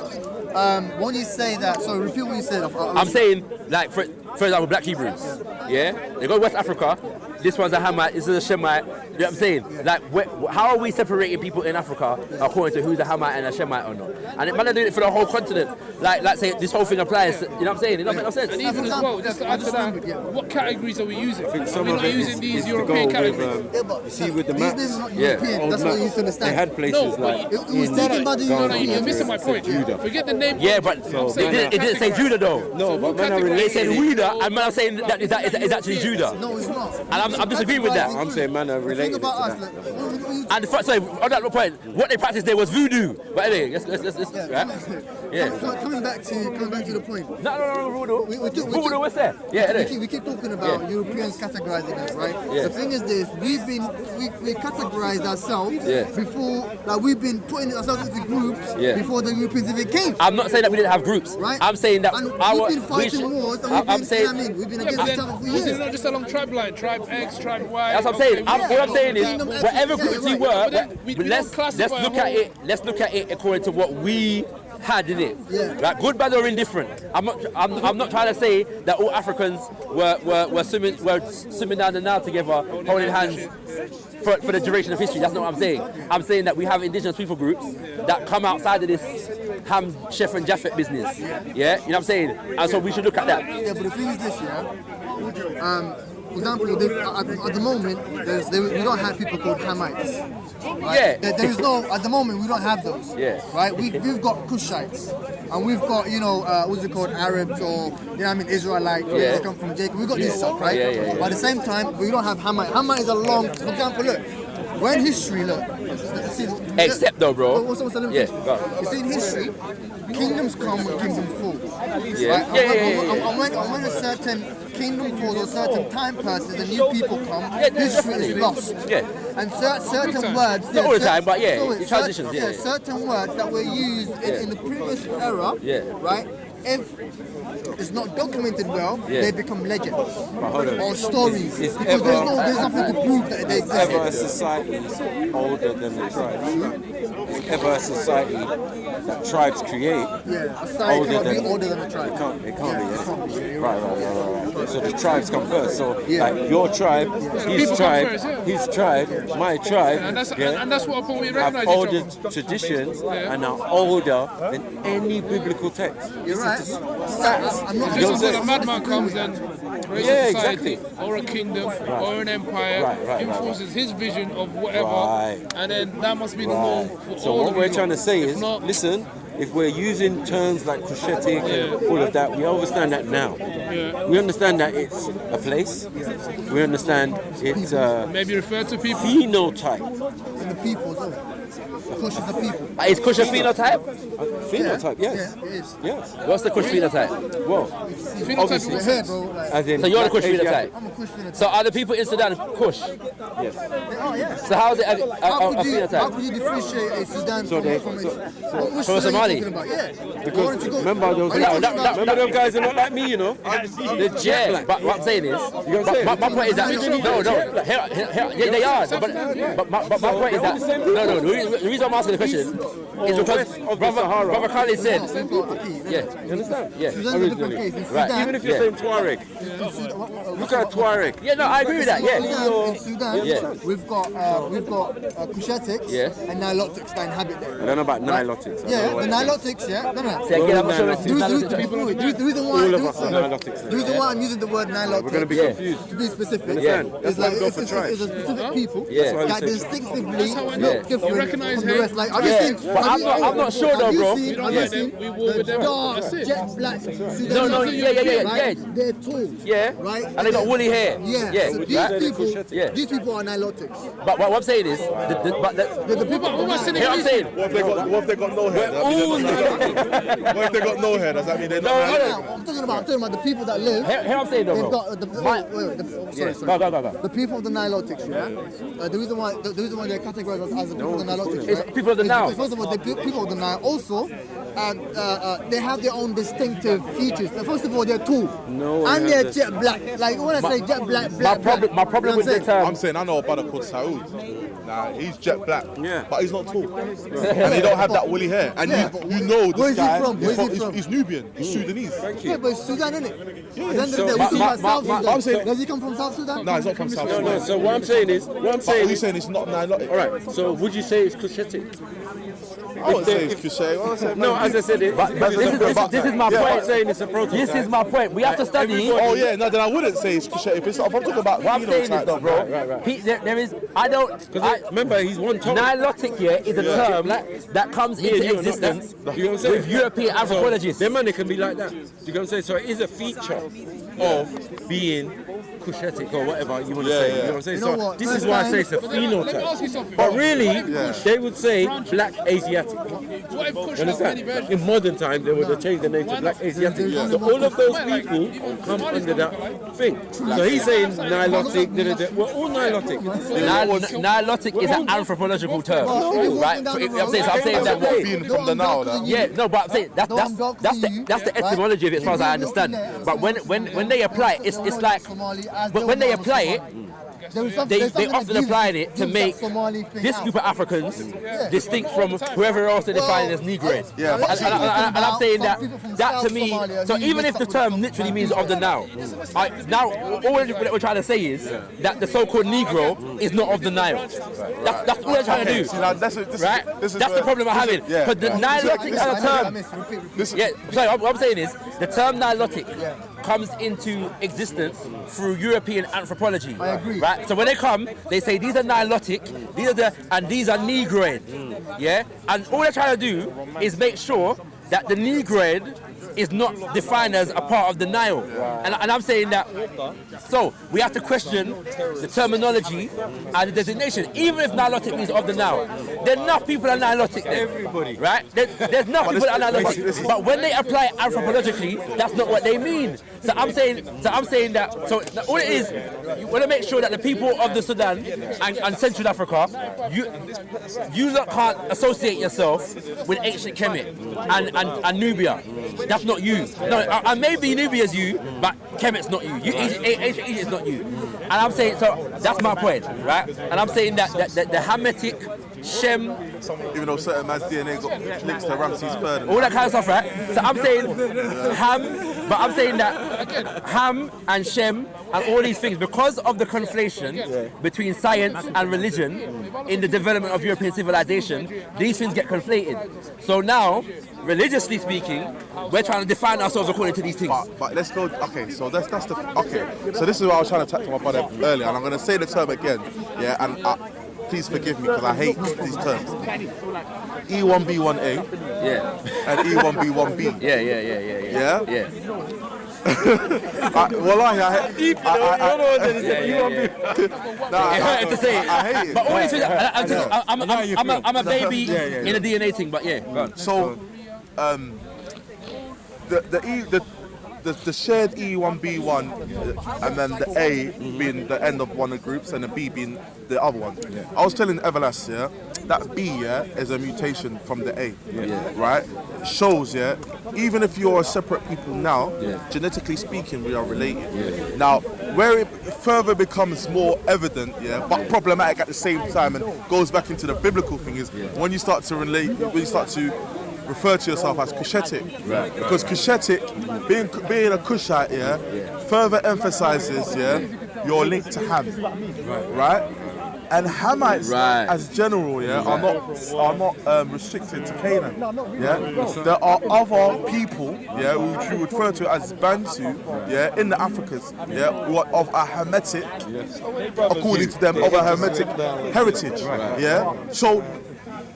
when you say that, so repeat what you said. I'm saying, like, for example, Black Hebrews, they go to West Africa, this one's a Hamite, this is a Shemite, you know what I'm saying? Like, how are we separating people in Africa according to who's a Hamite and a Shemite or not? And it might not do it for the whole continent, like say this whole thing applies, you know what I'm saying? It doesn't make no sense. And even as well, just to add to that, what categories are we using? I think some We're of not it using is these to European go with, categories. you see with the These maps, names are not European, that's what you need to understand. they had places like it was taken by the You're missing my point. Forget the name. Yeah, but it didn't say Judah though. No, but when I It relate said Judah, and man, I'm saying that is actually Judah. No, it's not. And I'm disagreeing with that. I'm saying man, I Think related it to about us. that. And on that point, what they practiced there was voodoo. But anyway, let's right? Coming back to the point. No, voodoo. We Voodoo, what's that? we keep talking about Europeans categorizing us, right? The thing is this: we categorized ourselves before, like we've been putting ourselves into groups before the Europeans even came. I'm not saying that we didn't have groups. Right? I'm saying that and we've been fighting wars and we've been against each other Was it not just along tribe line? Tribe X, tribe Y? That's what I'm saying. What I'm saying is, Kingdom X, whatever yeah, groups you're you right. were, we let's don't classify look a at whole- it. Let's look at it according to what we had in it. Yeah. Right? Good, bad, or indifferent. I'm not trying to say that all Africans were swimming down the Nile together, holding hands for the duration of history. That's not what I'm saying. I'm saying that we have indigenous people groups that come outside of this Ham, Chef, and Japheth business. Yeah, you know what I'm saying. And so we should look at that. Yeah, but the thing is this, for example, at the moment, we don't have people called Hamites. Right? Yeah. There is no, at the moment, we don't have those. Yeah. Right? We've got Cushites, and we've got, what's it called, Arabs, or, Israelites, Yeah. they come from Jacob. We've got this stuff, right? Yeah. But at the same time, we don't have Hamite. Hamite is a long, for example, look, when history, Except though, bro. Yeah. You see, in history, kingdoms come when kingdoms fall. Yeah. Right? And when a certain kingdom falls or certain time passes and new people come, history is lost. Yeah. And certain words. Not all the time, but yeah, it certain- transitions. Yeah. certain words that were used in the previous era. Yeah. Right. If it's not documented well, Yeah. they become legends hold on. or stories Is because ever- there's nothing to prove that they exist. Ever a society older than the tribes? Is ever a society that tribes create Yeah, a society older cannot be than- older than a tribe. It can't be, It yeah? can't be, yeah, you're Right. So the tribes come first. So Yeah. like your tribe, his People come tribe, first, yeah. his tribe, my tribe, And that's yeah, and that's what we have recognize older each other. traditions Yeah. and are older than any biblical text. You're This right. is just I'm stats. not You know what I'm Just until a saying? madman comes and creates Yeah, a society exactly. or a kingdom or an empire, Right. enforces his vision of whatever, Right. and then that must be the norm for So all what of we're you. trying to say If is, not, listen, if we're using terms like cruciatic and all of that, we understand that now. yeah, We understand that it's a place. We understand it's a maybe refer to people. phenotype. And the people, though. Kush is the people. Is Kush a phenotype? Phenotype, yes. Yeah, it is. Yes. What's the Kush phenotype? Well, Phenotype obviously. We're here, bro. Like, as in, So you're the Kush Asian- phenotype. I'm a Kush phenotype. So are the people in Sudan Kush? Yes. Oh, yeah. So how is it a How could you phenotype? differentiate a Sudan So from they- which from Sudan are you Somali? talking about? Yeah. Because Why don't you go- remember those Are you talking about- remember those guys are not like me, you know. They're jet Yeah, black. but what I'm saying is, my point is that they are. But my point is that no. The reason I'm asking the question is because west of the Sahara. Brother Khalid said, Yeah. You understand? yeah, Sudan's a different case. In Right. Sudan, Even if you're saying Tuareg, look at Tuareg. yeah, no, I agree with that. Yeah, in Sudan, Yeah. we've got Kushetics Yes. and Nilotics that inhabit there. I don't know about Nilotics. I Yeah, don't know the what Nilotics, yeah. No. Say again, I'm not sure. Nilotics. The reason why All of us are Nilotics. the reason why I'm using the word Nilotic We're going to be Yeah. confused. to be specific Understand? is That's why like we go it's for a tribes. specific people Yeah. That's why we that say- distinctively how I look know. different You recognise from the him. rest. Like, have Yeah. you seen? But I'm not sure though, bro. We don't Have know you them. seen We war with the them. dark, That's it. jet black Sudanese? No, yeah. Right? They're tall. Yeah. Right? And they got woolly hair. Yeah. Yeah. So Right? Yeah. these people are Nilotics. But what I'm saying is, The people What about here I'm saying, What if they got no hair? What if they got no hair? Does that mean they're not? I'm talking about the people that live. here I'm saying though, They've bro. got Yeah, sorry. go. The people of the Nilotics, yeah. The reason why they're categorized as the people of the Nilotics, It's right? people of the is Nile. because, first of all, the people of the Nile also, they have their own distinctive features. First of all, they're tall, No, and yeah, they're jet black. Like when I say jet black, My problem with the term. I'm saying I know a brother called Saud. Nah, he's jet black, Yeah. but he's not tall, and he don't have that woolly hair. And Yeah. you know this Where's he guy. from? Where's he from? He's Nubian. He's Sudanese. Yeah, but it's Sudan, isn't it? At the end of the So day, we my- talk about South I'm Sudan. saying- Does he come from South Sudan? No, he's not from South No, Sudan. so what I'm saying is, He's saying it's not Nilotic. all right. So would you say it's cruciatic? I wouldn't say it's cliche. I would say No, as I said it. But this is my I'm point. saying it's a prototype. This is my point. We have to study. Oh yeah, no, then I wouldn't say it's cliche. If I'm talking about What I'm saying is phenotypes, though, bro. Right. There is. I don't. Remember, he's one top. Nilotic here is a term that comes into you know, existence you know what I'm saying? with European anthropologists. Their money can be like that. You know what I'm saying? So it is a feature of being Cushitic or whatever you want to Yeah, say. yeah. You know what I'm saying? You know So what? this First is why I time- say it's a Let me ask you phenotype. something. But really, Yeah. they would say black Asiatic. What if Kush You has many understand? versions? In modern time, they would have changed the name to black Asiatic. So all of those people come under that thing. So he's saying Nilotic, we're all Nilotic. Nilotic is an anthropological term, right? I'm saying that. Being from the now, that. Yeah, no, but I'm saying that's the etymology of it, as far as I understand. But when they apply it, it's like, but when they apply it, they often applied it to make this group of Africans distinct from whoever else they define as Negroid. Yeah, And I'm saying that to me, so even if the term literally means of the now, now all we're trying to say is that the so-called Negro is not of the Nile. That's all they're trying to do. See, now, that's That's the problem I'm having. Yeah. Because the Nilotic as a term, yeah, sorry, what I'm saying is the term Nilotic comes into existence through European anthropology. I agree. Right? So when they come, they say these are Nilotic, these are Negroid. Yeah? And all they're trying to do is make sure that the Negroid is not defined as a part of the Nile. And I'm saying that, so we have to question the terminology and the designation, even if Nilotic means of the Nile. There are enough people that are Nilotic there. Everybody. Right? There's enough people that are Nilotic. But when they apply it anthropologically, that's not what they mean. So I'm saying that, so all it is, you want to make sure that the people of the Sudan and Central Africa, you lot can't associate yourself with ancient Kemet and Nubia. That's not you. No, I maybe Nubia's you, but Kemet's not you. Ancient Egypt's not you. And I'm saying, so that's my point, right? And I'm saying that the Hamitic, Shem, Even though certain man's DNA got links to Ramses III. all that kind of stuff, right? So I'm saying Ham, but I'm saying that Ham and Shem and all these things, because of the conflation between science and religion in the development of European civilization, these things get conflated. So now, religiously speaking, we're trying to define ourselves according to these things. But let's go. Okay, so that's the. Okay, so this is what I was trying to touch on my brother earlier, and I'm going to say the term again. Yeah, and please forgive me because I hate these terms. E1B1A. Yeah. And E1B1B. Yeah. Yeah. Wallahi, I hate it. But all these things, I'm a baby in a DNA thing, but yeah. Go on. So, the shared E1B1 and then the A being the end of one of the groups and the B being the other one. I was telling Everlast, that B, is a mutation from the A, right? It shows, even if you're a separate people now, genetically speaking, we are related. Now, where it further becomes more evident, but problematic at the same time and goes back into the biblical thing is when you start to relate, when you start to refer to yourself as Cushitic, because Cushitic, being a Cushite, further emphasizes, your link to Ham, right? And Hamites, as general, are not restricted to Canaan. There are other people, which we refer to as Bantu, in the Africas, who are of a Hamitic, according to them, of a Hamitic heritage. So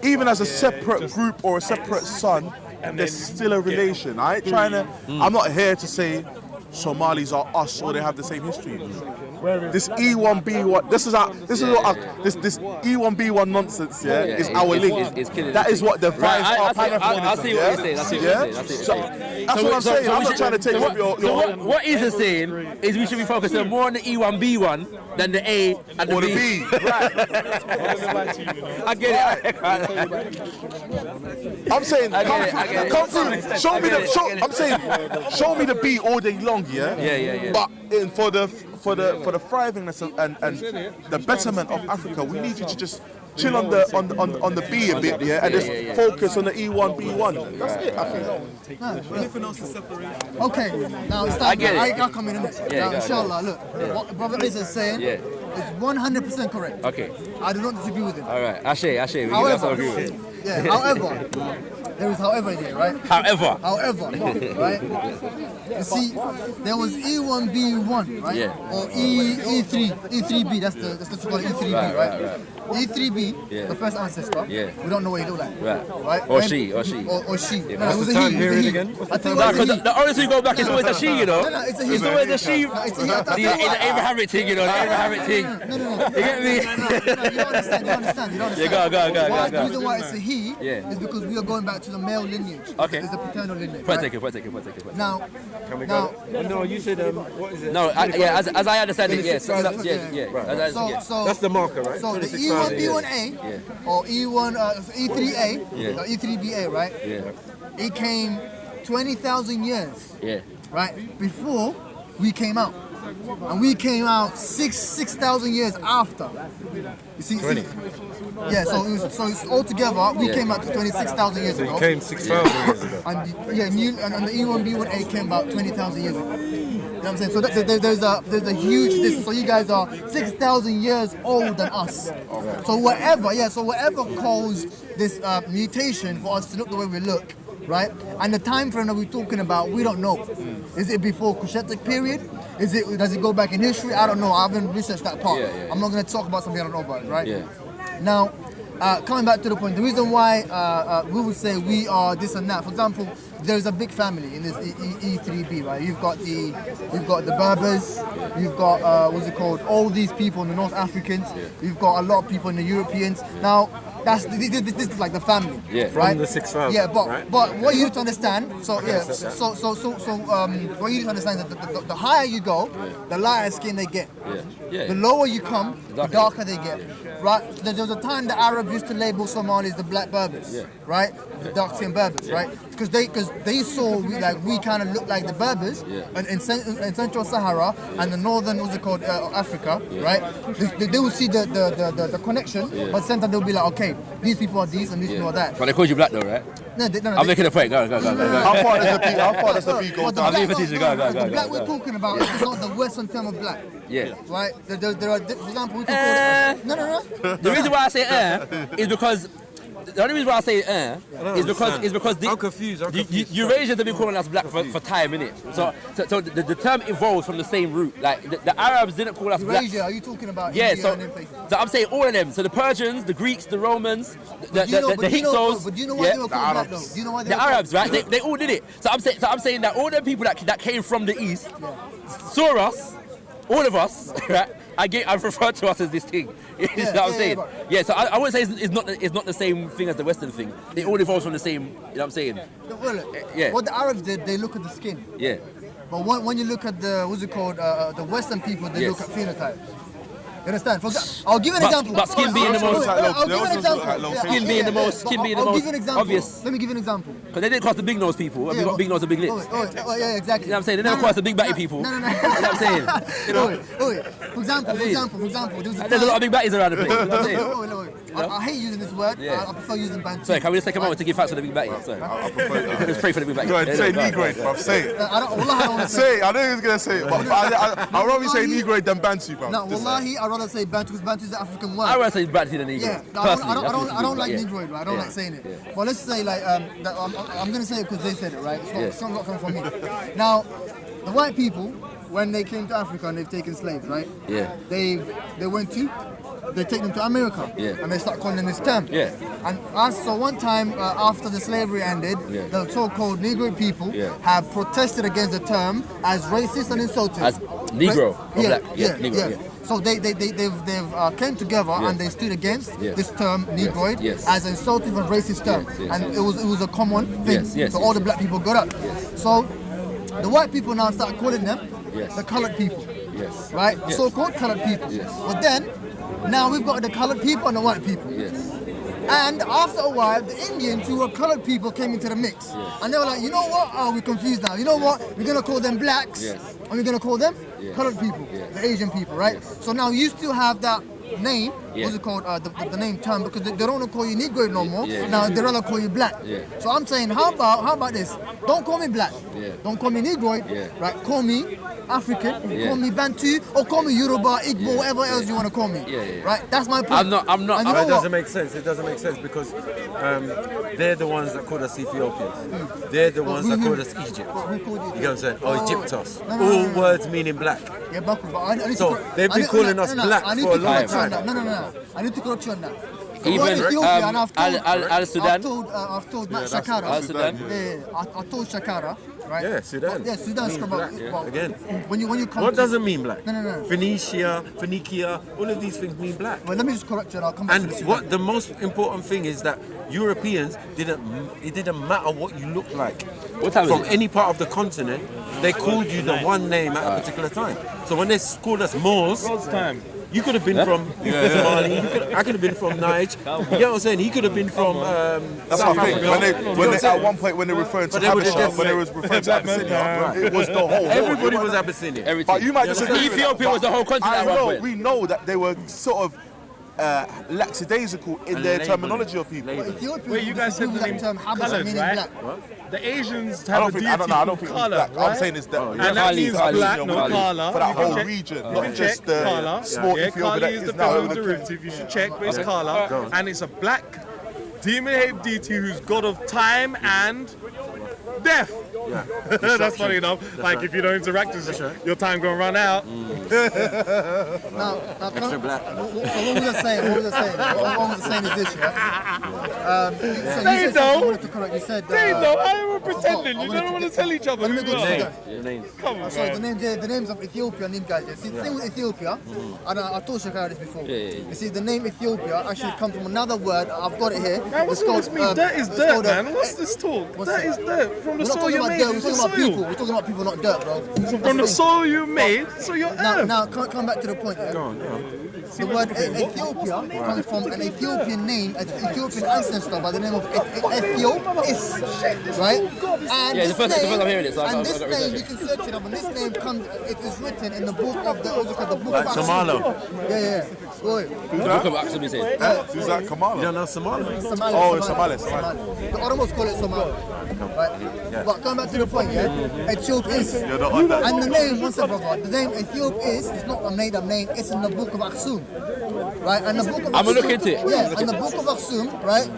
even as a separate group or a separate son, there's still a relation. I ain't trying to. I'm not here to say Somalis are us or they have the same history. This E1B1, this E1B1 nonsense, is our link. That is what divides our Pan-Africanism. I see what you're saying. That's what I'm saying. I'm not trying to take up your. What Ethan's saying is we should be focusing more on the E1B1 than the A and the B. I get it. I'm saying, come through. Show me the. I'm saying, show me the B all day long, But for the thrivingness and the betterment of Africa, we need you to just chill on the B a bit, and just focus on the E1B1. That's it, I think. Anything else to separate? Okay, now it's time. I come in it. Now, inshallah, look, what Brother Liz is saying is 100% correct. Okay. I do not disagree with him. All right, Ashe, we can also agree with it. However, there is however there, right? However. Right? You see, there was E1B1, right? Yeah. Or E3B. That's the called E3B, right? E3B, the first ancestor. Yeah. We don't know what he looked like. Right. Or she. Or she. Yeah, No, it what's was the a time he. period It's a again? he. What's I the think No, it was because a he. the only thing you go back is always a she, you know. No, it's a he. It's always a she. No, it's a he. The Abrahamic thing, you know. The Abrahamic thing. No. You get me? No, you don't understand. Yeah, go. The reason why it's a he Yeah. is because we are going back to the male lineage. Okay. It's a paternal lineage. Point right? take. Now, Can we go? No, you said what is it? No, as I understand it, yes. Yeah. That's the marker, right? So the 26,000 years. E1B1A or E3A, Yeah. or E3BA, right? Yeah. It came 20,000 years, Yeah. right, before we came out. And we came out 6,000 years after. You see? Yeah, so it's altogether, we came out to 26,000 years ago. It came 6,000 years ago. And the E1B1A came about 20,000 years ago. You know what I'm saying? So there's a huge distance. So you guys are 6,000 years older than us. So whatever caused this mutation for us to look the way we look, right? And the time frame that we're talking about, we don't know. Is it before Cushitic period? Does it go back in history? I don't know. I haven't researched that part. I'm not going to talk about something I don't know about, right? Yeah. Now, coming back to the point, the reason why we would say we are this and that. For example, there's a big family in this E3B, right? You've got the Berbers, you've got all these people in the North Africans, you've got a lot of people in the Europeans. Now, this is like the family, right? From the 6,000. Yeah, but right? what you need to understand, what you need to understand is that the higher you go, the lighter skin they get. Yeah. The lower you come, the darker they get. Right? There was a time the Arabs used to label Somalis the black Berbers, right? The dark skinned Berbers, right? Because they saw we kind of look like the Berbers in Central Sahara and the northern Africa, right? They will see the connection, but at the same time they'll be like, okay, these people are these and these people are that. But they called you black though, right? No, I'm making a point. Go. How far does the beat go down? The black we're talking about is not the Western term of black. Yeah. Right? There are, for example, we can call it. No. The reason why I say is because. The only reason why I say is because I'm confused. Eurasians have been calling us black for time, innit? So the term evolves from the same root. Like the Arabs didn't call us black. Eurasia, are you talking about Yeah, India so and them places? I'm saying all of them. So the Persians, the Greeks, the Romans, the Hyksos. But do you know why they were called black though? Do you know why they the were called Arabs, right? They all did it. So I'm saying that all the people that came from the east saw us, all of us, right? I've referred to us as this thing. You know what I'm saying? Yeah, so I wouldn't say it's not the same thing as the Western thing. It all evolves from the same, you know what I'm saying? Yeah. What the Arabs did, they look at the skin. Yeah. But when you look at the Western people, they look at phenotype. You understand? I'll give you an example. But skin being the most. I'll give you an example. Skin being the most. I'll give you an example. Obvious. Let me give you an example. Because they didn't cross the big nose people. We got big nose and big lips. Yeah, exactly. You know what I'm saying? They never cross the big batty people. No. You know what I'm saying? You know? For example, there's a lot of big batties around the place. You know what I'm saying? I hate using this word. Yeah. I prefer using Bantu. Sorry, can we just take a moment to give thanks to the big batty? Sorry. I prefer Just pray for the big batty. Go ahead, say Negroid, bruv. Say it. I don't want to Say it. I know he was going to say it, but I'd rather say Negroid than Bantu, bruv. No, wallahi, I'd rather say Bantu because Bantu is the African word. I would say batty than Negro. Yeah, I don't like Negroid, right? I don't like saying it. But let's say like I'm going to say it because they said it, right? It's not coming from me. Now, the white people, when they came to Africa and they've taken slaves, right? Yeah. They take them to America, and they start calling them this term. Yeah. And so one time after the slavery ended, the so-called Negro people have protested against the term as racist and insulting. As Negro or black? Negro. So they've came together and they stood against this term Negroid as an insulting and racist term, and it was a common thing. So all the black people got up. So the white people now start calling them the colored people. Right? The so-called colored people. But then now we've got the colored people and the white people. And after a while, the Indians who were colored people came into the mix. And they were like, you know what? Oh, we're confused now. You know what? We're going to call them blacks. And we're going to call them colored people, the Asian people, right? So now you still have that name, what's it called, the name term, because they don't want to call you Negro no more. Now they'd rather call you black. So I'm saying, how about this? Don't call me black. Don't call me Negroid. Right? Call me African, call me Bantu, or call me Yoruba, Igbo, whatever else you want to call me. Right? That's my point. I'm not. And you know It what? doesn't make sense. It doesn't make sense because they're the ones that called us Ethiopians. They're the ones that called us Egypt. Who called you? You get what I'm saying? Or Egyptos. No, no, All no, no. words meaning black. Yeah, Baku, but I need So to they've been calling us black I need for a to long correct you on time. that. No. I need to correct you on that. Even Ethiopia, and I've told, Al-Sudan. I've told Matt Shakara. Al-Sudan. I told Shakara, right? Yeah, Sudan. Yeah, Sudan's Means come black, up. yeah. Well, Again. When you come What to, doesn't mean black? No. Phoenicia, all of these things mean black. Well, let me just correct you and I'll come back And to the what Sudan. the most important thing is that Europeans it didn't matter what you looked like. What time is From it? any part of the continent, they called you the one name at a particular time. So when they called us Moors, you could have been from Somali, I could have been from Niger. You get what I'm saying? He could have been from That's South what I think. Africa. When they at one point when they're referring to But they would've Habesha, just when they said- was referring to Abyssinia, it was the whole. Everybody was Abyssinian. Everything. But you might disagree. with Ethiopia that, was the whole but continent at one I know point. we know that they were sort of lackadaisical in And their labeling. terminology of people. Labeling. Ethiopia, Wait, you guys said the that name term Habesha coloured, meaning right? black. The Asians I have don't a think. deity I don't know. I don't think called it's black. Kala, I'm right? saying is that. And that Kali, means Kali, black, yeah, no Kali. Kala. For that You can whole check- region, you not can just check the Kala. small Yeah, Ethiopia Kali that is is the now feminine over the derivative. You should check, but it's Kala. And it's a black demon-headed deity who's god of time and death. Yeah. That's funny enough. Like if you don't interact with us, your time gonna run out. Now, Extra black. So what was I saying? What was I saying is this, yeah? So you They said something know. I wanted to correct. You said... They know. I were I pretending. You wanted don't to want to get- tell each other Let me who go you to are. Sudan. The names. Come on, So man. the names of Ethiopia and these guys. See, the thing with Ethiopia, and I told Shakara this before. yeah. You see, the name Ethiopia actually comes from another word. I've got it here. Man, what's It's all this mean? Dirt is it's dirt, called, man. What's this talk? what's Dirt that? is dirt. From the We're not soil talking you about made, dirt. We're it's talking the about people. soil. We're talking about people, not dirt, bro. From the soil you made, so you're Now, earth. come back to the point. Yeah? The word Ethiopia comes from an Ethiopian name, an Ethiopian ancestor by the name of Ethiopis, right? And Yeah, this the first name, I'm hearing it, so I and got this research name, it. you can search it up, and this name comes, it is written in the book of the, what's it called, the book Like of Aksum. Somalo. Yeah. Wait, Book of Aksum, he said. Who's that? You Kamala. don't know Somali? Somali. Oh, it's Somali. The Oromos call it Somali. Right? But going back to the point, yeah? Ethiopis. You're not on that. And the name, one second, brother. The name Ethiopis is not a made-up name. It's in the book of Aksum, right? And the book of I'ma Aksum, look into it. Yeah, and the book of Aksum, right?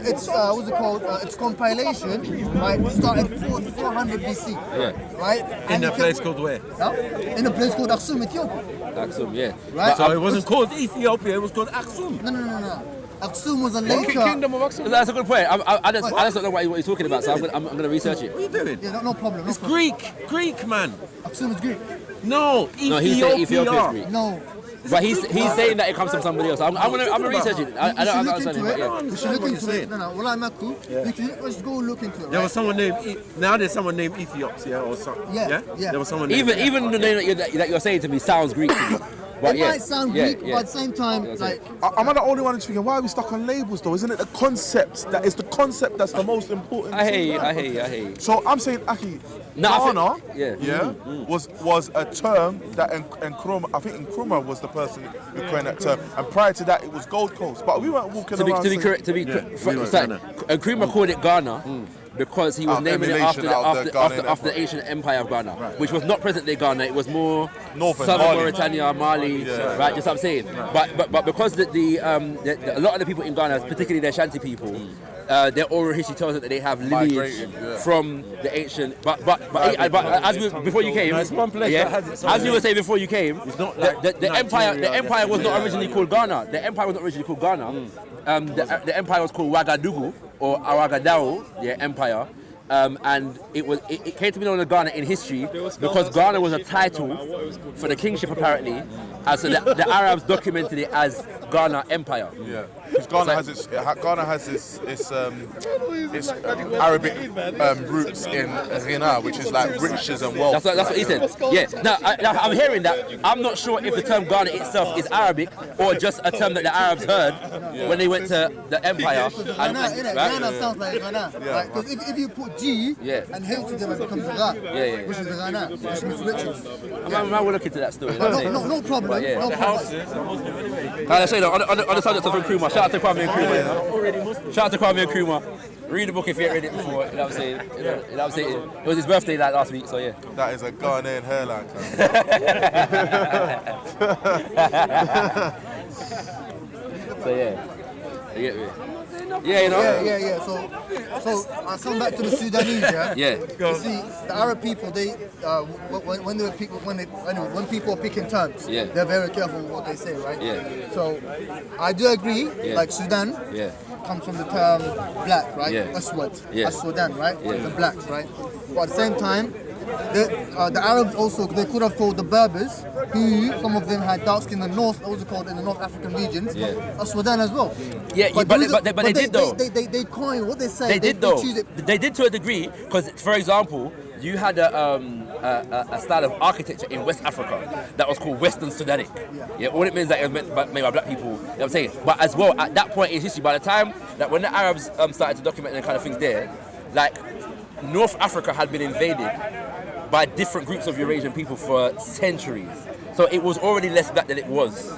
It's what's it called? Its compilation, right? Started 400 BC. Yeah. Right. In And a it place can- called where? Huh? In a place called Aksum, Ethiopia. Aksum, yeah. Right. So it wasn't called Ethiopia, it was called Aksum. No. Aksum was a later. Kingdom of Aksum. That's a good point. I just don't know what he's talking about, so I'm gonna research it. What are you doing? Yeah, no problem. No It's problem. Greek, man. Aksum is Greek. No, No, he's saying Ethiopia is Ethiopia. Greek. No. But he's saying that it comes from somebody else. I'm gonna research it. I don't understand it, but yeah. You should look into it. No. Well, I'm Maku. Let's go look into it. There Right? was someone named, now there's someone named Ethiopia or something. Yeah. There was someone named Even the name that you're saying to me sounds Greek to me. But It yeah, might sound yeah, Greek, yeah. but at the same time, That's like, it. Am I the only one who's thinking, why are we stuck on labels though? Isn't it the concept that is the concept that's the most important? I thing? hear you. So I'm saying, Aki, No, I Ghana, think- yeah. was a term that Nkrumah, I think Nkrumah was the person who coined that term, and prior to that it was Gold Coast. But we weren't walking To be around. saying- correct, we were Nkrumah called it Ghana because he was naming it Emulation after of the Ghanaian the ancient empire of Ghana, which was not present day Ghana. It was more Northern southern Mali. Mauritania, Mali, right? Just what I'm saying. But because a lot of the people in Ghana, particularly the Ashanti people, their oral history tells us that they have lineage Migrated, yeah. from the ancient. But as before you came, it's one place that has its own as you were name. saying before you came, not the like empire Nigeria, was not originally called Ghana. The empire was not originally called Ghana. The empire was called Ouagadougou or Ouagadougou, the empire. And it came to be known as Ghana in history because Ghana was a title for the kingship apparently, and so the Arabs documented it as Ghana Empire. Yeah, because Ghana has its Arabic roots in Rina, which is like riches and wealth. That's what he said. Yeah. Now I'm hearing that. I'm not sure if the term Ghana itself is Arabic or just a term that the Arabs heard when they went to the empire. Ghana sounds like Ghana. Because if you put G Yeah. and H to them, it becomes Ghana, Yeah. which is the Ghana, which means riches. I will look into that story. No problem. But yeah. No problem. Let's say that on the subject of Nkrumah, shout out to Kwame Nkrumah. Shout out to Kwame Nkrumah. Read the book if you ain't read it before. You know what I'm saying? You know what I'm saying? It was his birthday like last week, so yeah. That is a Ghanaian hairline. So yeah. You get me? Yeah, you know? Yeah. So I come back to the Sudanese, yeah? Yeah. You see, the Arab people, they when people are picking terms, Yeah. they're very careful with what they say, right? Yeah. So I do agree, Yeah. like Sudan Yeah. comes from the term black, right? Yeah. Aswad. Yeah. Sudan, right? Yeah. The blacks, right? But at the same time, the Arabs also, they could have called the Berbers, who some of them had dark skin in the north, also called in the North African regions, Sudan as well. Yeah, but they did though. They coin what they say. They did though. choose it. They did to a degree, because for example, you had a style of architecture in West Africa that was called Western Sudanic. Yeah, all it means that it was made by black people. You know what I'm saying? But as well, at that point in history, by the time that when the Arabs started to document the kind of things there, like North Africa had been invaded by different groups of Eurasian people for centuries. So it was already less black than it was.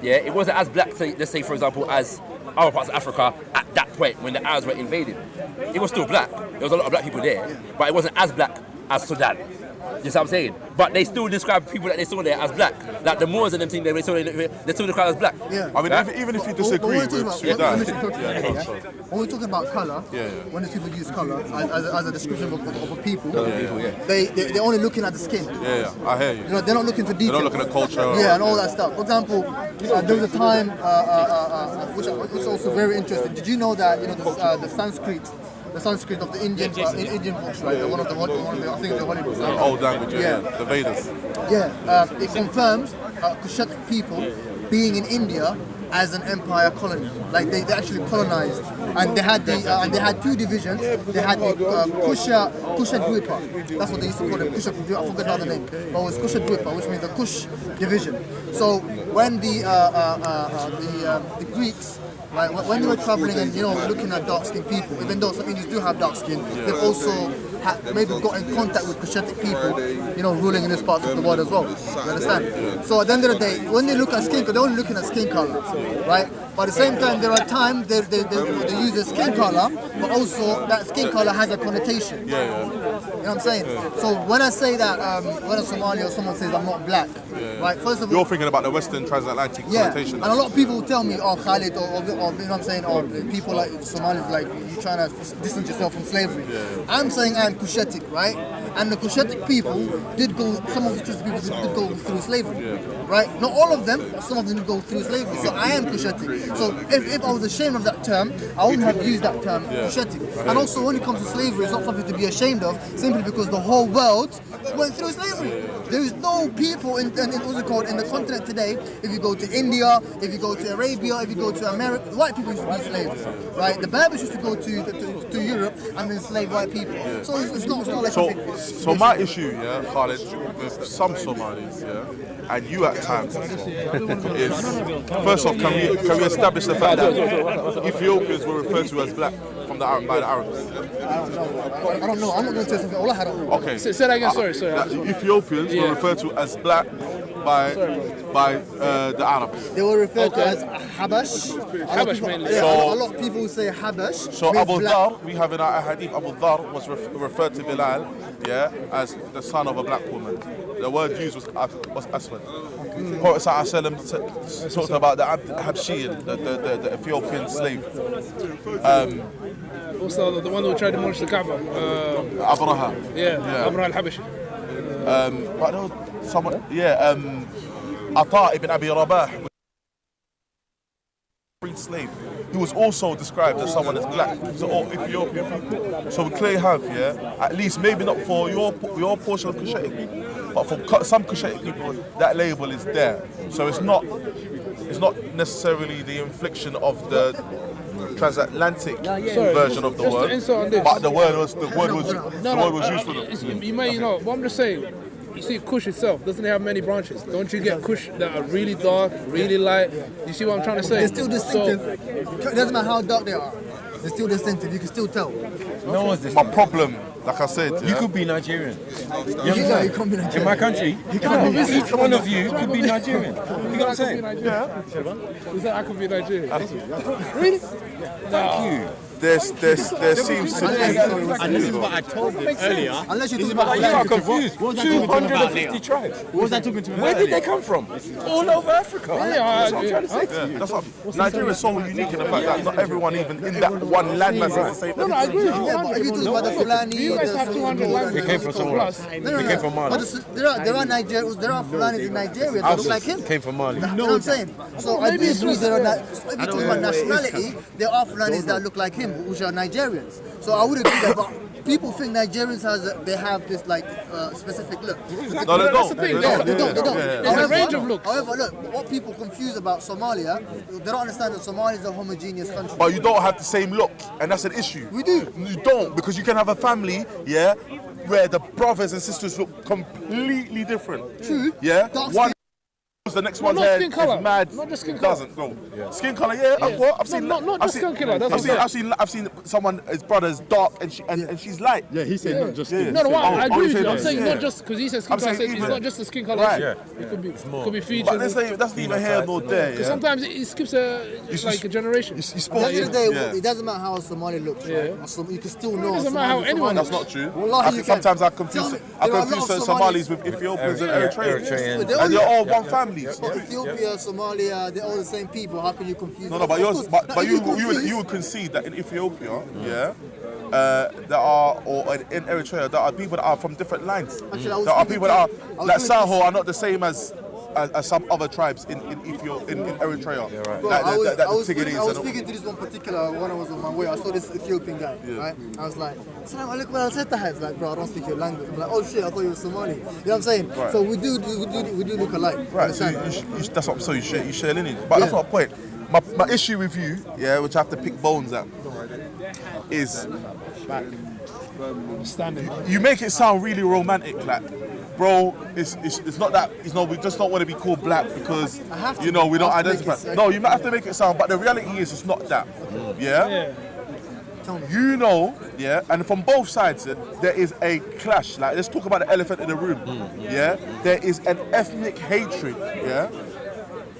Yeah, it wasn't as black, let's say for example, as other parts of Africa at that point when the Arabs were invaded. It was still black. There was a lot of black people there, but it wasn't as black as Sudan. You see what I'm saying? But they still describe people that they saw there as black. Like the Moors and them things, they still describe as black. Yeah. I mean, even if you disagree with Sudan, when we're talking about colour, when these people use colour as a description of a people, they're only looking at the skin. Yeah, I hear you. You know, they're not looking for detail. They're not looking at culture. Yeah, and all that stuff. For example, there was a time which is also very interesting. Did you know that the Sanskrit of the Indian books, right? One of the I think it's the Hollywood books. Old language, the Vedas. Yeah, it confirms Kushatic people being in India as an empire colony. Like they actually colonized, and they had two divisions. They had the Kusha Dwipa. That's what they used to call them. Kusha Dwipa. I forgot another name, but it was Kusha Dwipa, which means the Kush division. So when the Greeks, right, when they were traveling and looking at dark-skinned people, even though some Indians do have dark skin, they've also maybe got in contact with Kushatic people, ruling in this part of the world as well. You understand? So at the end of the day, when they look at skin, they're only looking at skin color, right? But at the same time, there are times they use the skin color, but also that skin color has a connotation. You know what I'm saying? So when I say that, when a Somali or someone says I'm not black, right? First of all, you're thinking about the Western transatlantic connotation. And a lot of people will tell me, oh, Khalid, or you know what I'm saying, or people like Somalis, like you trying to distance yourself from slavery. I'm saying I'm Kushatic, right? And the Kushatic people some of the Kushatic people did go through slavery, right? Not all of them, but some of them did go through slavery. So I am Kushatic. So if I was ashamed of that term, I wouldn't have used that term, Kushatic. And also when it comes to slavery, it's not something to be ashamed of, simply because the whole world went through slavery. There is no people in the continent today. If you go to India, if you go to Arabia, if you go to America, white people used to be slaves, right? The Berbers used to go to Europe and enslave white people. So it's not like a big So my issue, Khalid, with some Somalis, and you at times as well, is first off, can we establish the fact that Ethiopians were referred to as black by the Arabs? I don't know. I'm not going to say something. I don't know. Okay. Say that again. Sorry. Ethiopians were referred to as black by the Arabs. They were referred to as Habash. Habash mainly. A lot of people say Habash. So Abu Dhar, we have in our hadith, Abu Dhar was referred to Bilal, as the son of a black woman. The word used was Aswad. Prophet ﷺ talked about the Habshiyan, the Ethiopian slave. Also, the one who tried to demolish the Kaaba. Abraha. Abraha al-Habashi. But there was someone, Ata ibn Abi Rabah, freed slave. He was also described as someone that's black. So all Ethiopian people. So we clearly have, at least maybe not for your portion of Kushatic people, but for some Kushatic people, that label is there. So it's not necessarily the infliction of the transatlantic version of the word, but the word was used for them. You may, but I'm just saying. You see, Kush itself doesn't have many branches. Don't you get Kush that are really dark, really light? You see what I'm trying to say? They're still distinctive. It doesn't matter how dark they are. They're still distinctive. You can still tell. No one's this. My problem, like I said, you could be Nigerian. You can't be Nigerian. In my country, each one of you could be Nigerian. You know what I'm saying? Who said I could be Nigerian? Really? Thank you. there seems to be. And this is what I told him earlier. Unless you This talk is what about I You are told him. confused. What was I talking to him about 250 later? tribes. What was I talking to him Where about did they later? come from? All over Africa. Yeah, That's what Nigeria is so unique in the fact that not everyone even in that one land mass is the same. No, no, I agree with you. Yeah, but if you talk about the Fulani, You guys have 200 languages. came from somewhere else. No, He came from Mali. But there are Nigerians, there are Fulanis in Nigeria that look like him. Came from Mali. You know what I'm saying? So I do agree there are if you talk about nationality, there are Fulanis that look like him, which are Nigerians. So I would agree that, but people think Nigerians they have this like specific look. No, they That's the don't. thing. They don't. There's a range of looks. However, look, what people confuse about Somalia, they don't understand that Somalia is a homogeneous country. But you don't have the same look, and that's an issue. We do. You don't, because you can have a family, yeah, where the brothers and sisters look completely different. True. Yeah. Dark One. skin. The next No, one's not hair skin is colour. mad. Not just skin It colour. doesn't go. Skin color, yeah. I've seen. not I've just seen- skin colour, that's what I'm saying. I've seen someone. His brother's dark and she's light. Yeah, he said not just Yeah. No, no, I agree with you. I'm yeah. saying not just because he says skin I'm color. saying It's even- not just the skin color. Right. It could be features. But that's neither here nor there. Because Yeah. sometimes it skips like a generation. You At the spoke. end of the day, Yeah. it doesn't matter how a Somali looks, right? So you can still know. It doesn't matter how anyone That's looks. not true. Wallahi, you can. Sometimes I Tell confuse me, there are a lot of Somalis with Ethiopians and Eritreans, Eritreans. and you're all one family. But Ethiopia, Somalia, they're all the same people. How can you confuse No, them? but yours, Of course. Now, but if you would concede that in Ethiopia, there are, or in Eritrea, there are people that are from different lines. Actually, I was There are speaking people to- that I are was like speaking to- Saho are not the same as some other tribes in Ethiopia, in Eritrea. Bro, Like I was the Tigrinis speaking and all. to this one particular when I was on my way. I saw this Ethiopian guy, right? I was like, Salam alaikum wa rahmatullahi. He's like, bro, I don't speak your language. I'm like, oh shit, I thought you were Somali. You know what I'm saying? Right. So we do look alike. Right, so Understand? that's what. So you share lineage, but that's Yeah. not the point. My issue with you, which I have to pick bones at, is Standing. you make it sound really romantic, like, bro, it's not that. We just don't want to be called black because I have to. we don't I have to make identify. it No, you might have to make it sound, but the reality is it's not that. Yeah. Tell me. You know, and from both sides, there is a clash. Like, let's talk about the elephant in the room. Yeah, there is an ethnic hatred. Yeah.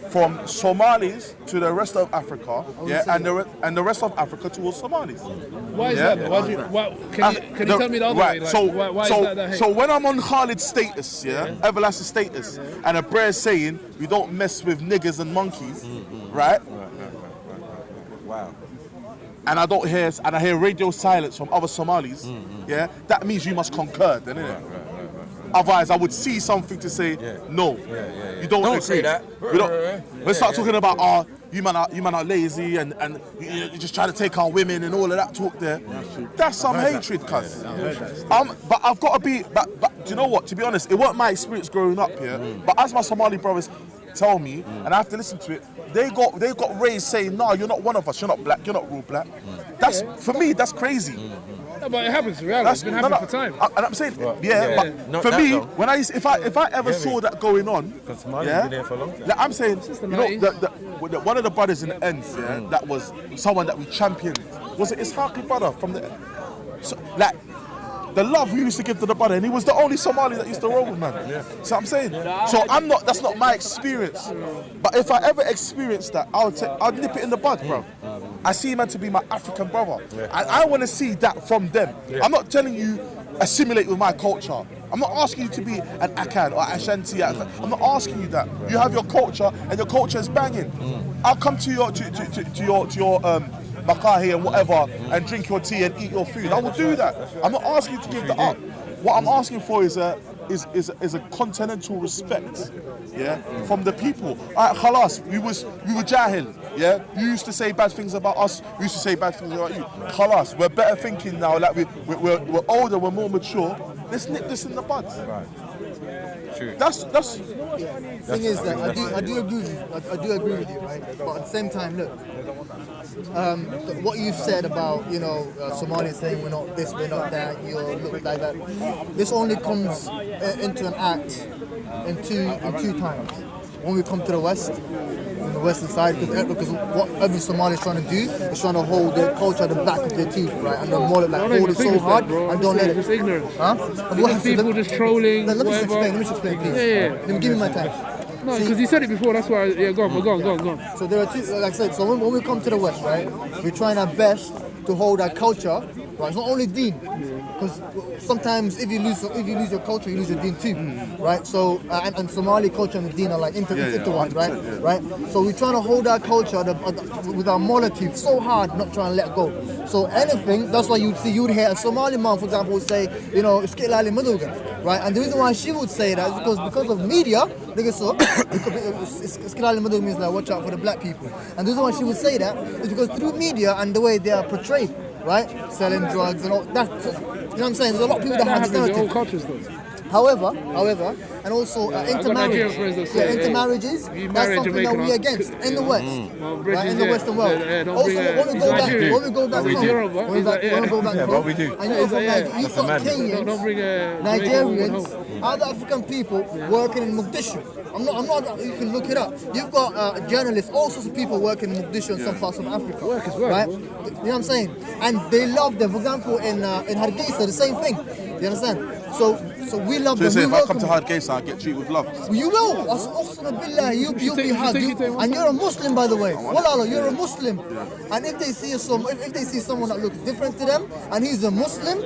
From Somalis to the rest of Africa, and the rest of Africa towards Somalis. Why is Yeah. that? Can you tell me the other way? Like, why is that hate? So when I'm on Khalid's status, everlasting status, and a prayer saying we don't mess with niggas and monkeys, right? Wow. And I hear radio silence from other Somalis, that means you must concur, then, innit? Otherwise, I would see something to say, no, you don't agree. say that. We don't. Let's start talking about, you man are lazy and you just try to take our women and all of that talk there. That's some hatred, cuz. But I've got to be. But do you know what? To be honest, it wasn't my experience growing up here. But as my Somali brothers tell me, and I have to listen to it, they got raised saying, "No, you're not one of us. You're not black. You're not real black." That's for me. That's crazy. No, but it happens in reality. It's been happening for time. And I'm saying, Not but for that me, though. when if I ever saw that going on, Because Somali's been there for a long time. like I'm saying, the you know, 90s. one of the brothers in the ends, that was someone that we championed. Was it Ishaqi brother from the, like, the love we used to give to the brother, and he was the only Somali that used to roll with, man. So I'm saying, so that's not my experience. But if I ever experience that, I'll nip it in the bud, bro. I see man to be my African brother, and I want to see that from them. I'm not telling you assimilate with my culture. I'm not asking you to be an Akan or Ashanti. I'm not asking you that. You have your culture, and your culture is banging. I'll come to your makahi and whatever, and drink your tea and eat your food. I will do that. I'm not asking you to give that up. What I'm asking for is a continental respect, from the people. Alright, khalas, we were jahil, You used to say bad things about us. We used to say bad things about you. Khalas, we're better thinking now. Like we're older, we're more mature. Let's nip this in the bud. True. That's. Thing is that I do agree with you. I do agree with you, right? But at the same time, look, what you've said about Somalia saying we're not this, we're not that, you look like that. This only comes into an act in two times. When we come to the West, on the Western side, because what every Somali is trying to do is trying to hold their culture at the back of their teeth, right? And they're more like hold it so hard and don't let it. It's ignorance. Huh? It's people just trolling. Let me just whatever. explain, please. Yeah. Let me give me my time. No, because you said it before. That's why. Yeah, go on. So there are two, like I said, so when we come to the West, right, we're trying our best to hold our culture, right? It's not only deen, because sometimes if you lose your culture, you lose your deen too, right? So and Somali culture and deen are like intertwined, right? Right. So we're trying to hold our culture with our motive so hard, not trying to let go. So anything, that's why you'd hear a Somali mom, for example, would say, you know, Skilali Madugan, right? And the reason why she would say that is because of media. Skilali Madugan means like watch out for the black people. And the reason why she would say that is because through media and the way they are portrayed, right? Selling drugs and all that. You know what I'm saying? There's a lot of people that have this narrative. However, and also intermarriages, that's something that we're against in the West, right, in the Western world. Also, when we go back home, and you're from Nigeria, you've got Kenyans, Nigerians, other African people working in Mogadishu. I'm not, you can look it up. You've got journalists, all sorts of people working in Mogadishu and some parts of Africa, right? You know what I'm saying? And they love them. For example, in Hargeisa, the same thing. You understand? So we love them. So if I come to Hargeisa, I get treated with love. You will. You'll be hugged. And you're a Muslim, by the way. Wallah, you're a Muslim. And if they see someone that looks different to them, and he's a Muslim,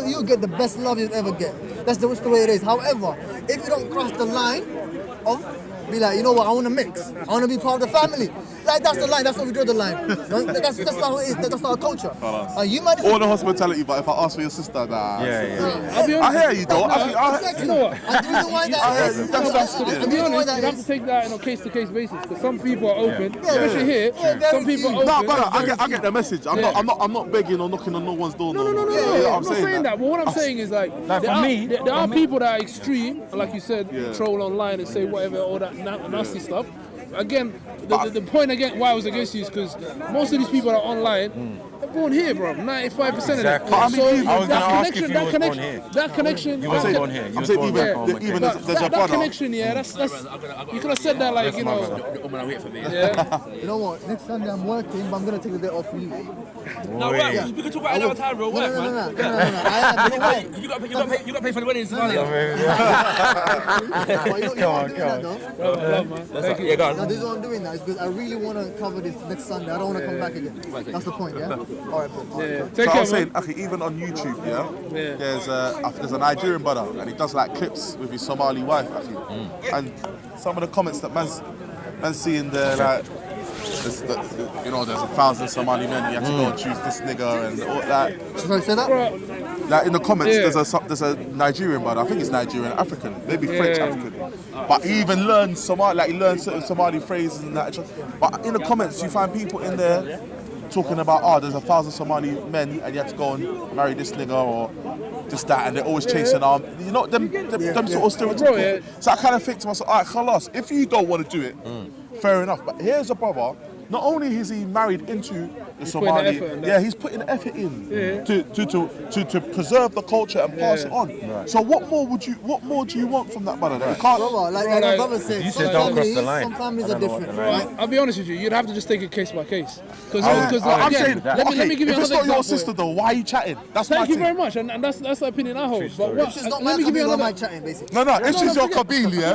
you'll get the best love you'll ever get. That's the way it is. However, if you don't cross the line of be like, you know what, I want to mix. I want to be part of the family. Like, that's the line. That's what we draw the line. That's how it is. That's our culture. You might all the hospitality, but if I ask for your sister, nah. Yeah. I hear you, though. Exactly. You know what? And the reason why that is, To be honest, you have to take that on a case-to-case basis. Because some people are open, especially here. Some people are open. No, brother, I get the message. I'm not begging or knocking on no one's door. No. I'm not saying that. But what I'm saying is like there are people that are extreme, like you said, troll online and say whatever, all that nasty stuff. Again, the point again why I was against you is because most of these people that are online, they're born here, bro. 95% of them. I was So gonna ask if you was born here. that connection, You wasn't born here. You was born back home. Even that, as a that brother. connection, that's you could have said that like, you know. Yeah. You know what? Next Sunday I'm working, but I'm gonna take the day off for you. No, we can talk about another time, bro. No. You got to pay for the wedding in Somalia. Yeah, go on. Now, this is what I'm doing now, is because I really want to cover this next Sunday. I don't want to come back again. That's the point, yeah? All right, bro. So I was saying, okay, even on YouTube, there's a Nigerian brother, and he does like clips with his Somali wife, actually. And some of the comments that man's seeing there, like, there's 1,000 Somali men, you have to go and choose this nigga and all that. Should I say that? Like in the comments, there's a Nigerian brother. I think it's Nigerian African, maybe French African. But he even learns Somali, like he learns certain Somali phrases and that. But in the comments, you find people in there talking about, there's 1,000 Somali men and you have to go and marry this nigga or this, that, and they're always chasing them sort of stereotypical. So I kind of think to myself, all right, khalas, if you don't want to do it, fair enough. But here's a brother. Not only is he married into the Somali, he's putting the effort in to preserve the culture and pass it on. Right. So what more do you want from that brother? Like my brother said, you said don't cross the line. Some families are different. Right? I'll be honest with you, you'd have to just take it case by case. Because I'm saying, let me give you if it's another not your example. sister though, why are you chatting? Thank you very much, and that's the opinion I hold. But If she's not my Kabila, I'm chatting, basically. No, if she's your Kabila,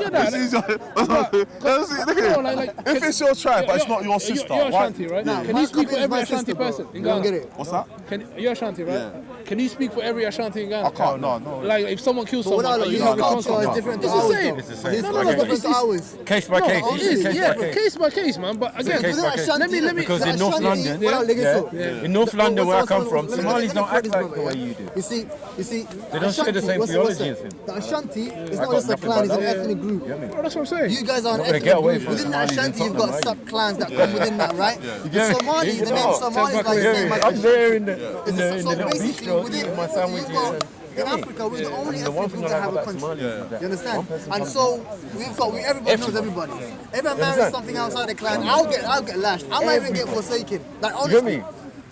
if it's your tribe, but it's not your sister. You're Ashanti, right? Can you speak for every Ashanti person in Ghana? Get it? What's that? You're Ashanti, right? Yeah. Can you speak for every Ashanti in Ghana? I can't, no. Like if someone kills someone, are you His responsible? culture is different to It's the ours. same. It's the same. His No, culture is but different to ours. Case by case. It is, case by case, man. But again, let me. Because in North London, in North London where I come from, Somalis don't act like the way you do. You see, They don't share the same theology as him. The Ashanti is not just a clan, it's an ethnic group. That's what I'm saying. You guys are an Not gonna ethnic get away group. from Within the Somalis Ashanti, in you've got Tottenham, sub-clans that come within that, right? The Somali, the name Somali is like the same as I'm there in the so little basically, bistro within eating my sandwiches. in Africa, we're the only And the one ethnic thing group I that have like a about country. Somalia is that You understand? one person And so everybody knows everybody. If I marry something outside the clan, I'll get lashed. I might even get forsaken. Like honestly.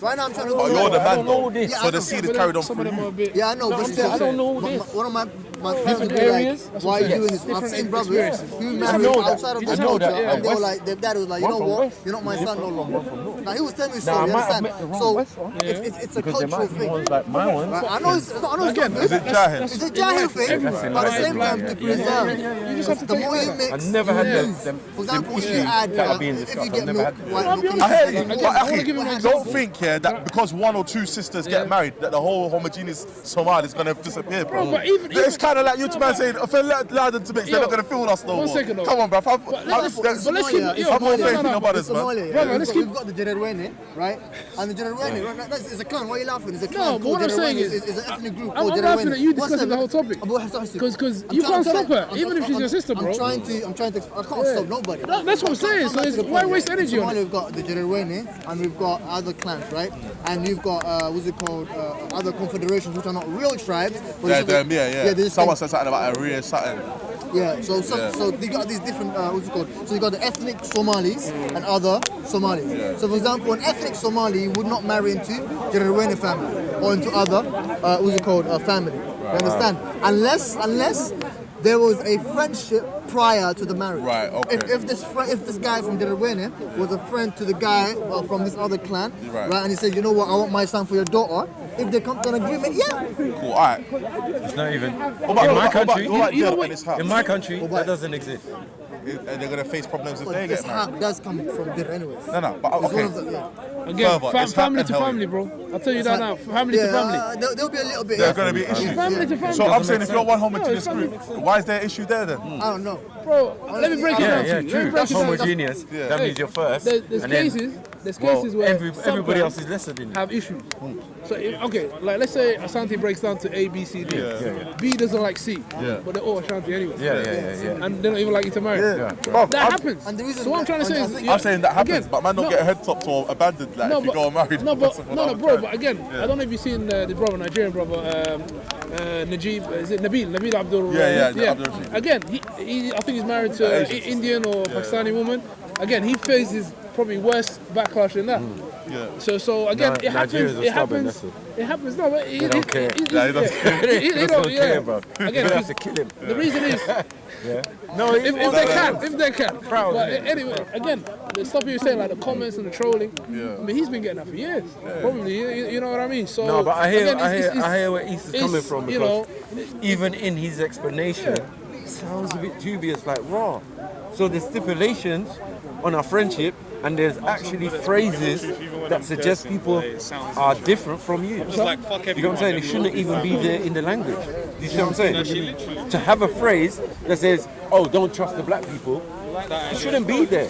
Right now I'm trying to go. Oh, you're the man though. Yeah, So the seed is carried on Some through of them are a you. bit. Yeah, I know, but still, I don't know this. one of my parents would be areas? like, That's why what are you I'm doing saying. this? I've Different seen brothers experiences. who I marry know that. outside of I this know culture, that, yeah. and they were like, their dad was like, you know what? You're not my son no longer. Now he was telling me Now, I so. You might have understand? met the wrong So West one. it's a Because there cultural might be thing. ones like my ones. Right? I know it's not Again, good. Is it Jahil? It's a Jahil thing, but at the same time to preserve. The more you mix, I never had them for example, if you issues add, that are being if you discussed. get I've never milk, had white milk, I hear you, and but I wanna give him an don't example. think that because one or two sisters get married, that the whole homogeneous Somali is going to disappear, bro. Bro, but even- it's kind of like you two man saying, if they allow them to mix, they're Yo, not going to feel us no more. 1 second though. Come on, bro. let's keep- I'm more faith in your brothers, man. Somalia, Brother, let's keep- we've got the Jererwene, right? And the Jererwene, it's a clan. Why are you laughing? It's a No, clan but called what I'm saying Jererwene. is- It's an ethnic group I'm called Jererwene. laughing at you One discussing second. the whole topic. Because you can't stop her, even if she's your sister, bro. I'm trying to. I can't stop nobody. That's what I'm saying. So it's, why waste energy on Somalia, it? we've got the Jererwene, and we've got other clans, right? And we've got what's it called? Other confederations, which are not real tribes. But Yeah, it's just- yeah. they're just Someone said something about a real something. Yeah, so they got these different, what's it called? So you got the ethnic Somalis and other Somalis. So for example, an ethnic Somali would not marry into Jererwene family or into other, what's it called, family. You understand? Unless there was a friendship prior to the marriage. Right, okay. If this guy from Jererwene was a friend to the guy from this other clan, Right. and he said, you know what, I want my son for your daughter. If they come to an agreement, yeah. Cool, alright. It's not even. What about- In my what about- country, what about Dylan and his house? in my country, that doesn't exist. And they're going to face problems if But they this get married. haq does come from there anyways. No, but It's okay. one of the, yeah. Again, Further, it's family happened, to hell family, yeah. bro. I'll tell you that now. Family to family. There'll be a little bit. There are yeah. going to be issues. Family to family. So I'm Doesn't saying make if you're one sense. homogeneous No, it's group, why is there an issue there then? I don't know. Bro, let me break it Yeah, down to yeah, you. Let me true. break That's it down. homogeneous. Yeah. That means you're first. There's and then- cases. There's well, cases where some everybody clans else is lesser than you. have issues. So okay, like let's say Ashanti breaks down to A, B, C, D. B doesn't like C, but they're all Ashanti anyway. Yeah. And they don't even like you to marry. Bruv, That I'm- happens. And the reason So what I'm trying to say I is, think- I'm saying that happens, again, but man don't no, get head topped or abandoned like if you go married. No, bro. But But again, I don't know if you've seen the brother, Nigerian brother, Najib. Is it Nabil Abdul? Yeah, Abdul Rashid. Again, he I think he's married to an Indian or Pakistani woman. Again, he faces probably worse backlash than that. Yeah. So again, it happens. Nigerians are It stubborn, happens. that's It happens. No, but They don't care. He Yeah, he doesn't care. He They don't don't care, bro. Again, You have 'cause to kill him. the reason is No, if they can. Proud But of it. anyway, again, the stuff you're saying, like the comments and the trolling. I mean, he's been getting that for years. Probably, you know what I mean. So No, but I hear, again, I hear where East is it's, coming from you because know, even in his explanation, it sounds a bit dubious, like raw. So there's stipulations on our friendship, and there's actually phrases that suggest people are different from you. You know what I'm saying? It shouldn't even be there in the language. You see what I'm saying? To have a phrase that says, "Oh, don't trust the black people," it shouldn't be there.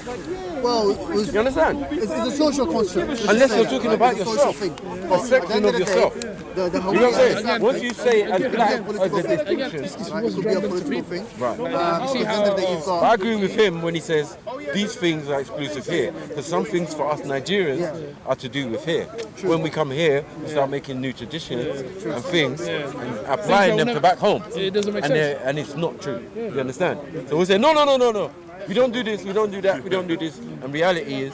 Well, You understand? it's a social construct. Let's Unless just say you're that, talking right? about It's a social yourself, thing. a But at the section end of the yourself. day, the You know what I'm Hawaiian saying? exactly. Once you say as black as a distinction, Right? It could be a political thing. right. At the end of the day, you've got I agree with him when he says these things are exclusive here, because some things for us Nigerians are to do with here. When we come here, we start making new traditions and things and applying them to back home. It doesn't make and sense. And it's not true. You understand? So we say, no. We don't do this, we don't do that, we don't do this. And reality is,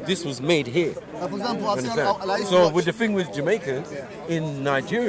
this was made here. for example, I've You seen, understand? I used to So watch- with the thing with Jamaicans, in Nigeria,